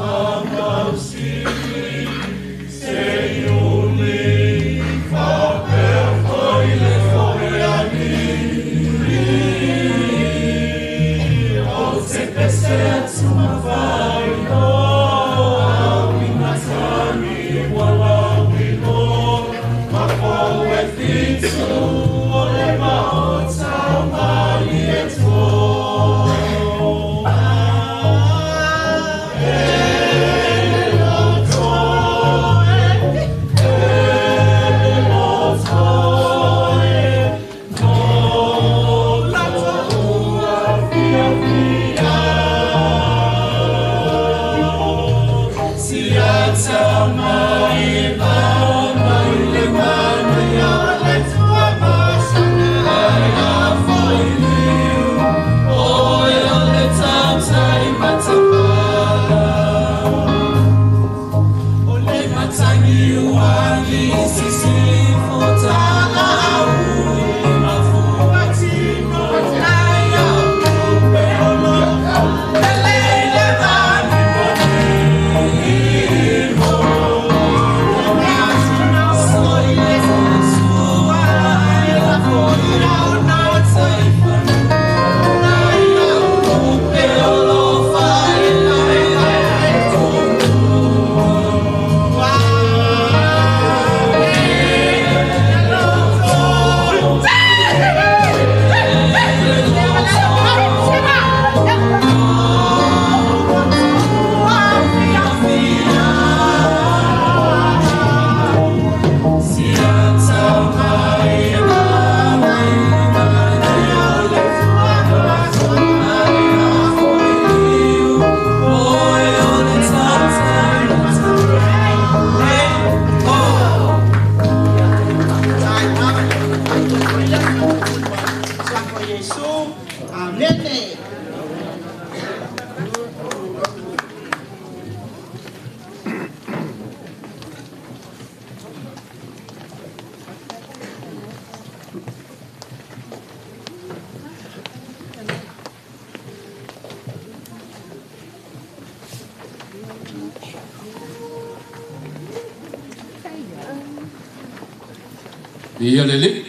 Ia lele.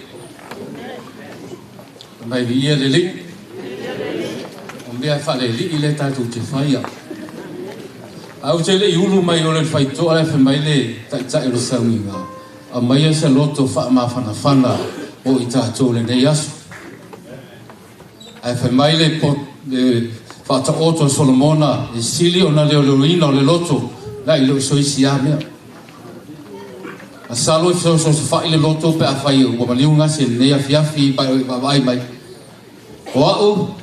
Mai ia lele. O mea whale li I le tātou te whaia. Au te le iulu mai o le whaitoa le whamai le tai o le saunga. A mai e se loto wha ma whana o I tātou le nei asu. Ai whamai le pot le whata oto Solomona e sili o na leo leoina o le loto la I leo soisi a mea. A salo I so wha I le loto pe a whai o maliunga se nei a fiafi ai mai. O au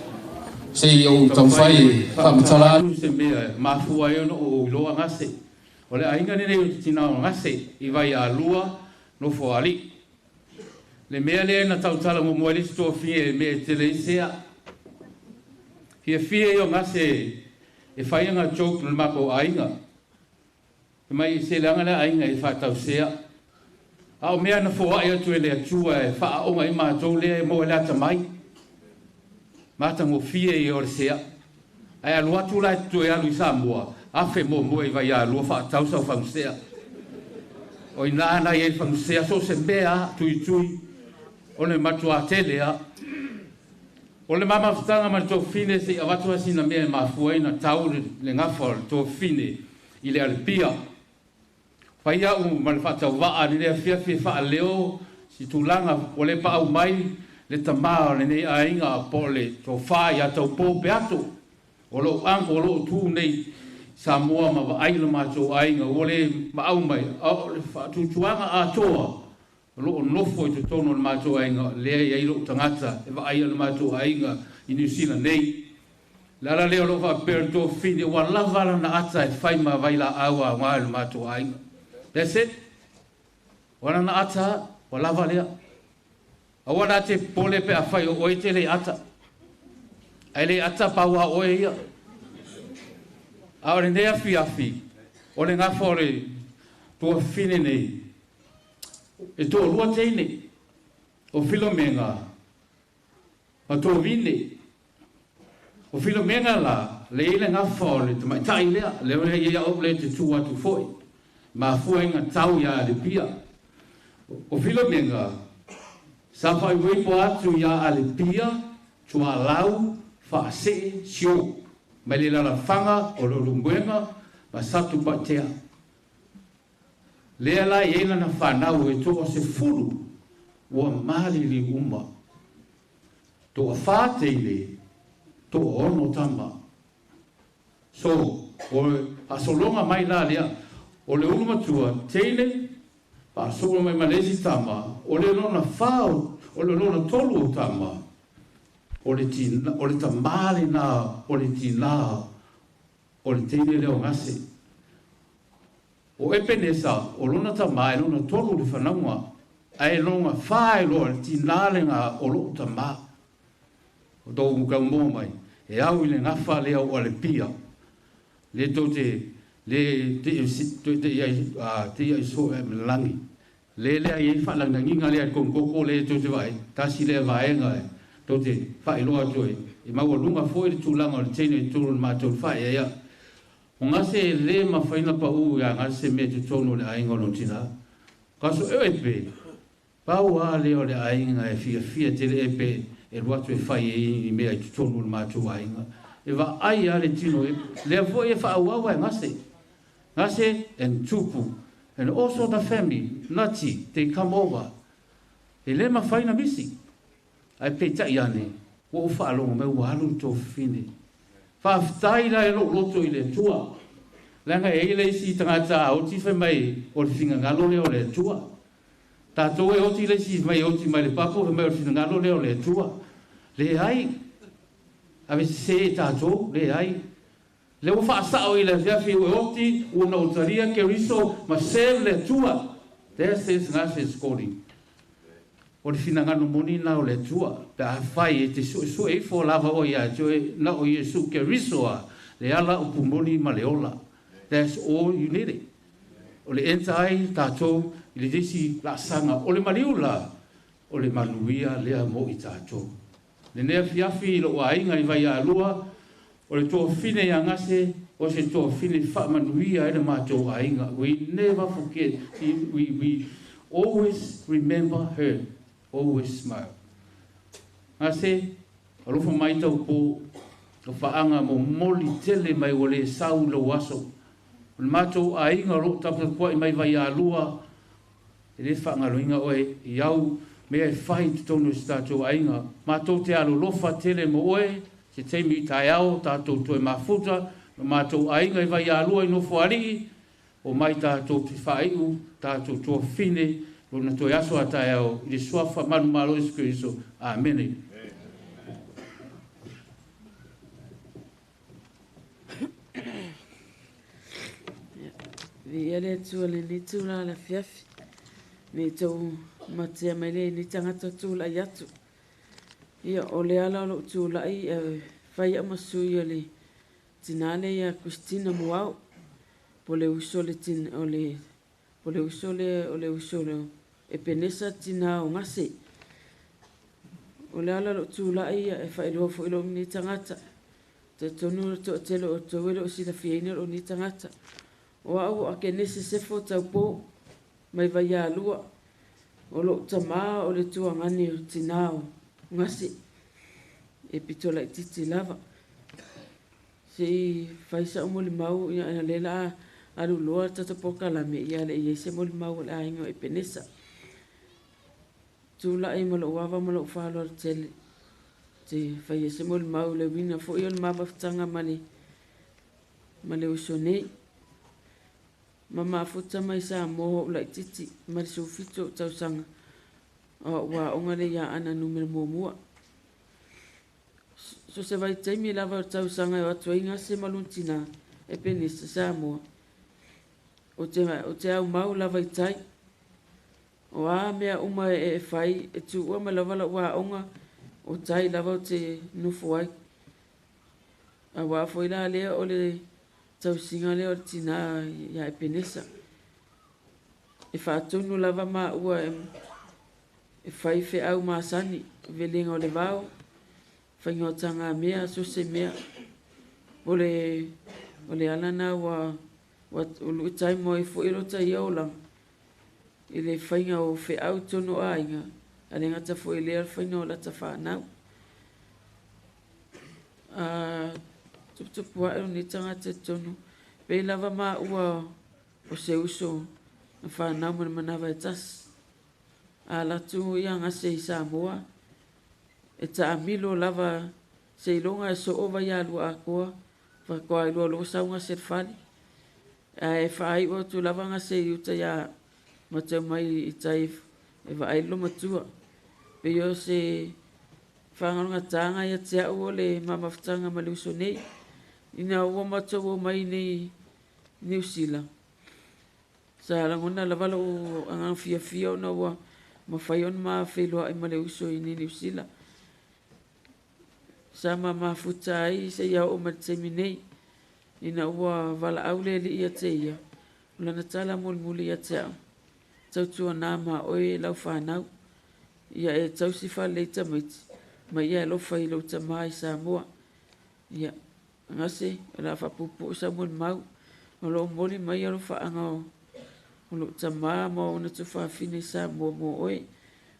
se o tau whai whamatala anu se mea mafua e ono o iloa ngase. O le ainga nene o tina o ngase I vai a lua no fo ali. Le mea le na tau tala mo moeli sto fie me te le isea. Hia fie o ngase e whaianga joke no mako ainga. E mai se langa le ainga e whatau sea. A o mea na fo ai atu e le atua e wha onga I mātou le mo e lata mai. Mata mo fie I o le sea. Ai alu atu la tu e alu I Samoa. Afe mo I vai alu wha tau sau whamusea. O I nāna I e whamusea so se mea tui. O le matua telea. O le mama futanga ma tō fine se awatu asina mea mafua ina tau le ngafa tō fine I le alpia. Whai au ma le whatau waa ni lea fiafi wha leo si tūlanga o le pa au mai le tamao le nei ainga a pole tō whai a tau pō beato. O lo anko o lo tū nei Samoa ma wa aila ma tō ainga o le ma au mai o le whatutuanga a toa. Lo nofo I te tono le mātou ainga, lea I ailo tangata, e wa aia le mātou ainga I New Zealand nei. Lala leo lo wha pēr tō whine, wa lavala na ata e whaima waila aua ngā le mātou ainga. That's it. Wana na ata, wa lava lea. A wana te pole pe a whai o oe te le ata. Ai le ata paua oe ia. A ore nea fiafi, o le ngā whore tō whine nei. E tō rua teine, o Filomenga, ma tō vine, o Filomenga la, le ile ngā whaole, te mai tai lea, leo le ia au le te tū atu foi, ma fuenga tau ia le pia. O Filomenga, sa whai weipo atu ia ale pia, tua lau, whaase, sio, mai le lala whanga, o lo lumbuenga, ma satu patea. Lea la I eina na whanau e toa se furu ua mali li uma. Toa whāteile, toa ono tama. So, o a solonga mai la lea, o le ulumatua teile, pa solonga mai malesi tama, o le lona whao, o le lona tolu tama, o le tamale na, o le tina, o le teile leo ngase. O epenesa, o lona tama e lona tolu le whanaunga, ai longa whae loa le tinalenga o lo tama. O tō mukau mō mai, e au I le ngawha lea o le pia. Le tō te iai so e melangi. Le lea I whalanga nginga lea kongoko le tō te vai, tasi lea vaenga e, tō te whae loa toi. E maua lunga foi le tūlanga o le teine I tūru le mātou whae e ia. O ngase le ma whaina pa u ia ngase me te tono le ainga no tina. Kaso e pe, pau a leo le ainga e fia te le e pe, e ruatu e whai e I mea I te tono le mātou ainga. E wa ai a le tino e, le vo e wha awawa e ngase. Ngase and tupu, and also the family, nati, they come over. E le ma whaina misi. Ai pe tai ane, o wha alonga me walu tō fine. Whaftai la e loto I le tua. Langa e le si tangata o ti whai mai o le whinga ngalo leo le tua. Tātou e oti le si mai oti mai le papo whai mai o le whinga ngalo leo le tua. Le ai. Ave se tātou, le ai. Le o whaasao I le whiawhi o oti o na utaria ke riso ma se le tua. There says ngase scoring. O le whina ngano moni na o le tua. Pe a whai e te su e fo lava o ia. Joe na o Iesu ke risoa. Le ala o pumoni ma le ola. That's all you need. O le entai tātou I le desi la sanga. O le maliula. O le manuia lea mo I tātou. Le nea fiafi I lo ainga I vai a lua. O le tō fine ia ngase, o se tō fine whamanuia e le mātou ainga. We never forget. We always remember her. Always smile. Ngase, o lofa mai tau pō, o whaanga mo moli tele mai o le sau lo waso. O le mātou ainga ro tapata kua i mai vai a lua, e le whaangaroinga oe i au, mea e whai te tonu si tātou ainga. Mātou te alo lofa tele mo oe, se teimi tai ao, tātou toe mafuta, mātou ainga i vai a lua i no fuari, o mai tātou te whaiu, tātou tua fine, lona toe aso a tai ao, i le suafa manu malo Jesu Kristo. Amen. Ele tua le ni tula la fiafi. Me tau matea mai le ni tangata tula i atu. Ia o le ala lo tula i whai amasui o le tinale ia Christina Muau. Po le uso le tin o le po le uso le e penesa tina o ngase. O le ala lo tula i e whai loa fo ilo ni tangata. Te tonu to telo o to welo o sila fiena o ni tangata. O au a ke nese sefo tau pō, mai vai a lua, o lo tamaa o le tua ngani o tinao, ngasi, e pitola i titi lava. Se i whaisa o moli mau, ia ina lela alu loa tata poka la me ia le i se moli mau le aingo e penesa. Tula i malo wawa malo whalo al tele, te whai se moli mau le wina fo i o le mamaftanga male usonei. Mama futa mai sa moho la titi mai so fito tau sanga wa onga le ya ana numero momua so se vai taimi lava tau sanga o toinga se maluntina e penisa sa mo o te au mau lava tai o a mea uma e fai e tu o ma lava wa onga o tai lava te nufuai a wa foi la le o le tau singa leo tina ia e penesa. E whaatonu lava ma ua e whaife au maasani, velenga o le vau, whaingotanga mea, sose mea. O le alana wa ulu tai mo e fuirota i aulang. I le whainga o whi au tono a inga, a le ngata fo i lea whainga o lata whanau. Tupua e ni tangata tonu. Pei lava ma ua o se uso na whanau mana manawa e tas. A latu ia ngase i Samoa. E ta amilo lava se ilonga e so ova ia lua a koa. Whakoa i lua lo saunga se whali. A e whaai o tu lava ngase i uta ia matau mai i taif e vai lo matua. Pei o se whangaronga tanga ia te au o le mamaftanga ma le uso nei. Ina ua matau o mai nei New Zealand. Sa langona lavala o angang fia o na ua mawhaion ma wheloa i male uso i New Zealand. Sa ma futa ai se ia o matemi nei. Ina ua vala au le li ia te ia. Ulana tala muli ia te au. Tau tua nā ma oe lau whanau. Ia e tau si wha leita maiti. Ma ia e lofa i lau tamaa i Samoa. Ia ngase la fa pupu sa mon mau o lo moli mai o fa anga o lo tama mo na tu fa fini sa mo oi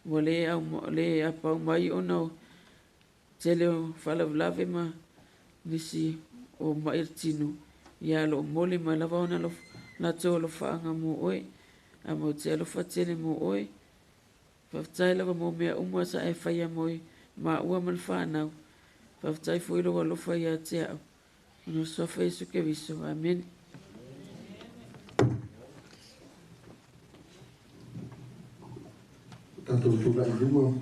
wale au le apa mai o no tele fa la lave ma nisi o mai tinu ya lo moli mai la va na lo na to lo fa anga mo oi a mo tele fa tele mo oi fa tele mo me o mo sa e fa ya mo ma o mal fa na fa tele foi lo fa ya te no sofa isso que viso. Amém. Tanto tula i lua.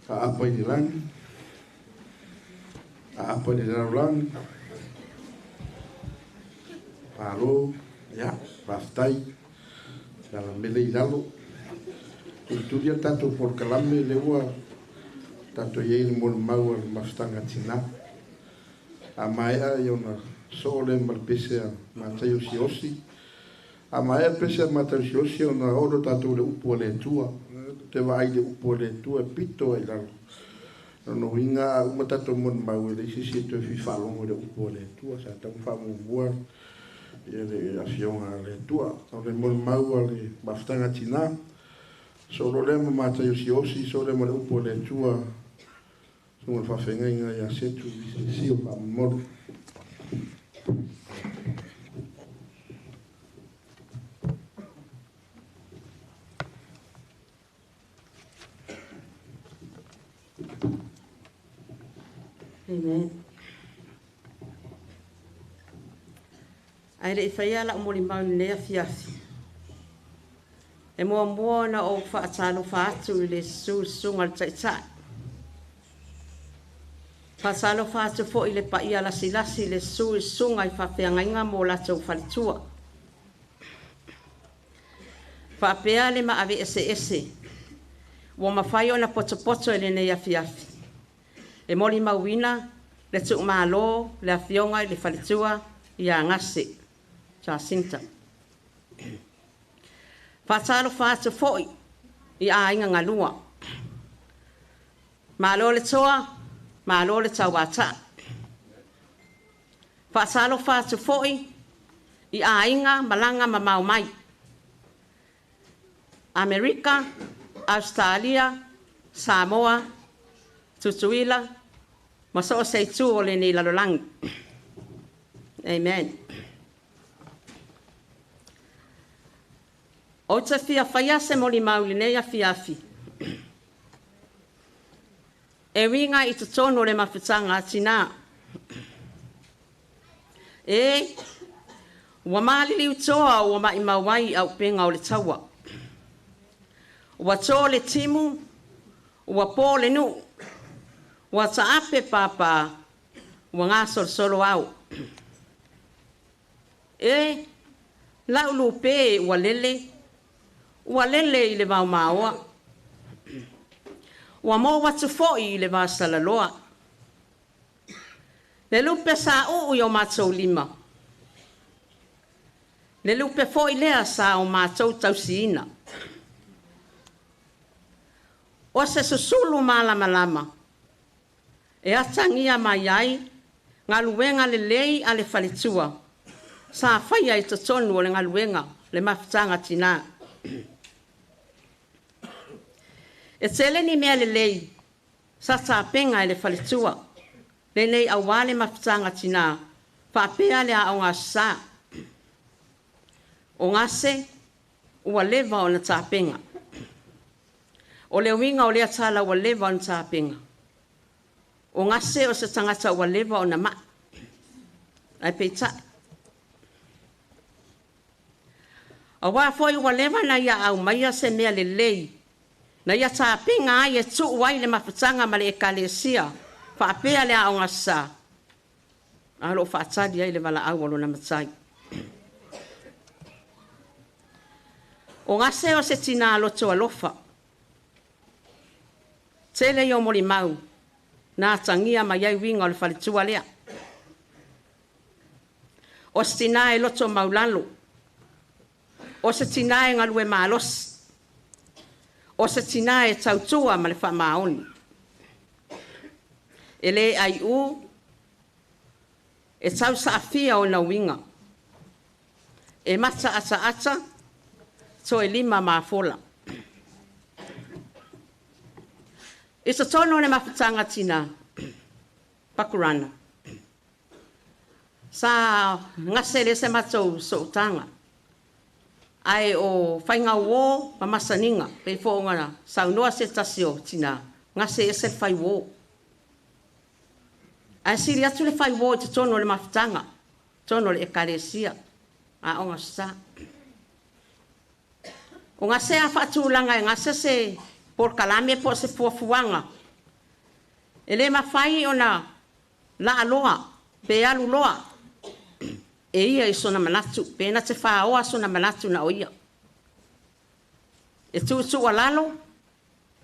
A apa i langi. A apa i langi. Paro, ya, pastai. Dalam mele i lalo. Estudia tanto por calame lewa. Tanto iei ni mon mau al mastanga tina. A maia i ona sole malpese a matayo si osi. A maia pese a matayo si osi ona oro tanto le upo le tua. Te vai le upo le tua pito ai lalo. no inga umatato mon mau le sisi to fi falongo de upo le tua sa tau famu bua le afionga le tua o le mon mau le baftanga tina so lo le mata yo si osi so le mo upo le tua so mo fa fenga inga ya setu si o pa mo Amen. Ai le whaia la umori mau nea fiafi. E mua na o whaatalo whaatu i le sunga le taitai. Whaatalo whaatu fo i le paia lasi le sunga i whawhiangainga mō latou whalitua. Whapea le maawe ese. Wa mawhai o na poto e le nea fiafi. E moli mauina, le tuk malo, le afionga i le whalitua i a ngase, Jacinta. Whataro whātu foi i a inga ngalua. Malo le toa, malo le tauata. Whataro whātu foi i a inga malanga mamau mai. Amerika, Australia, Samoa, Tutuila, maso o seitu o le ni lalolangi. Amen. O te fia whaia se moli mauli nei a fiafi. E winga i te tono le mawhitanga tina. E, ua malili utoa ua mai mawai au penga o le taua. Ua tō le timu, ua pō le nu. Ua taape papa, ua ngā solo au. E, lau lupe ua lele i le vau maoa. Ua mō watu foi i le vau salaloa. Le lupe sa uu i o mātou lima. Le lupe foi lea sa o mātou tausiina. O se susulu malama. E atangia mai ai, ngā luenga le lei a le whalitua. Sa whaia i tonu o le ngā luenga, le mawhitanga tina. E tele ni mea le lei, sa tāpenga i le whalitua. Le nei awale mawhitanga tina, whapea le a o ngā sa. O ngase, ua leva o na tāpenga. O le winga o le atala ua leva o na tāpenga. O ngase o se tangata ua leva o na ma. Ai peita. A wafoi ua leva na ia au maia se mea le lei. Na ia tāpenga ai e tu wai le mawhitanga ma le ekalesia. Whaapea le a o ngasa. Alo whaatadi ai le wala au alo na matai. O ngase o se tina aloto alofa. Tele i o mori mau. Nā tangia mai ai winga o le whalitua lea. O se tina e loto maulalo. O se tina e ngalue mālosi. O se tina e tautua ma le whamaoni. E le ai u, e tau saafia o na winga. E mata ata, so e lima maafola. E sa tono ne mawhitanga tina, pakurana. Sa ngase le se matou so utanga. Ai o whainga uo ma masaninga, pei fōngana, sa unua se tasio tina, ngase e se whai uo. Ai siri atu le whai uo te tono le mawhitanga, tono le ekaresia, a o ngasa. O ngase a whaatulanga e ngase se por kalame po se fuafuanga. E le mawhai o na la aloa, pe alu loa. E ia i sona manatu, pēna te whaoa sona manatu na o ia. E tūtu alalo,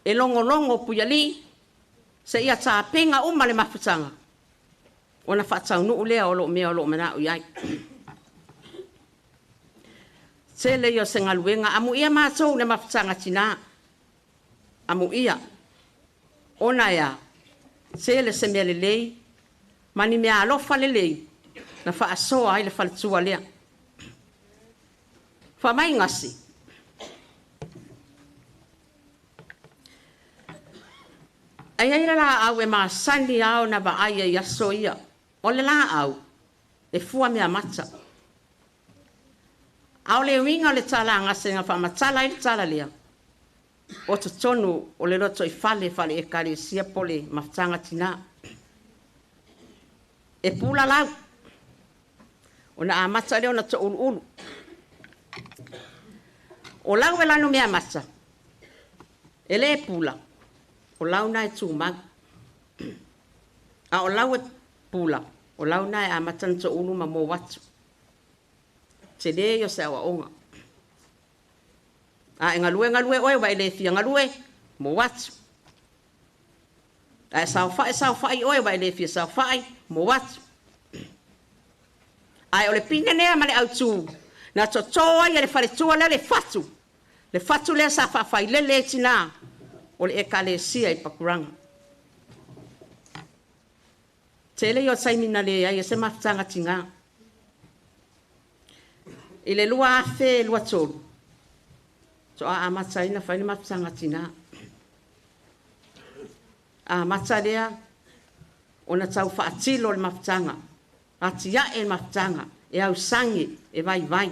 e longo puyali, se ia tāpenga uma le mawhitanga. O na whaatau nuu lea o lo mea o lo manau iai. Te le o se ngaluenga, amu ia mātou le mawhitanga tina. Amu ia, ona ia, Se se mea lelei, mani mea alofa lelei, na whaasoa ai le whaletua lea. Whamai ngasi. Ai aira la au e maasani au na ba aia i aso ia. O le la au, e fua mea mata. Au le winga le tala ngase nga whamatala i le tala lea. O te tonu o le roto i fale e kare sia pole mawhtanga tina. E pula lau. O na amata leo na to ulu. O lau e lano mea mata. E le pula. O lau na e tūmag. A o lau e pula. O lau na e amata na to ulu ma mo watu. Te le yo se awa onga. A ngalue oe wa ele fia ngalue mo watu. A sao fai oe wa ele fia sao fai mo watu. Ai o le pina nea ma le au tū. Na to toa ia le fare tua le fatu. Le fatu le sa fai le tina. O le ekalesia i pakuranga. Tele yo saimina le ai se mafutanga tinga. I le lua afe lua tolu. So a matsa ina fai mafutanga tina. A matsa lea ona tau faatilo le mafutanga. Atia e mafutanga. E au sangi e vai.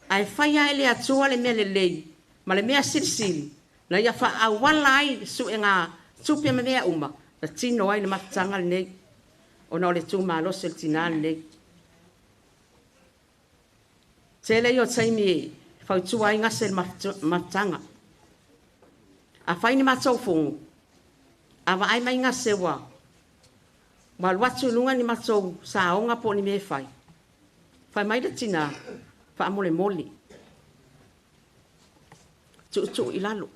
Ai fai ai le atua le mea le lei. Ma le mea sirisiri. Na ia fa awala ai su e ngā tupi me mea uma. Na tino ai le mafutanga le nei. O na o le tūma alo se le tina le nei. Tele yo taimi e fautua ai ngase le mafutanga. A fai ni matau fongu. A wa ai mai ngase wa. Wa watu lunga ni matau sa onga po ni me fai. Fai mai le tina. Fa amole moli. Tu ilalo.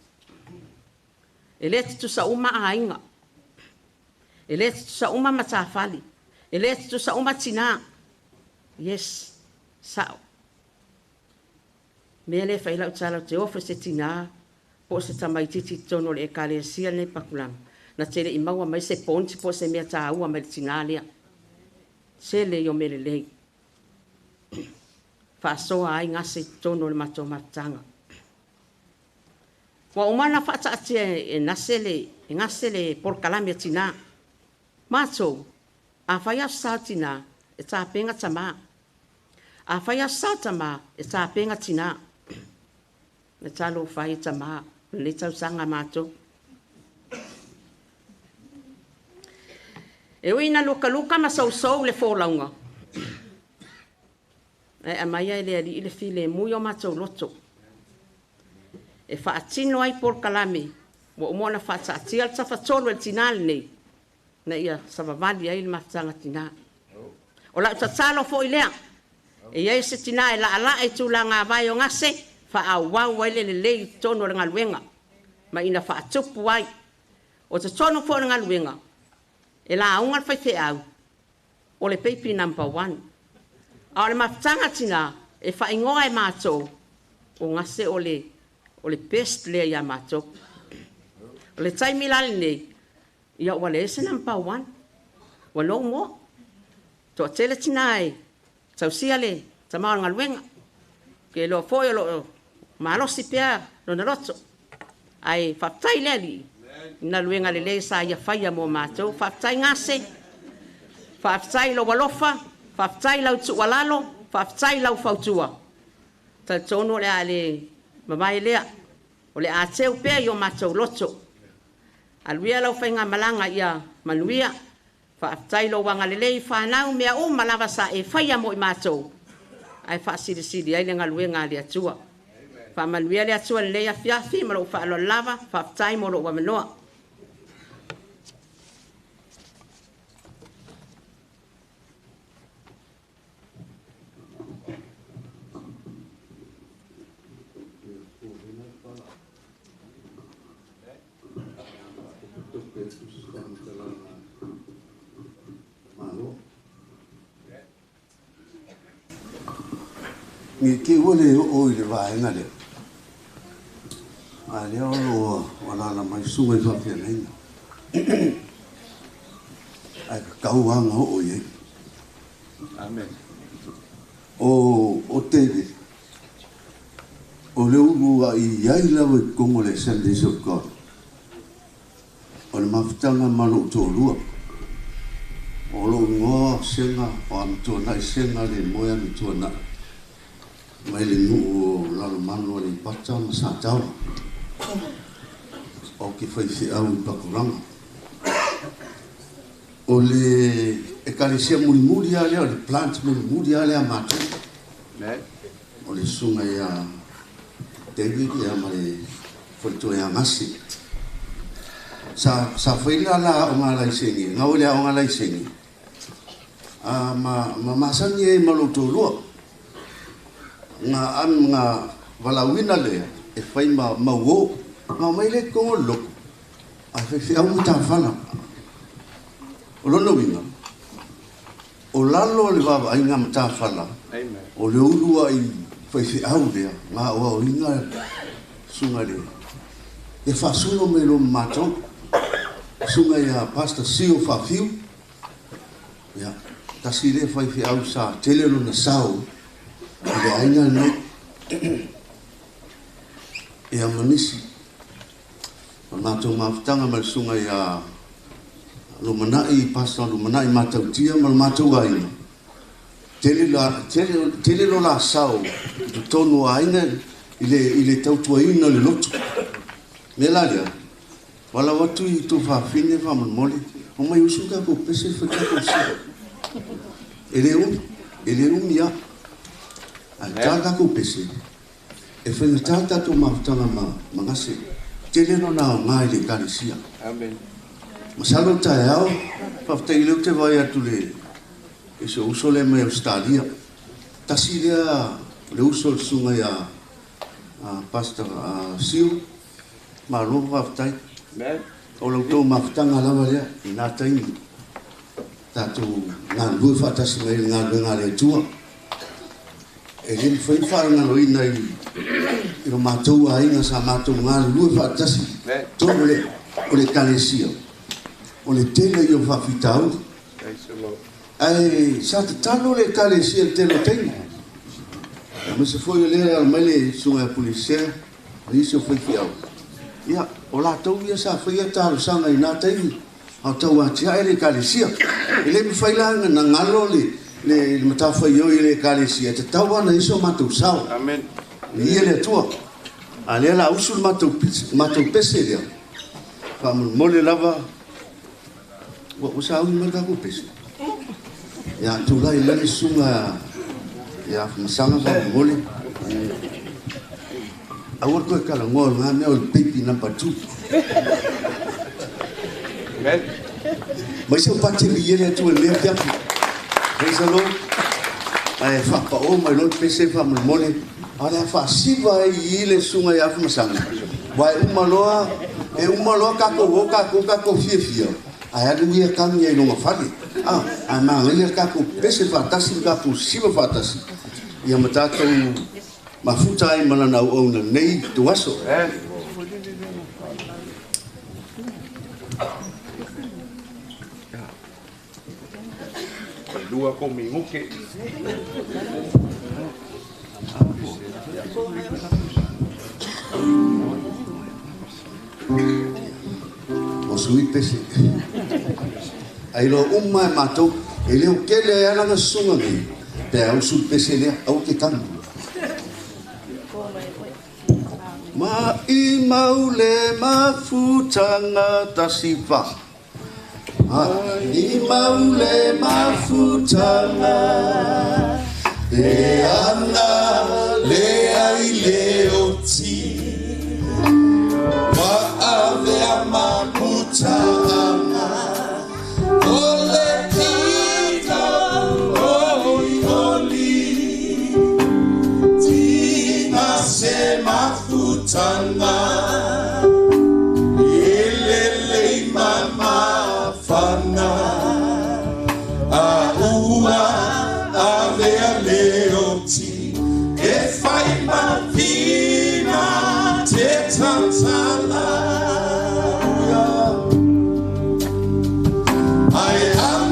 Ele tu sa uma ainga. Ele tu sa uma matafali. Ele tu sa uma tina. Yes. Sao. Mele fa ila utala te ofe se tina. Po se tamai titi tono le ekale sia ne pakulam. Na tere i maua mai se ponti po se mea ta ua mai tina lea. Se le yo mele lei. Fa soa ai ngase tono le mato matanga. Wa umana fata atie e ngasele por kalame tina. Mato, a faya sa tina e ta penga tama. A faya sa tama e ta penga tina. Me talo fai tama, le tau sanga mato. E uina luka ma sau le fōlaunga. E amaya ele ali ile file muyo mato loto. E whaatino ai por kalame, wa umona whaatati al tawhatolo el tinal nei, na ia savavali ai le mafutanga tina. O lau tatalo fo i lea, e iai se tina e la ala e tūla ngā vai o ngase, whaawau ai le lei tono le ngaluenga, ma ina whaatupu ai. O te tono fo le ngaluenga, e la aunga whai te au, o le peipi number 1. A o le mafutanga tina, e whaingoa e mātou, o ngase o le best lea ia mātou. O le taimi lale nei, ia ua le ese number 1. Wa no mo. Toa tele tina e, tausia le, tamao ngaluenga. Ke lo foi lo malosi pea lo na loto. Ai whaptai lea li. Na luenga le le sa ia whaia mo mātou. Whaptai ngase. Whaptai lo walofa. Whaptai lau tu walalo. Whaptai lau fautua. Ta tono le a le mamai lea. O le a teo pea yo mātou loto. Aluia lau whainga malanga ia manuia. Whaptai lo wanga le lei whanau mea o malawa sa e whaia mo i mātou. Ai whaasiri ai le ngaluenga le atua. Whamanuia le atua le lea fiafi ma lo whaalo lava. Whaptai mo lo wamanoa. Ngi ki wole o ile vai na le. A le o lo wala la mai su mai fa pia nei. ai kauanga o ye. Amen. O teve. O le ulu ai ai lawa I kongo le Assemblies of God. O le mafutanga malo tōlua. O lo ngoa senga o amtona I senga le moya mi tuana. Mai le nuu o lalo manu le pata ma sātawa. O ki whaiwhi au I pakuranga. O le ekalisia muri alea, o le plant muri alea matu. O le sunga ia David ia ma le whaito ia ngasi. Sa whaila la o ngā laisengi, ngā ole o ngā laisengi. Ma masani e maloto lua. Ngā walawina lea, e whai mauo, ngā maile kongo loko. A whewhi au muta whana. O lono winga. O lalo le wawa ai ngā muta whana. O le urua I whewhi au lea, ngā oa o inga sunga lea. E whasuno me lo mātou. Sunga ia Pastor Sio Whawhiu. Ia, tasi le whaiwhi au sa telelo na sao. Ia ainga ne. Ia manisi. Mātou mawhitanga mai sunga ia lumanai, Pastor lumanai mātou tia mal mātou ainga. Telelo la sao. Tu tonu ainga ile tautua ina le lotu. Mela lea. Wala watu I tu whawhine whamanmole, o mai usu ka ko pese whaka ko si. Ele ia. A tāka ko pese. E whenga tāta to mawhtanga mangase. Tele no nao ngā I le karisia. Amen. Masalo tae au, whawhtai leo te vai atu le, e se uso le mai Australia. Tasi lea le uso le sunga ia Pastor Sio, ma lo whawhtai. O lau tō mawhitanga lawa lea, I nā taimi. Tātou ngā lua whatasi mai ngā lua ngā lea tua. E le whai whaanga no ina I ro mātou a inga sa mātou ngā lua whatasi. Tō o le kalesia. O le tele I o whawhitau. Ai, sa te talo le kalesia telo tengi. Me se foi o lea mai le sunga polisia, nisi o whaifi au. Ia, o la tau ia sa whaia tāru sanga I nā taimi. Au tau atia e le kalesia. E le mwhailanga na ngalo le matawhai o I le kalesia. Te tau ana iso mātou sao. Amen. Ni ia le atua. A lea la usul mātou pese lea. Whamul mole lava. Wa usa au I mata ko pese. Ia, tūlai mele sunga. Ia, masanga whamul mole. Awar koe kala ngō ngā mea o le baby number 2. Mai se o pate li ele atu e lea tiapu. Praise the Lord. Ai whapa o mai lo pese whamulmole. Ale a whasiva I le sunga I Afamasaga. Wai umaloa kako fia. Ai adu ia kami ai longa whale. Ai maangalia kako pese whatasi, kako siva whatasi. Ia matatou mafuta ai malana o na nei tu aso. Lua ko mi nguke. O sui pese. Ai lo umma e matou, e leo kele ana na sunga ni. Pe au sui pese lea, au ke tanu. Ma I maule mafutanga tasiva. I maule mafutanga. E ana le ai le oti. Wa ave mafutanga. Ole kita oi oli. Tina se mafutanga. Elele mama fana. Aua ave aleoti. E fai mapina te tantala. I am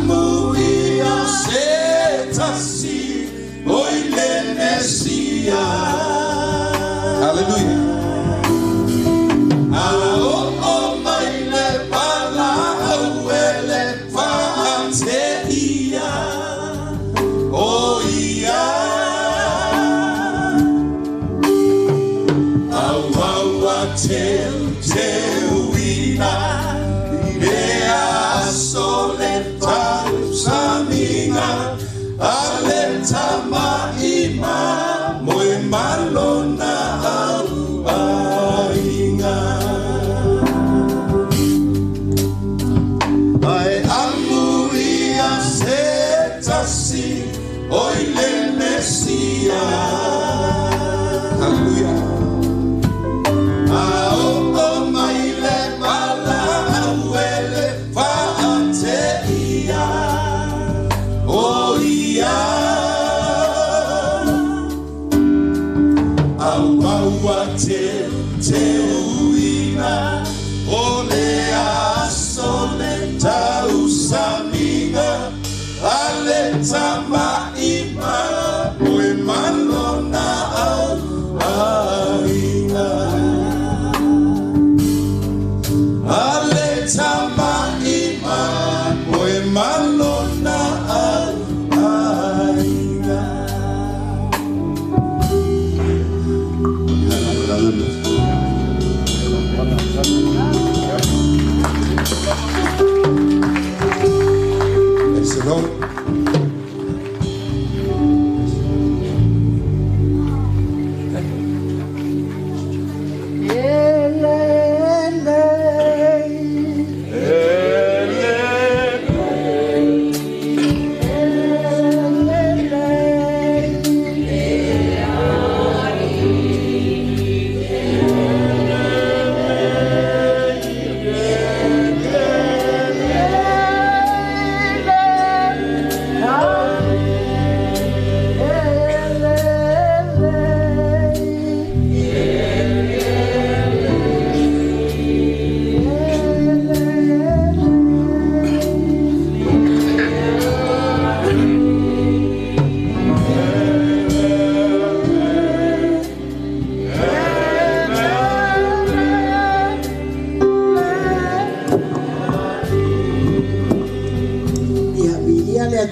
Hallelujah.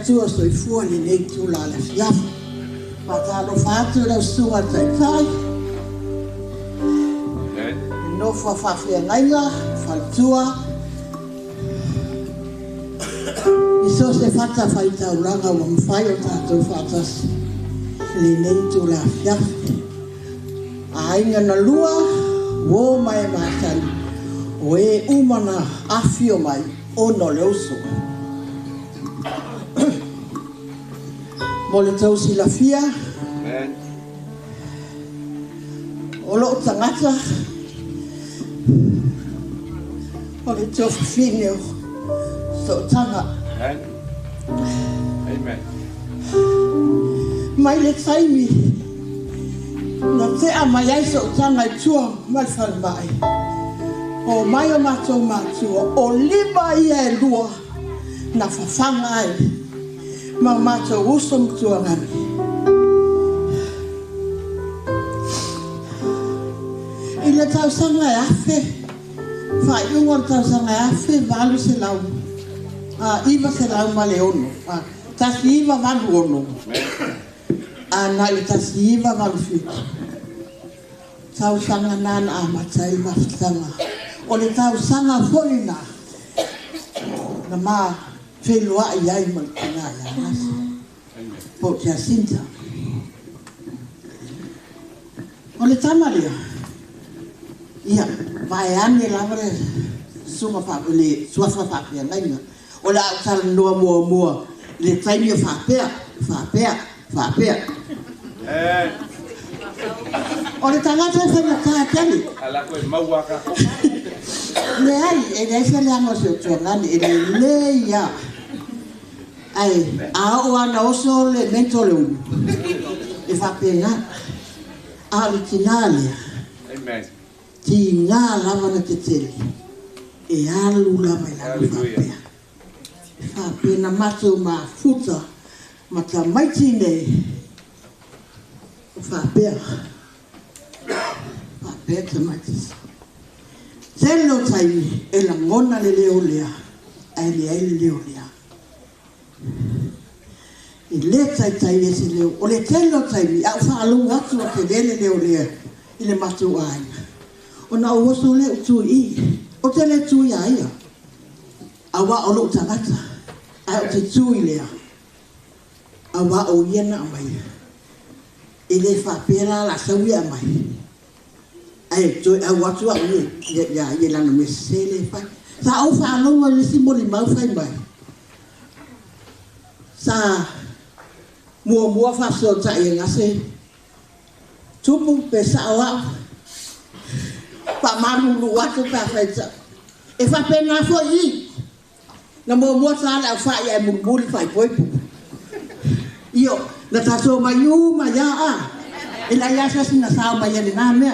Tua soi fuori nei tu la le fiafa. Patalo fatto la sua tai. No fa fianc fa tua. Iso se fatta fai taulanga o mfai o tato fatas. Le nei tu la fiafa. Ainga na lua wo mai matai. We umana afio mai ono leuso. Mole tau silafia. O lo tangata. O le tau whiwhineo. So tanga. Amen. Mai le taimi. Na te a mai ai so tanga I tua mai whalmai. O mai o matou matua. O lima ia e lua. Na whawhanga ai. Ma matou uso mtua ngani. I le tau sanga e afe. Whai ungo le tau sanga e afe. Valu se lau. Iwa se lau ma le ono. Tasi iwa valu ono. Na le tasi iwa valu whitu. Tau sanga nana a matai mawhitanga. O le tau sanga wholina. Na maa. Whelua I ai malkina I anasa. Po Jacinta. O le tamaria. Ia, vai ane lavare sunga whapele, suafa whapea nainga. O le au tala noa mua. Le taimi o whapea. O le tangata whena kātani. Ala koe mauaka. Le ai, e reisa le anga se o tuangani, e le ia. Ai, a o ana oso le mento le unu. E whapea a le tinale. Amen. Ti ngā lava na te tele. E alu lava I lava whapea. Whapea na matou ma futa. Ma ta maiti nei. whapea. Whapea te maitisa. Telo taimi e la ngona le leo lea. Ai le leo lea. I le tai e se leo. O le telo taimi au whaalung atu o te lele leo lea. I le matu aina. O na uoso le utu i. O te le tui aia. Awa o lo tangata. Ai o te tui lea. Awa o iena amai. I le whapera la sawi amai. Ai toi awa tu a ue. Ya ye lana me se le whai. Sa au whalonga le si mori mau whai mai. Sa mua whaso ta i ngase. Tupu pe sa awa. Pa maru lu watu pa whai ta. E whapena fo i. Na mua sa la whai ai munguli whai poipu. Io, na tato mai ma ya a. E la ya sa sina sa mai ni na me.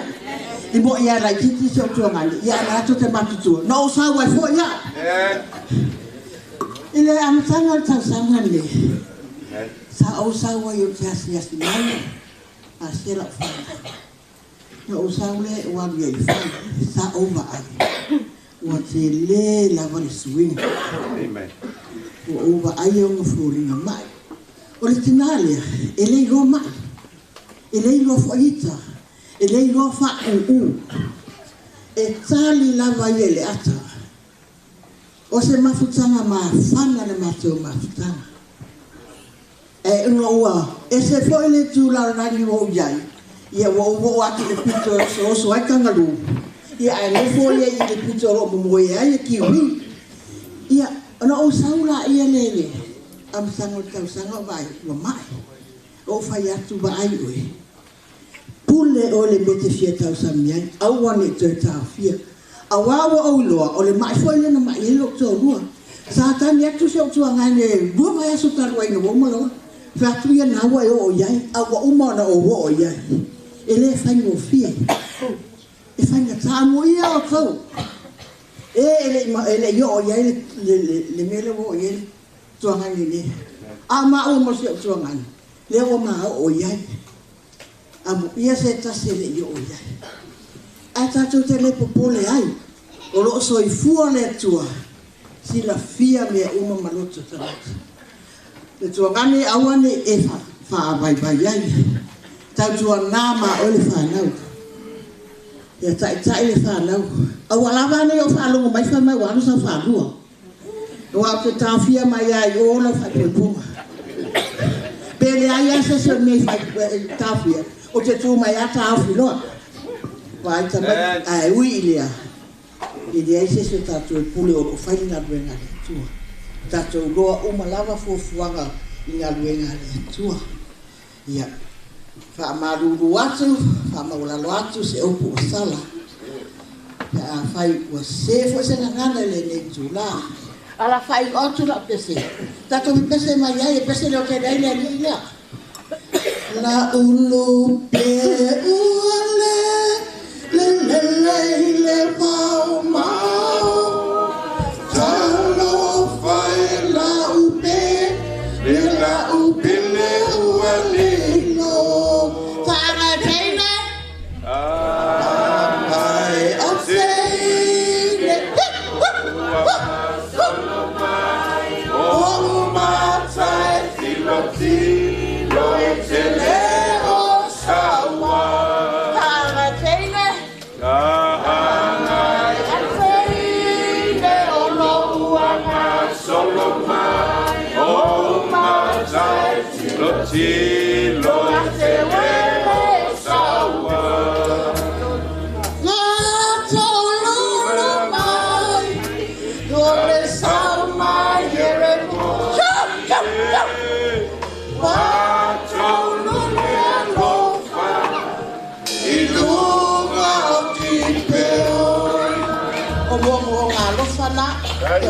I mo ia la titi so tu ngali. Ya na to te matutu. No sa wa fo ya. Ile am sanga ta sanga le. Sa o sa wa yo tia sia mai. A se la fa. No sa le wa ye fa. Sa o va ai. Wa te le la va swing. Amen. O va ai o furinga mai. O le tinalia, e lei lo mai, e lei lo faita, e lei lo fa e tali lava iele ata. O se mafutanga ma fana le mateo mafutanga. E no ua, e se foi le tu la rani o iai, ia wo ati le pito so ai kangalu. Ia ai le foi e le pito ro mo ai e kiwi. Ia no o saula ia lele. Am sango tau sango vai wa mai o fai atu vai oi pule o le mete fia tau samiai au wane te tau fia awawa o loa o le mai foi le na mai lo to lua sa tani atu se o tua ngane dua vai aso taru ai no mo lo fa tu ia na wa o iai awa uma na o iai ele fai no fia e fai na tamu ia o kau ele yo iai le mele o iai tuangan ini, ama o masih tuangan, lewa ma o yai, amu ia se tasele yo yai, ata tu tele popole ai, o lo so i fua le tua, sila fia me uma maloto tamat, le tuangan ni awane e fa vai yai, tau tuan nama o le fa nau, ya tai le fa nau, awalava ni o fa lungo mai fa mai wanu sa fa lua. Wa te tafia mai ai o la fa te puma. Pele ai asa se me fa tafia. O te tu mai ata afi no. Wa ta mai ai ui ilia. Ilia se tatu pule o fa ina benga tu. Tatu loa uma lava fo fuanga ina benga tu. Ia. Fa maru atu, fa maula atu se opu sala. Ya fai wa se fo se ngana le ne tula. Ala fai otu la pese. Tato mi pese mai ai pese le ke dai le la ulu pe ule le mau mau. Talo fai la upe le ule no. Tara teina. Ai ose.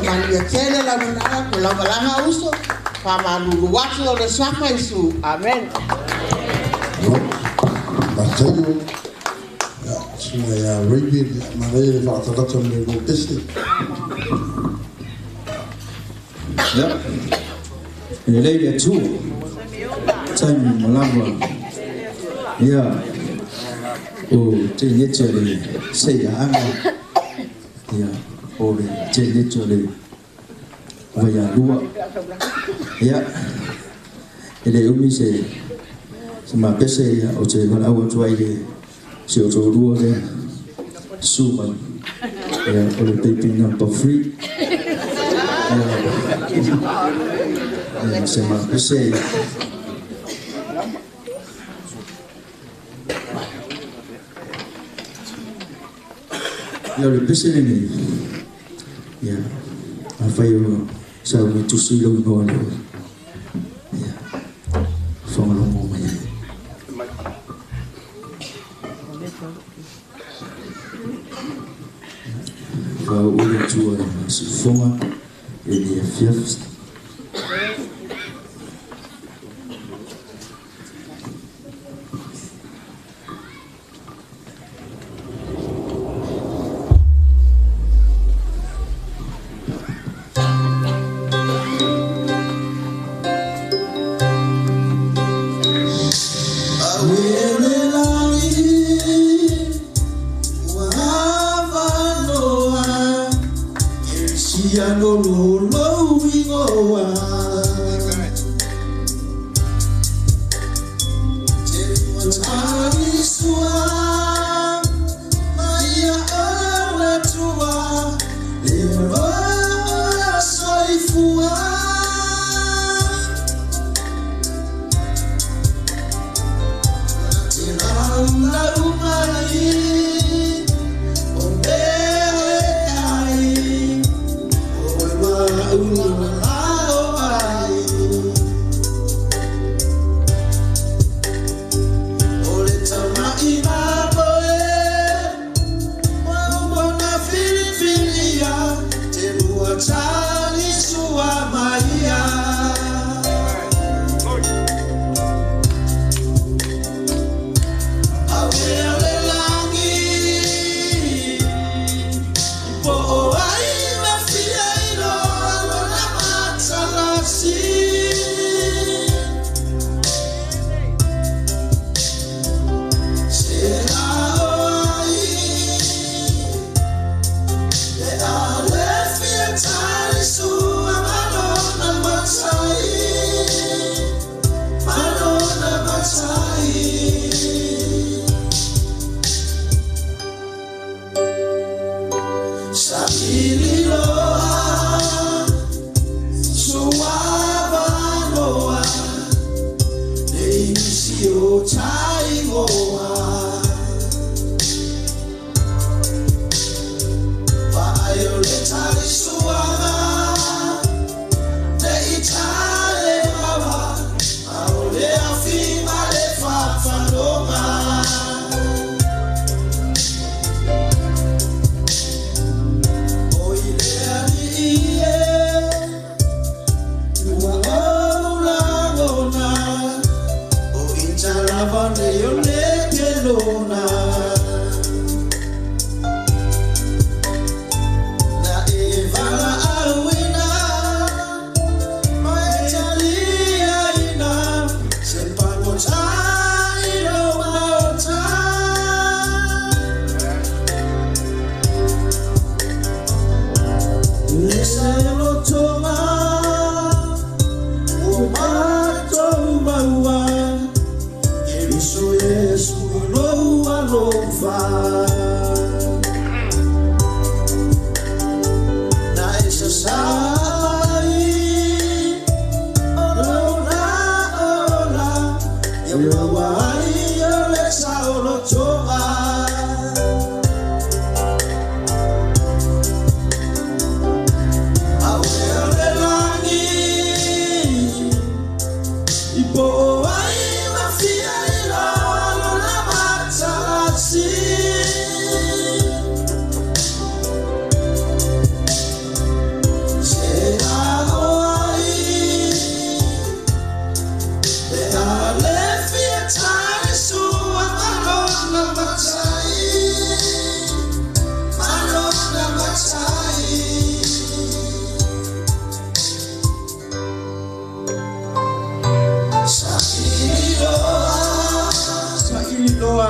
Maria tele la muna ko la balanga uso pa malu watu o le sapa isu amen Bartolo ya rugby Maria le fa tata me go pesi ya ele le tu tan malamba Ya, oh, jadi cari saya angkat. Ya, oh, jadi cari wajah dua. Ya, ini umi saya sama pesa ya, oh jadi kalau awak cuai dia, siapa dua dia, suman. Ya, oleh taping number free. Ya, sama pesa. Ya, lebih sini ni. Ya, apa yang saya itu silau nol. Ya, fangalong mo maya. Kau udah jual masih foma, ini Fianc.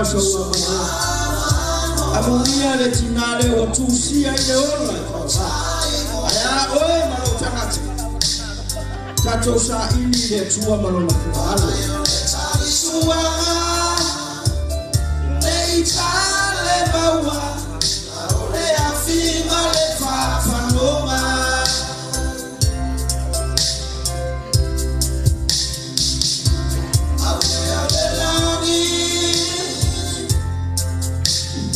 so amuia le tinale o tusia i le ola aya oe malo tangati tato sa ini le tua malo na kualo sua nei tale bawa le afima le fafanoma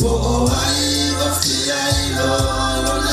oh, I will feel alone,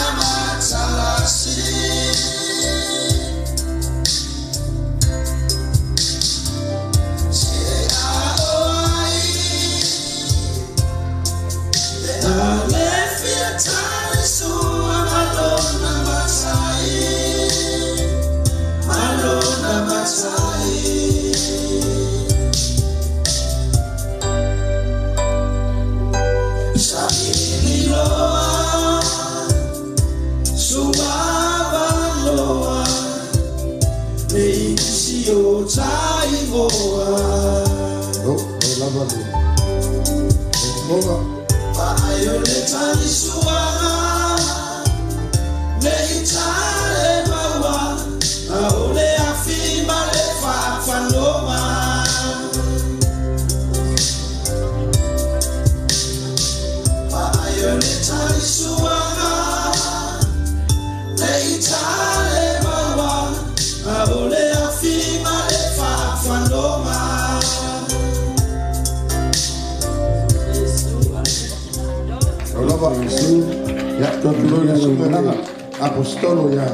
I'm not Apostolo ya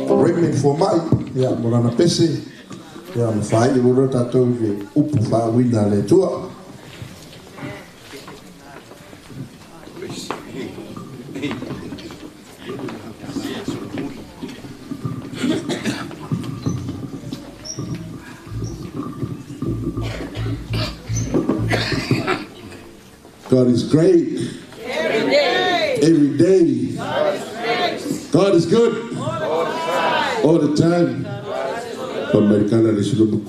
Raymond for mai ya morana pese ya mfai lura tato vi upu fa winda le tua God is great. Every day. Every day. God is good. All the time. Americana is the book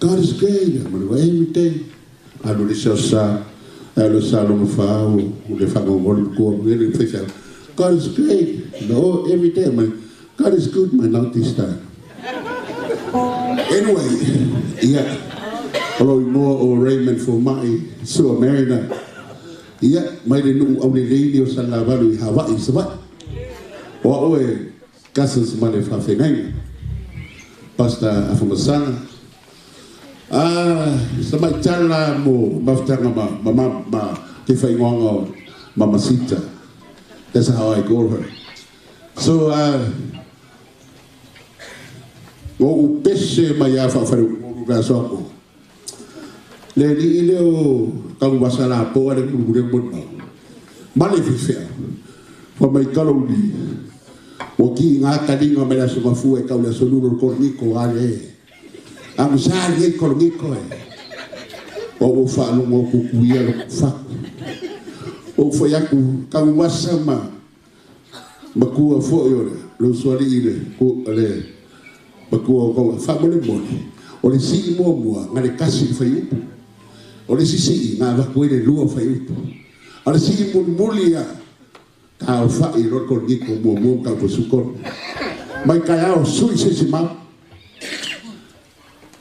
God is great. Every day. I know this is I God is great. No, every day. God is good, man, not this time. Anyway, yeah. Hello, more or Raymond for my so America. Yeah, my new only radio Salavalu Hawaii is what? Or Gases money for Fianc. Pastor Afamasaga. Somebody tell mo Maftanga Mama Tifayongo Mamacita. That's how I call her. So go peshe mayafa for Gasoko. Lady Ilio Tanuvasa po ada kemudian pun malefisia for my colony waki ngakadi ngamela semua fu kau la seluruh korniko ale am sari korniko o fa no mo kuya fa o foi aku kau wasama makua fo yo lo suari ile ko ale makua ko fa mo le mo o le si mo mo ngale kasi fa yu o le sisi nga va koe le lua fai upu. O le sisi mulia ka o fai ro korniko mo ka po sukor. Mai ka ao sui se mau.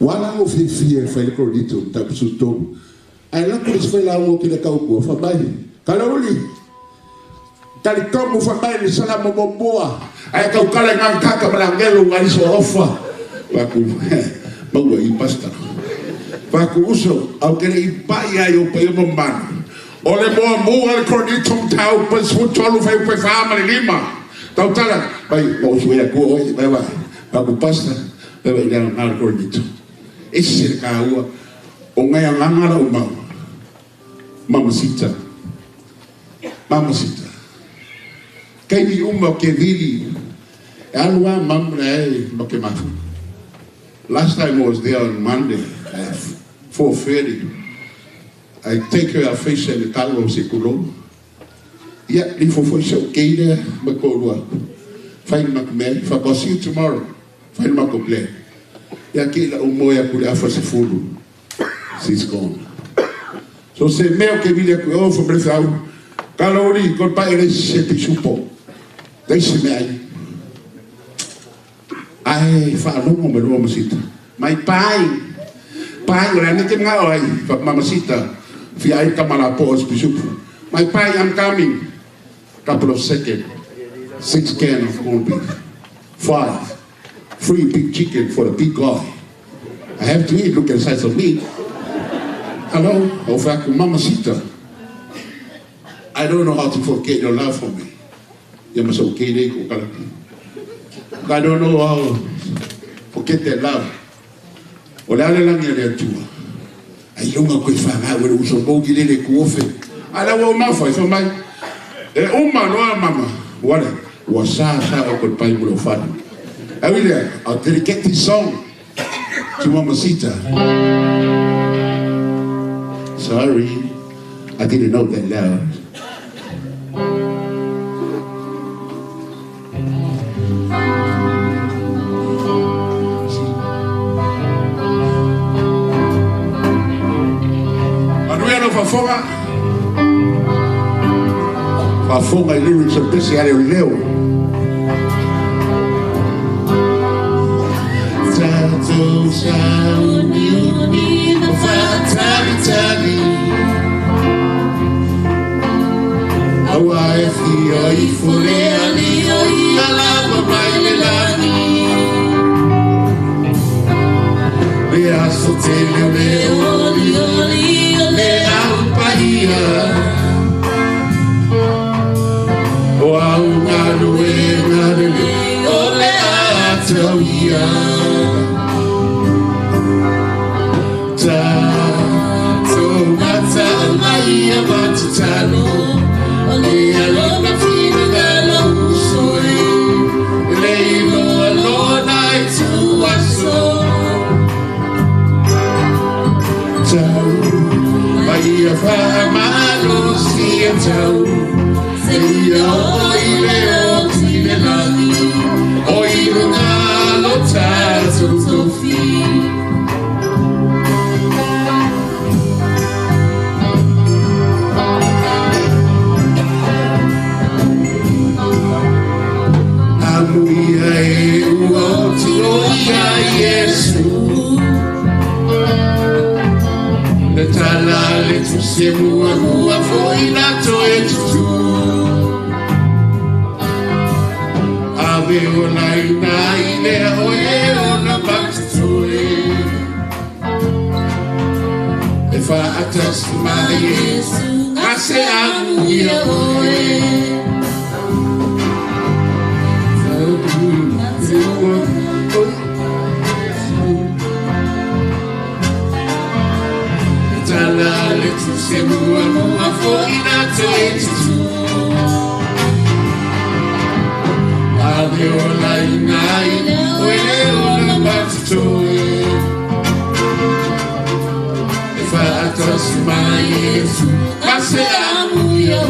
Wala o fie fai le kornito ta suto. Ai la ko fai la o ki le ka o fa bai. Ka la uli. Ta li ko mo fa bai le sala mo boa. Ai ka ka le nga ka malangelo ngai so ofa. Wa ku mau i pasta. Paku uso au kere I pai ai o pai mo man. Ole mo mo al kornito tau pas futolo fai pe fama le lima. Tau tala bai mo suia ko oi bai bai. Paku pasta bai ina al kornito. Esse ka ua o ngai nganga o mau. Mamacita. Mamacita. Kai ni uma ke vili. Alwa mamre no ke mafu. Last time I was there on Monday. 4:30. I take her face and the talo se kulo. Yeah, if for so kede makolwa. Fine makme, I'll see you tomorrow. Fine makople. Ya kila umoya kule afa se fulu. She's gone. So se meo ke vile ku o fo brefau. Kalori kon pa ele se ti supo. Dai se me ai. Ai fa longo me lo masita. Mai pai ora ne te ngao ai fa mamasita. Fi ai kamala po hospital. My pai, I'm coming. Couple of seconds. 6 cans of corned beef. 5. Free big chicken for the big guy. I have to eat. Look at the size of meat. Hello, mamacita. I don't know how to forget your love for me. I don't know how to forget that love. Olala lang yan yan tua. Ayong ako ifanga wala usong bogi nile kuofe. Ala wa mafa ifamay. No mama. Wala. Wasa ako pai mulo fana. I'll dedicate this song to Mamacita. Sorry, I didn't know that loud. Fafonga lyrics of this area leo. Tato sauni no fatali tali. Awa fi oi fule ali oi ala baile lani. Le asotelio le oli le alpaia. Wow, ole atawia. Tato mata maia batutano. Ole alona fina gala usoi. Leilo alona itu aso. Tau maia famano si tau. If I trust my Jesus, I say I'm here. If I trust my Jesus, I say I'm here.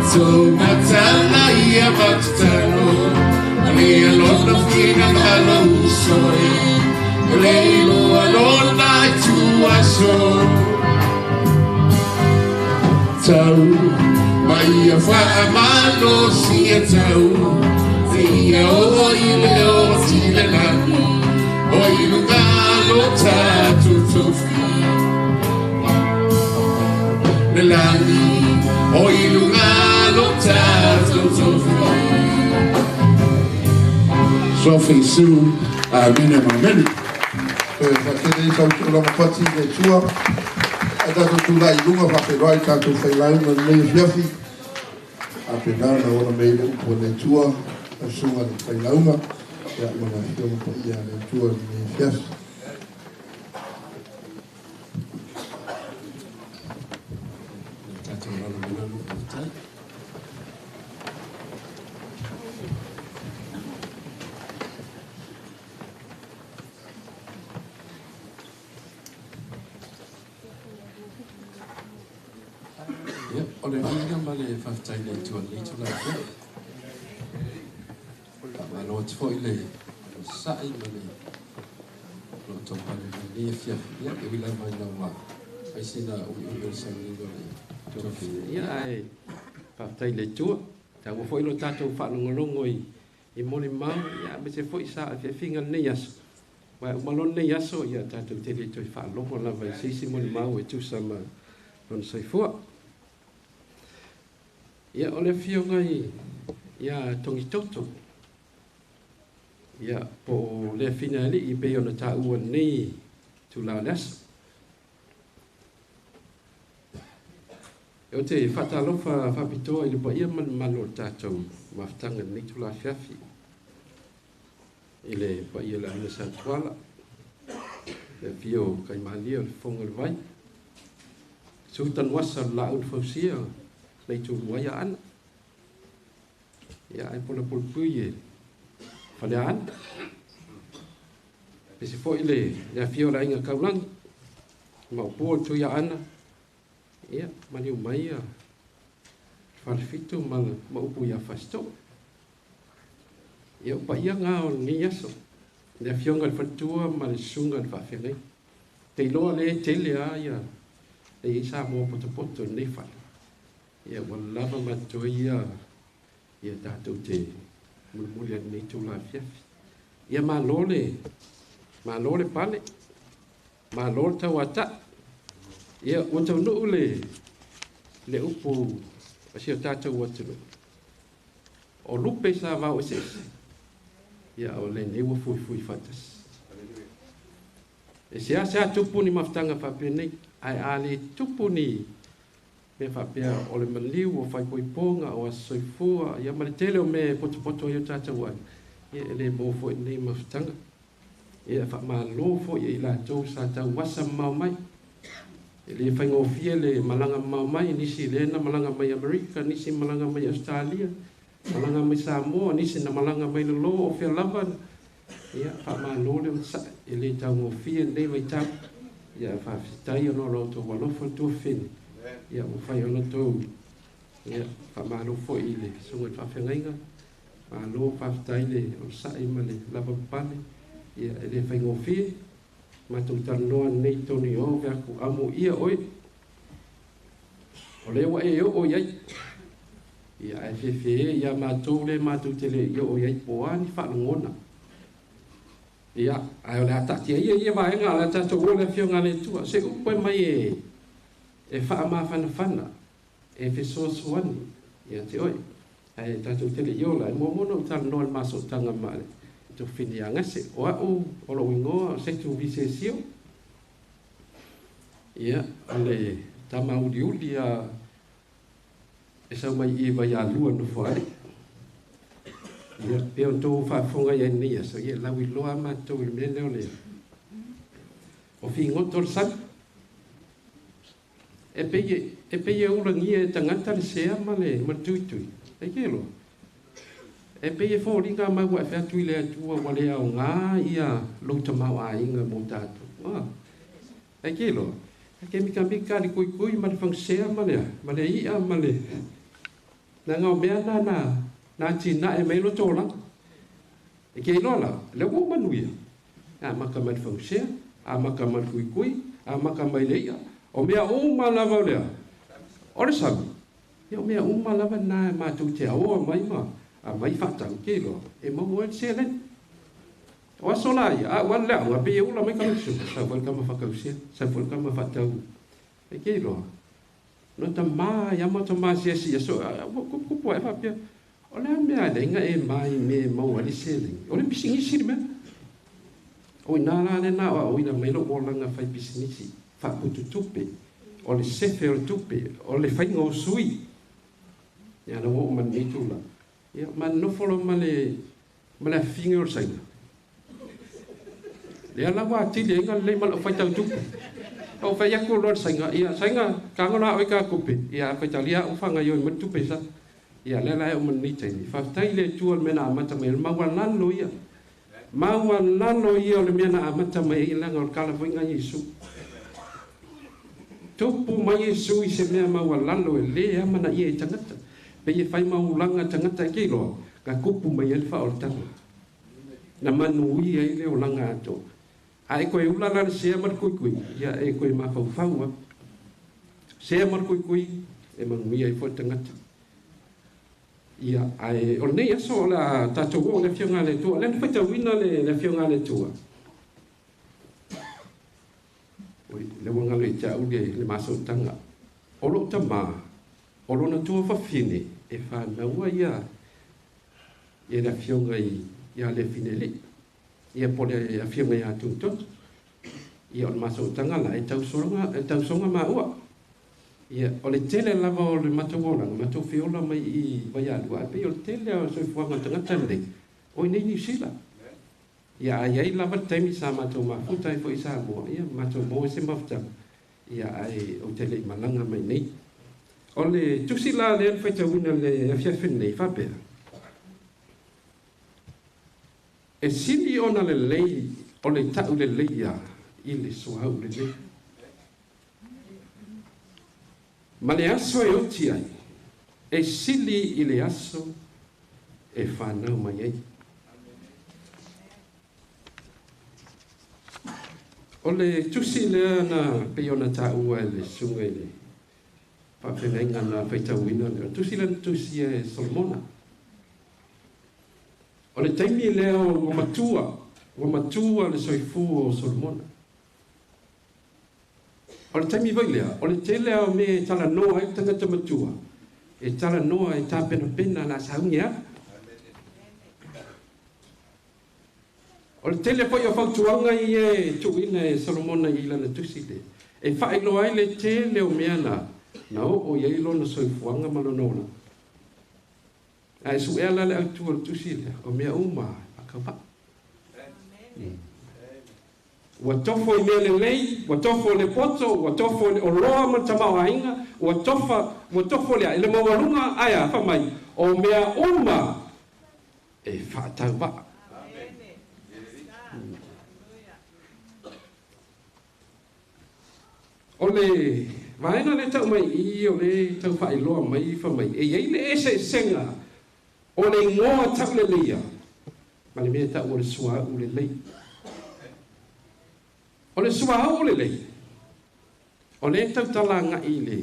So matana ia batano, ani alona fina gala usoi, leilo alona tu aso. Tau mai fa amano si tau, tia oile o tilelani, oile galo tatu tofi, lelani. Oi lungalo tato Sophie Sue, mene mameni. Fakele sa utula mapati de tua. Ada utula ilunga fakelai tato failai na nei fiafi. Apena na ona mele ko ne tua, asunga ni failaunga. Ya mana fio ko ia ne tua ni fiafi. Ole vinga male faftai le tu ali tu la. Ma no tfo ile sa'i ma le lo tau pale ni fia ya e wila mai na wa ai sina o sa ni go le ia ai pa tai le tua ta wo foi lo tatou fa no longo i moli mau ia be se foi sa fe finga nei as wa malon nei aso ia tatou te le toi fa longo la vai si moli mau e tu sama non sai fo ia ole fio ngai ia tongi toto ia po le finali i pe ona ta ua nei tu la las o te whatalofa whapitoa i lupa ia man malo tātou maftanga ni tu la fiafi i le pa ia la ina sa tuala le fio kai malia le fonga le vai Jacinta Gase Tanuvasa nei tu waia ana ia ai pola polpui e whanean pese fo i le fio la inga kaulang ma upo tu ia ana ia mani umai a farfito ma upu ia fasto ia pa ia nga o ni yaso le fionga le fatua ma le sunga le fafengai te loa le tele a ia e isa mo poto nei fa ia wala ma to ia tatou te mulmuli nei tu la fiafi ia ma lole pale ma lole tawata ia o tau no le upu asia tatou watu o lupe sa va o se ia o le ne wo fui fatas e sia tupu ni maftanga fa penei ai ali tupu ni me fa pia o le maliu o fai poiponga o soifua ia ma le tele o me poto ia tatou ai ia le mo fo nei maftanga ia fa ma lo fo ia la tou sa tau wasa mau mai le fai ngofia le malanga mau mai nisi lena malanga mai Amerika nisi malanga mai Australia malanga mai Samoa nisi na malanga mai lo o fia laban ia fa ma lo le sa le tau ngofia nei mai tau ia fa fitai no lo to walo fo tu fin ia o fai ono to ia fa ma lo fo ile sunga fa fenga ma lo fa fitai le o sa i male lava pane ia le fai ngofia ma tu tanoa nei toni o vea ku amu ia oi o le wa e o iai ia e fefe ia ma tu le ma tu tele ia o iai poa ni fa ngona ia ai ole ata tia ia va nga la ta to le fio nga le tu se ku poi mai e fa ma fana e fe so suani ia te oi ai ta tu tele io la mo no tanoa ma so tanga male tu finia ngase o lo wingo se tu visesio ia ale tama udi a esa mai i vai a lua no fai ia pe o to fa fonga ia ni so ia la wi lo ama to i me le o fingo tor sa e pe o rangi e tangata le se ama le matui e kelo e pe e fo ringa mai wa fa tu le tu wa le au nga ia lo tama wa inga mo tatu e kelo e ke mi ka li kui ma fang se ma le ia ma le na nga me na tina e me lo tola e ke lo la le wo manuia a ma ka ma fang se a ma ka ma kui a ma ka mai le ia o me o ma la va le o le sa yo me o ma la va na ma tu te o mai ma a mai fatang ke lo e mo mo se le o solai a wan la nga pe u la mai ka su sa vol ka ma fa ka se sa vol ka ma fa tau e ke lo no ta ma ya mo ta ma se so ku po e fa pe o le me ale nga e mai me mo wa li se le o le bisingi si me o na la le na o ina mai lo o la nga fa bisingi fa ku tu tupe o le se fe o tupe o le fa ngo sui ya no mo man ni tu la ia man no folo male finga o saina le ala wa ti le nga le mal fa tau tu o fa ya ko lo saina ia saina ka ngona o ka kupe ia fa ta lia o fa nga yo man tu pesa ia le la o man ni tani fa tai le tu al mena mata me ma wa lan lo ia le mena mata me la ngol kala fo nga yesu tupu mai yesu i se me ma wa lan lo le ama na ia tangata pe e fai maulanga tangata ke lo ka kupu mai alfa o tanga na manui ai le o langa ato. A e koe ulala le sea mar kui, ia e koe mawhauwhaua. Sea mar kui, e manui ai fo tangata. Ia, ai, o nei aso la tatou o le fionga le tua, le whaita wina le fionga le tua. Oi, le wanga le tia uge le maso tanga. Olo tama, olo na tua whawhine, e whanaua ia, e la fionga ia le finele. Ia pole a fionga ia tuntot. Ia o le maso tanga la e tau songa maua. Ia, o le tele lava o le matawona, matau fiola mai I vai alua, pe o le tele o soi fuanga tangata le, o nei New Zealand. Ia, ai lava taimi sa matau mafuta I fo I sa moa, ia, matau moa se mafta. Ia, ai, o tele malanga mai nei. O le tusi la le an whaita wina le afiafin nei, whapea. E sili ona le lei, o le tau le leia, I le soau le lei. Ma le aso e oti ai, e sili I le aso, e whanau mai ai. O le tusi lea na peona ta ua e le sunga I le whawhenenga na whaitawina lea. Tusi lea tusi e Solomona. O le taimi lea o matua le soifu o Solomona. O le taimi vai lea, o le tele o me tala noa I tangata matua. E tala noa e tā pena la saungi a. O le tele foi o whautuanga I e tuina e Solomona I lana tusi le. E whaelo ai le tele o mea na o iei lona soifuanga malonona. A e su ela le autua le tusi le, o mea uma a kawa. Ua tofo I mea le lei, ua tofo le poto, ua tofo le oloa ma tamau ainga, ua tofo le a, ele mawalunga aia whamai, o mea uma e whaatau wa. O le vaena le tau mai I o le tau whailoa mai whamai, e iei le ese senga, o le ngoa tau le leia, ma le mea tau o le sua u le lei. O le sua o le lei. O le tau talanga I le.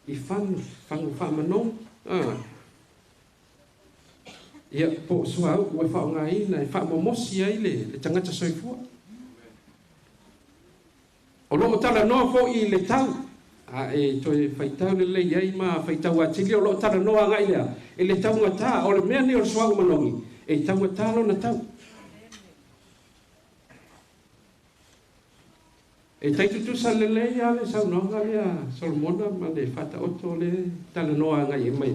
I whangu whamano. Ia po sua o e whaonga ina, e whamomosi ai le tangata soifua. O loo tala noa fo I le tau. A e toi whaitau le lei ai ma whaitau atili o loo tala noa ngai lea. E le tau ngata, o le mea ni o le sua o manongi. E tau ngata lo na tau. E taitutu sa le lei a le saunonga lea Solomona ma le whata oto le tala noa ngai e mai.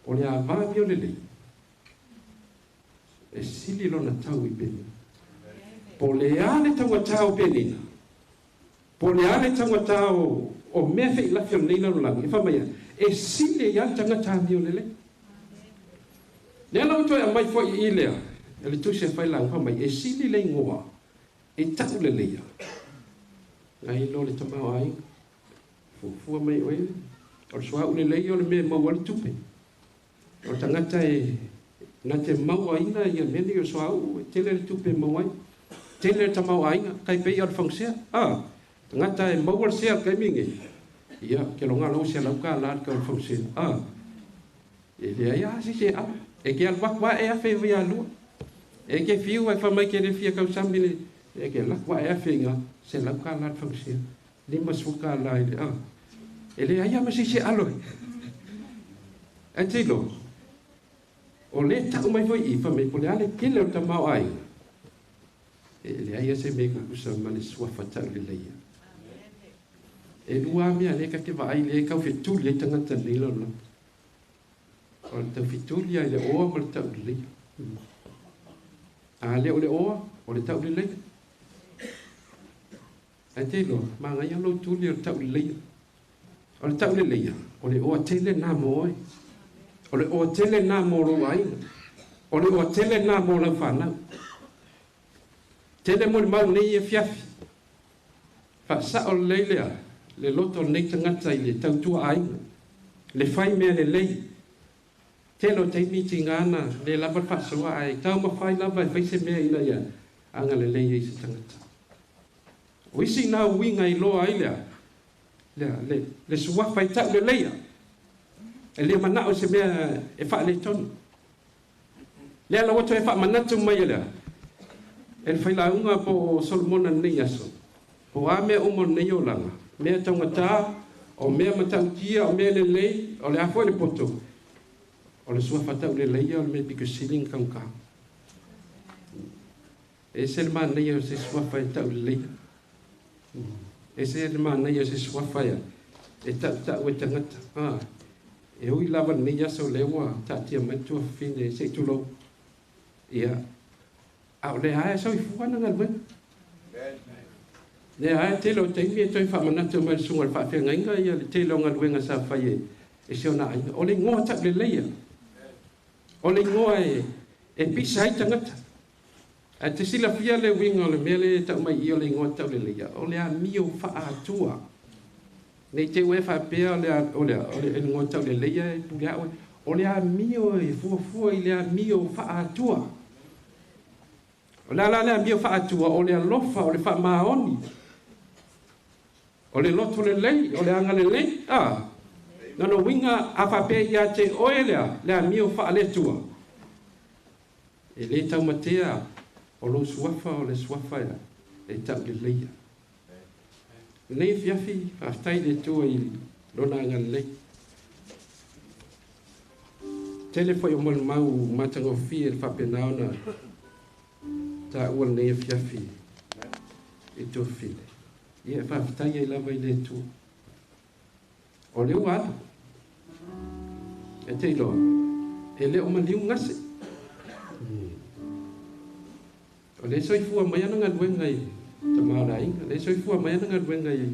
O le avavi o le lei. E sili lo na tau I peni. Po le ale tau atao penina. Po le ale tau atao o mea whai lafio neina no langi. E whamaya, e sili ia tangata mi o le lei. Nea lau toi a mai fo I lea. E le tusi e whai lang whamaya, e sili le ngoa. E tau le leia. Ngai lo le tamau ai. Fua mai oe. O le sua ule leia o le mea mau ale tupe. O tangata e na te mau aina ia meni o sua u. E tele le tupe mau ai. Tele le tamau ainga. Kai pei o le whangsea. Tangata e mau ale sea kai mingi. Ia, ke longa lau sea lau ka laat ka o le whangsea. E le aia si se a. E ke alwakwa e a whewhi a lua. E ke fiu ai whamai ke le fia kau sambile. E ke lakwa e awhinga, se lauka lat whangsia. Lima suka la i le a. E le aia masi se aloi. E tilo. O le tau mai foi I whamei, po le ale kele o tamau ai. E le aia se me kukusa ma le sua whatau le leia. E lua mea le ka ke vaai le kau whetuli e tangata nila la. O le tau whetuli ai le oa ma le tau le leia. A le o le oa, o le tau le leia. E te lo, ma ngai alo tuli o tau leia. O le tau le leia, o le oa tele nā mo ai. O le oa tele nā mo lo ai. O le oa tele nā mo lau whanau. Tele mo le mau nei e fiafi. Whasa o le leilea, le loto nei tangata I le tau tua ai. Le whai mea le lei. Telo te miti ngana, le lava whasua ai, tau mawhai lava, whaise mea ina ia, anga le leia i se tangata. O isi nā winga i loa ai lea, le suwafa i tau le leia. E lea manao se mea e wha le tonu. Lea la wato e wha manatu mai lea. E le whailaunga po Solomona nei aso. Po a mea umo nei o langa. Mea taungata, o mea matautia, o mea le lei, o le afo le poto. O le suwafa tau le leia, o le mea pika siling kaunka. E se le maa nei o se suwafa e tau le leia. E se le maa nei o se suwafa ia. E tau e tangata. E hui lava nei aso lewa, tatia maitua fine, se tulo. Ia. Au le hae sau i fuana ngal wena. Le hae telo teimi e toi whamanatu mai sungal whawhenga inga ia le telo ngal wenga sa whaie. E seo na aina. O le ngoa tak le leia. O le ngoa e pisa hai tangata. A te sila fia le winga o le mele tau mai i o le ngoa tau le leia. O le a mio wha atua. Nei te ue whapea o le ngoa tau le leia e purea oe. O le a mio e fuafua i le a mio wha atua. O le ala le a mio wha atua o le alofa o le wha maoni. O le loto le lei, o le anga le lei. Nano winga a whapea i a te oe le a mio wha aletua. E le tau matea o lo suafa o le suafa ia. E tau le leia. Nei fiafi, aftai le tua i lona anga le lei. Tele foi o mau matanga fi e whapenao na ta ua nei fiafi e tō file. Ia e whaftai e lava i le tu. O leo ala. E te iloa. E leo maliu ngase. O le soifua mai ana ngaluenga i ta maara inga. Le soifua mai ana ngaluenga i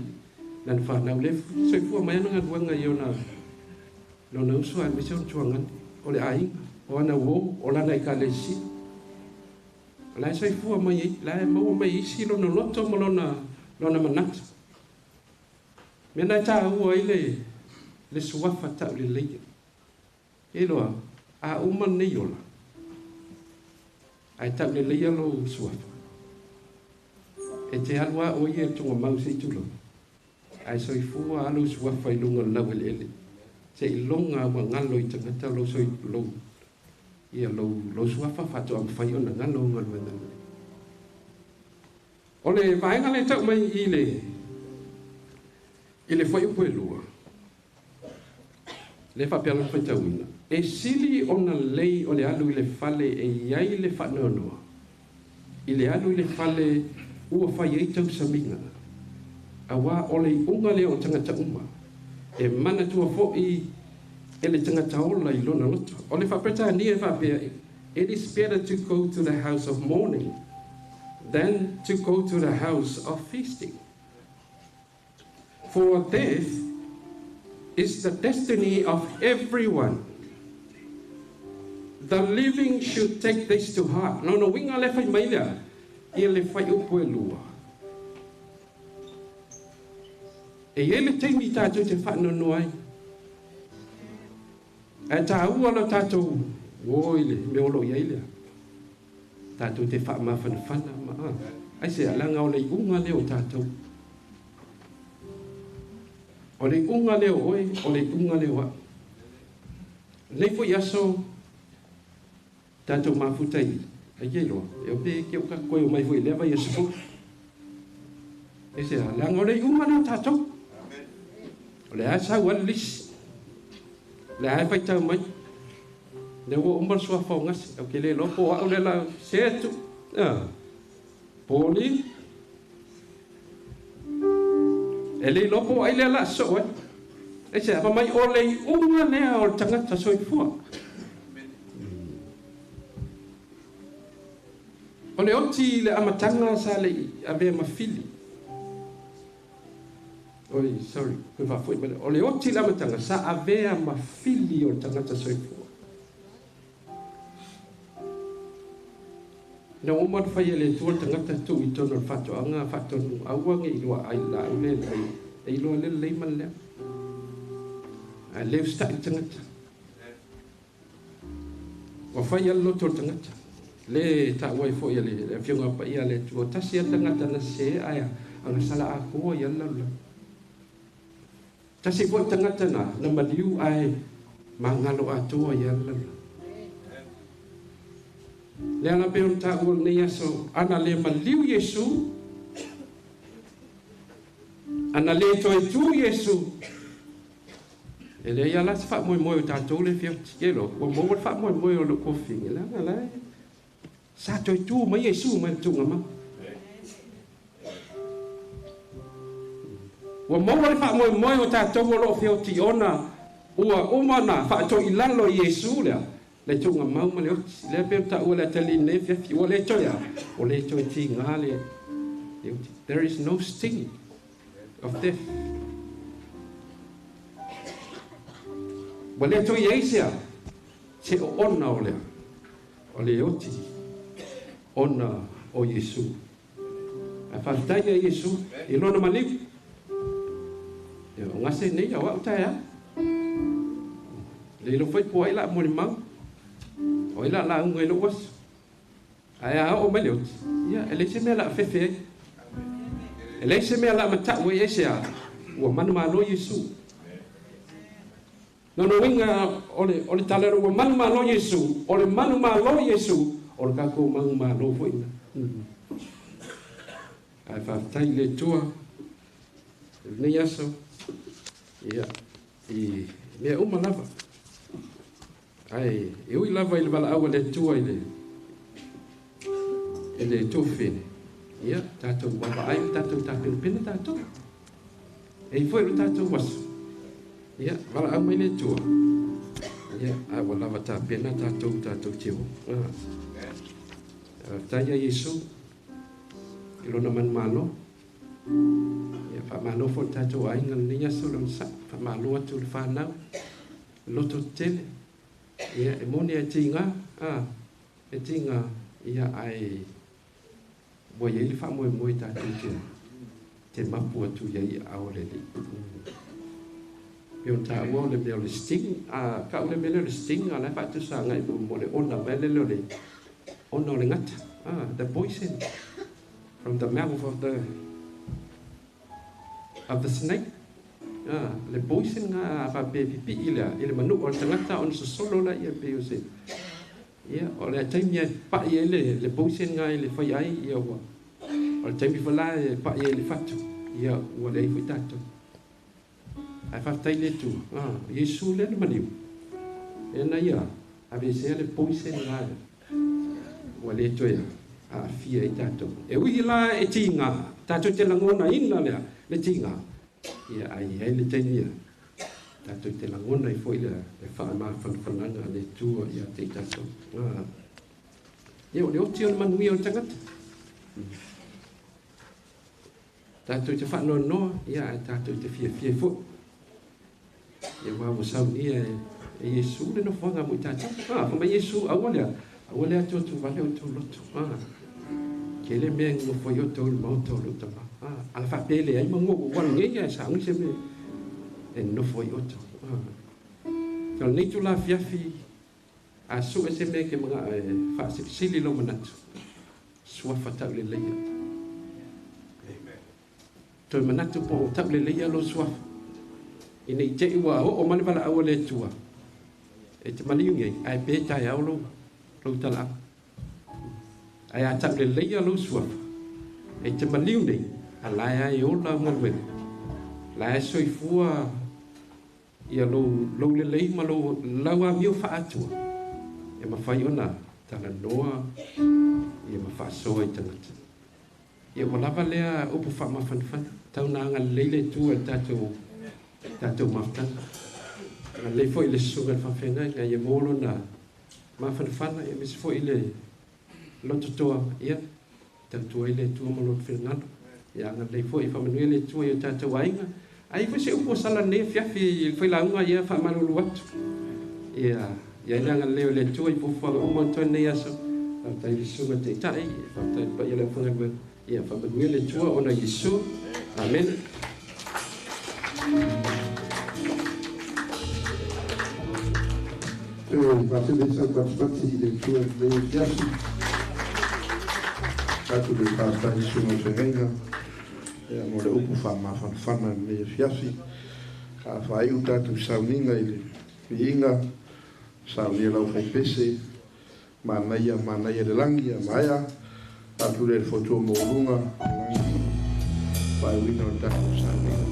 nan whanau. Le soifua mai ana ngaluenga i o na usua e miseo tuangani. O le ainga. O ana wo. O lana i ka le si. O la e soifua mai i. La e maua mai isi lona loto ma lona manata. Mena e tā ua i le suafa tau le leia. E loa. A uma nei ola. Ai tau le leia lo suafa. E te alua o ia tunga mau se tulo. Ai soifua alu suafa i lunga lau ele ele. Se i longa wa ngalo i tangata lo soi lo. Ia lo suafa fatu am fai ona ngalo ngalo ngalo. O le vaenga le tau mai i le fai upo e lua. Le whapealo fai tau ina. E sili ona lei o le alu i le fale e iai le whanonoa. I le alu i le fale ua whai e tau saminga. A wā o le unga leo tangata uma. E mana tua fo'i e le tangata ola i lona loto. O le whapeta ni e whapea, it is better to go to the house of mourning than to go to the house of feasting. For death is the destiny of everyone. The living should take this to heart. No, winga le fai mai lea, i le fai upo e lua. E ele teimi tātou te whanonu ai. E tā ua lo tātou, oile, me olo i ailea. Tātou te whamawhanawhana, maa. Ai se alanga o le unga leo tātou. O le unga leo oe, o le unga leo a. Nei fo i aso, tātou mafutai. Ai kei loa, e o pe ke o ka koe o mai fo i lewa i aso. E se alanga o le unga leo tātou. O le a sau ala lisi. Le a e whai tau mai. Le ua umbal sua whao ngasi. Au ke le lopo au le la se atu. Pōli. E le lopo ai le la so e. E se apa mai o le unga lea o le tangata soifua. O le oti le amatanga sa le avea mawhili. Oi, sorry, koe whawhoi mana. O le oti la matanga, sa avea mawhili o tangata soifua. Na umar whai le tua tangata tu i tono whatoanga, whatonu auange i loa ai la ule lai. E i loa le leiman lea. A leo sta i tangata. Wa fai al loto tangata. Le ta wai fo ia le fiunga pa ia le tu tasi tangata na se aya ang sala aku ia la. Tasi fo tangata na maliu ai mangalo atua ia la. Le ala pe on ta ul ne yaso ana le maliu Yesu. Ana le toi tu Yesu. Ele ia la fa moi moi ta tu le fio kelo. Wa mo fa moi moi o lo kofi la la. Sa toi tu mai Yesu mai tu ngama. Wa mo fa moi moi o ta tu lo fio ti ona. Ua umana fa to ilalo Yesu le. Le tu ngama ma le pe ta ula tali ne fi o le to ya. O le to ti ngale. There is no sting of death. Wale to Yesia, se ona ole oti, ona o Yesu. A faltaya Yesu, ilona malik. Yo ngase nei ya wa ya. Le lo foi po ila mo limang. O ila la ngoi lo was. Aya o meliot. Ya ele se me la fefe. Ele se me la mata we Yesia. Wa man ma lo Yesu. No winga ole talero wa manu malo Yesu, ole manu malo Yesu, ole kako manu malo foina. Ai fa tai le tua. Ne yaso. Ya. I me uma lava. Ai, eu lava ele bala awa le tua ile. Ele tofine. Ya, tato baba ai tato pin tato. E foi o tato was. Ya, wala ang may letua. Ya, wala bata pena tato tiu. Tanya Yesu, ilo naman malo. Ya, pa malo fo tato ay ngal niya sulam sa pa malo atul fanaw. Loto tele. Ya, emoni etinga, etinga ya ay boye il fa moy tato tiu. Te mapu atu ya awreli. Pion ta wo le bel sting ka le bel sting ala fa tu sa ngai mo le ona bel le ona le ngat the poison from the mouth of the snake le poison nga fa pe pi ila ile manu o tangata on so solo la ia pe use ia o le taimia pa ia le poison nga ile fa ai ia wa o taimi fa la pa ia le fatu ia wa le fitato ai fa tai le tu Yesu le maniu e na ia ave se le poise la wa le to ya fia i tato e wi la e tinga tato te langona ina le tinga ia ai le tenia tato te langona i foi le fa ma fananga le tu ia te tato ia o tio manu ia tangat tato te fa no ia tato te fia fo ya wa sa ni Yesu le no fanga mo tata fa Yesu awale to vale to loto kele men no fo yo to mo to loto ala fa pele ai mo wan nge ya sa ngi se me en no fo yo to ni tu la fiafi a su ese me ke mga fa sili lo manat sua fa ta le le to manat po ta le le lo sua ina i te iwa o mani wala awa le tua. E te mani unge, ai pe tai au lo tala. Ai a tak le leia lo suafa. E te mani unge, a lai ai o la ngalwe. Lai soi fua, ia lo le lei ma lo lawa mio fa atua. E ma fai ona, tala noa, ia ma fa soa i tangata. Ia walava lea upu fa ma fan. Tau na anga leile tua tato maftan le foi le sugar fa fenga nga ye molo na ma fan e mis foi le loto toa ia tato ile tu mo lo fenga ya nga le foi fa manuele tu ia tato wainga ai foi se upo sala ne fiafi foi la nga ia fa malu wat ia nga le tu i po fa o mo to ne yaso ta i sugar te tai fa ta pa ia le fenga ia fa manuele tu ona Yesu amen. Parce que ça passe pas si les choses les fiassi. Tatu le pasta sur nos serenga. E mo le upu fana me fiassi. A fai u tatu sauninga ile inga saunia lau fai pese. Manaia de langia maya. Tatu le foto mo lunga. Fai wina o tatu sauninga.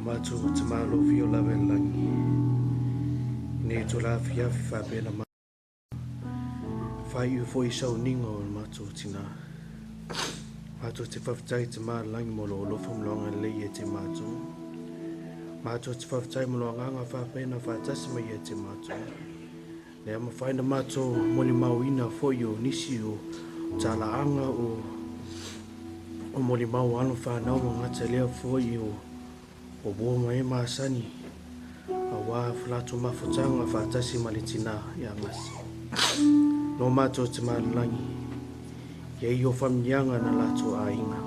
mātou te mālofi o lawe langi. Ne to la fiafi whapena Whai u fo i sau ninga o mātou tina. Mātou te whawhitai te mālangi mo lo lofa mloanga lei e te mātou. Mātou te whawhitai mo lo nganga whapena whatasi mai e te mātou. Le ama whaina mātou moni mauina fo i o nisi o tālaanga o moni mau anu whanau o ngata lea fo i o wōma e māsani. A wā whalatu mawhutanga whatasi malitina i a ngasi. No mātou te mālangi. Ia i o whamnianga na lātou a inga.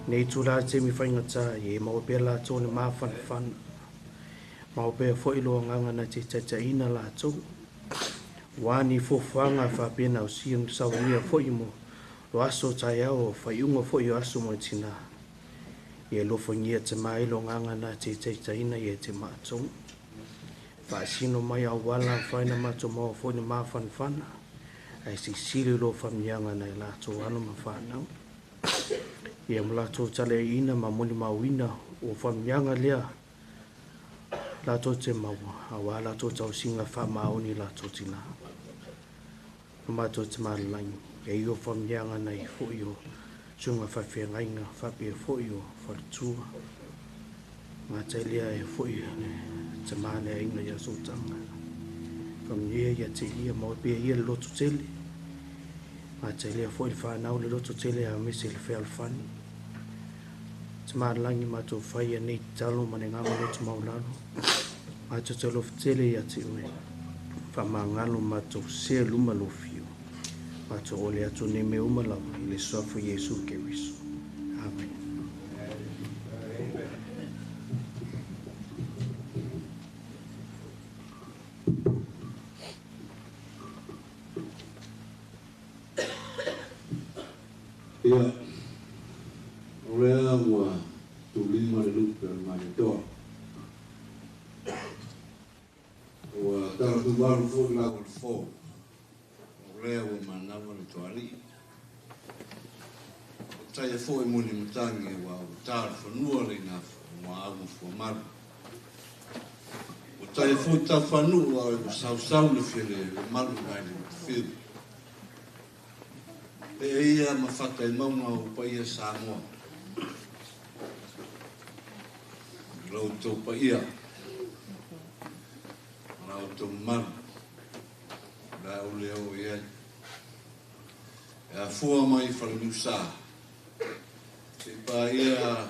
Nei tū rā te mi whaingata i e maupea lātou ne māwhanawhana. Maupea fo i loa nganga na te taitaina lātou. Wāni fōwhanga whapena o siang saunia fo i mo. Lo aso tai au o whaiunga fo i o aso mo tina. I e lofongia te mailo nganga na te taitaina i e te mātou. Whaasino mai au wala whaina mātou mau fo ni māwhanawhana. Ai si siri lo whamnianga nei lātou anu ma whanau. Ia mo lātou tale ina ma moni mauina o whamnianga lea. Lātou te maua, a wā lātou tau singa whamaoni lātou tina. No mātou te mālangi, e i o whamnianga nei fo i o sunga whawhiangainga, whapia fo i o wharatua. Ngā te lea e fo i te māne inga ia sotanga. Whamnia ia te ia mau pia ia le loto tele. Ngā te lea fo i whanau le loto tele a mese le whealwhani. Te mālangi mātou whaia nei talo mane ngā manotu maulano. Mātou te lof tele ia te ue. Whamangalo mātou sea luma lofio. Mātou ole atu ne me umalawa i le soafu Jesu ke wiso. Amen. Ia, orea ua tulima le lupe al maritoa. Ua tala tuwaru fo i lago le fo. Orea ua manawa le toari. O taia fo i muli matangi ua o tāra whanua le ngā mua amu fua maru. O taia fo i tā whanua ua sau le while le maru ngai le while. E ia ma whakai maunga o paia Samoa. Rau tō paia. Rau tō maru. Rau leo ia. E a fua mai whalamiusa. E paia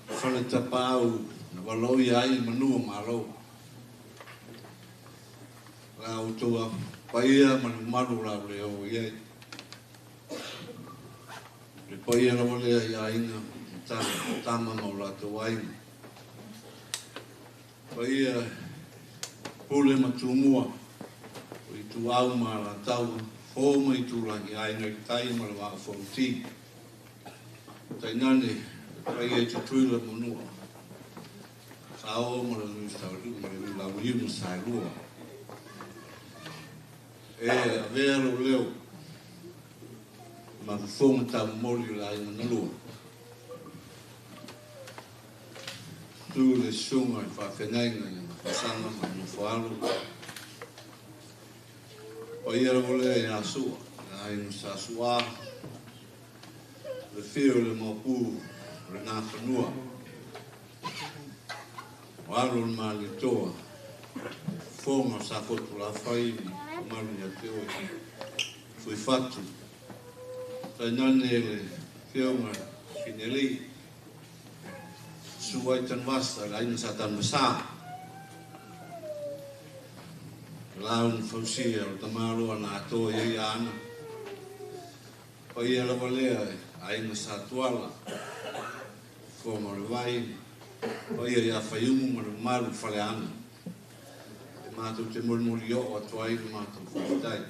whaletapau na walau ia ai manua marau. Rau tō paia manu maru rau leo ia. Le paia na wale ia inga tama maula te wainga. Paia pule matumua o i tu au ma la tau fōma i tu rangi aina i tai ma le waka whauti. Tai nane paia i tu tuila manua. Sao ma le nui stauru ma le lau imu sai lua. E a vero leo ma fonga tau mori la ina nalua. Tu le sunga i whawhengainga i whasanga ma nuwhalu. O ia wole e asua, na inu sa sua. Le whio le mōpū, le nā whanua. O alo le mali toa. Fonga sa fotu la whaini, o maru ia te oi. Fui fatu. Tai nane le whionga Finelei. G-VAI Tanuvasa, la ina sa Tanuvasa. Laun Fusi, o tamaroa na atoa i ana. Pa ia la walea, a ina sa tuala. Fōma le vai. Pa ia whaiumu ma le maru whale ana. E mātou te mori o atua i le mātou whaitai.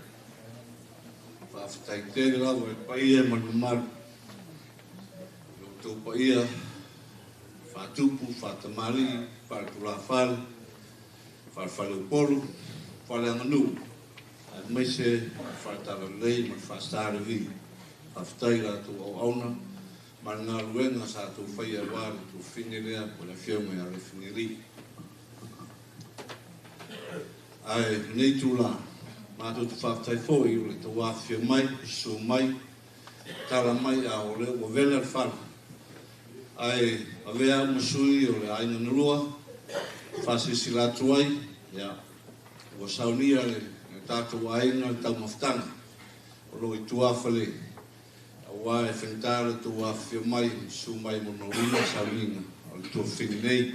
Whaafitai tere lawa e paia manu maru. Lo tō paia, whātupu, whātamari, whātula whāle, whāwhale upolu, whāle anganu. A meise, whātara lei, ma whāstare vi. Whaafitai rātou au auna, ma ngā ruenga sa tō whaia wāre, tō whingerea, po le whionga a le whingeri. Ai, nei tū la. Mātou te whaftai fōi o le te wāwhia mai, su mai, tala mai a o le o vela le whana. Ai, a vea umasui o le aina nurua, whasisi latu ai, ia, o saunia le tātou ainga le tau maftanga, o lo i tuawhale, a wā e whentāra tu wāwhia mai, su mai mono ina sauninga, o le tua whini nei,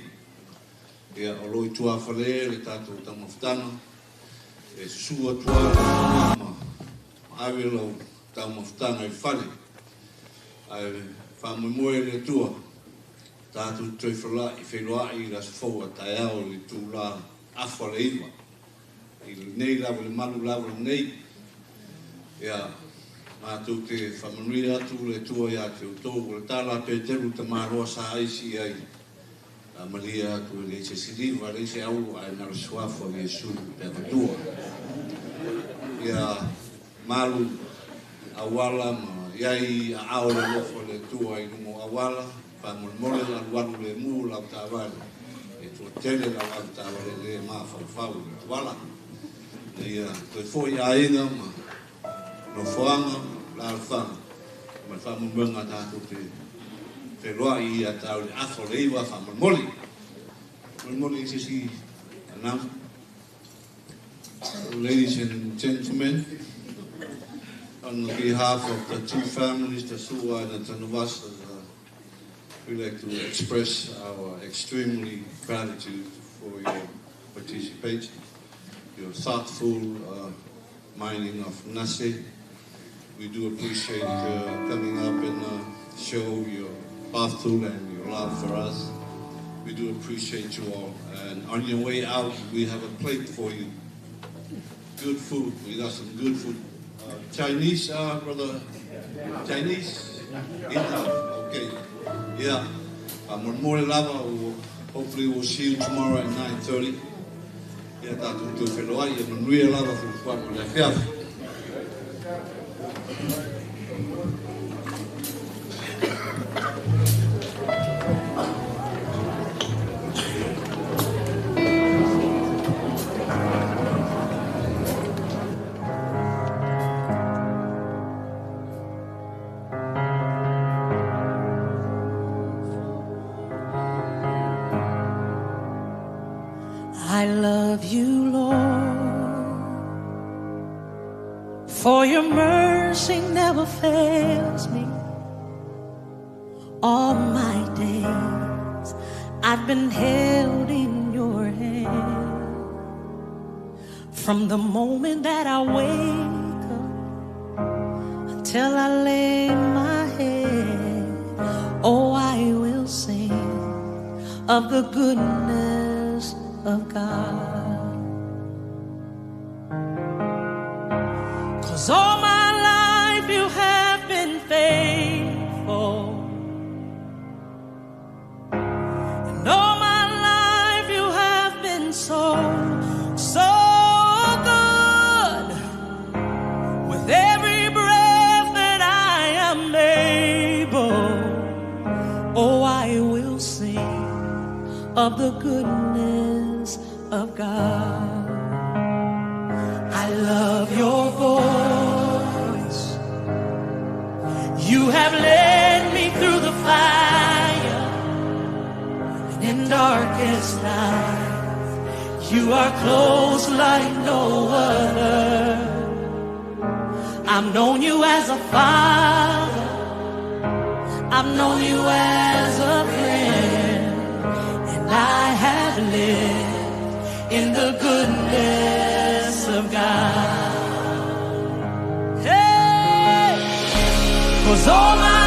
ia, o lo i tuawhale le tātou tau maftanga, e sua tuā ma awe lau tau maftanga i whale, ai whamoimoe le tua, tātou toi whala i whenua i ras fōa tai au li tū la awha le iwa. I nei lawa le malu lawa nei. Ia, mātou te whamanui atu le tua ia te utou, le tāla pēteru te māroa sa aisi ai. A malia atu le se siriwa, le se au ai nara suafa me su pe vatua. Ia, malu awala ma iai a ao le lofo le tua i numo awala, whamolmole la walu le mū lau tāwale, e tua tele la walu tāwale le mā whawhau le tuala. Ia, toi fōi a inga ma no whoanga la alwhanga, ma whamolmonga tātou te roa i a tāu le afo le iwa whamolmole. Molmole is he announced. Ladies and gentlemen, on behalf of the two families, the Suwa and the Tanuvasa, we'd like to express our extremely gratitude for your participation, your thoughtful mining of Nase. We do appreciate coming up and show your bathroom and your love for us. We do appreciate you all. And on your way out, we have a plate for you. Good food. We got some good food. Chinese, brother? Chinese? Okay. Yeah. More lava. Hopefully we'll see you tomorrow at 9:30. Yeah, that's to fellow. I'm real lava for the I love you, Lord, for your mercy never fails me. All my days I've been held in your hand. From the moment that I wake up until I lay my head, oh, I will sing of the goodness of God. 'Cause all my life you have been faithful, and all my life you have been so, so good. With every breath that I am able, oh, I will sing of the goodness of God. I love your voice. You have led me through the fire and in darkest night. You are close like no other. I've known you as a father. I've known you as a friend. I have lived in the goodness of God. Hey, 'cause all my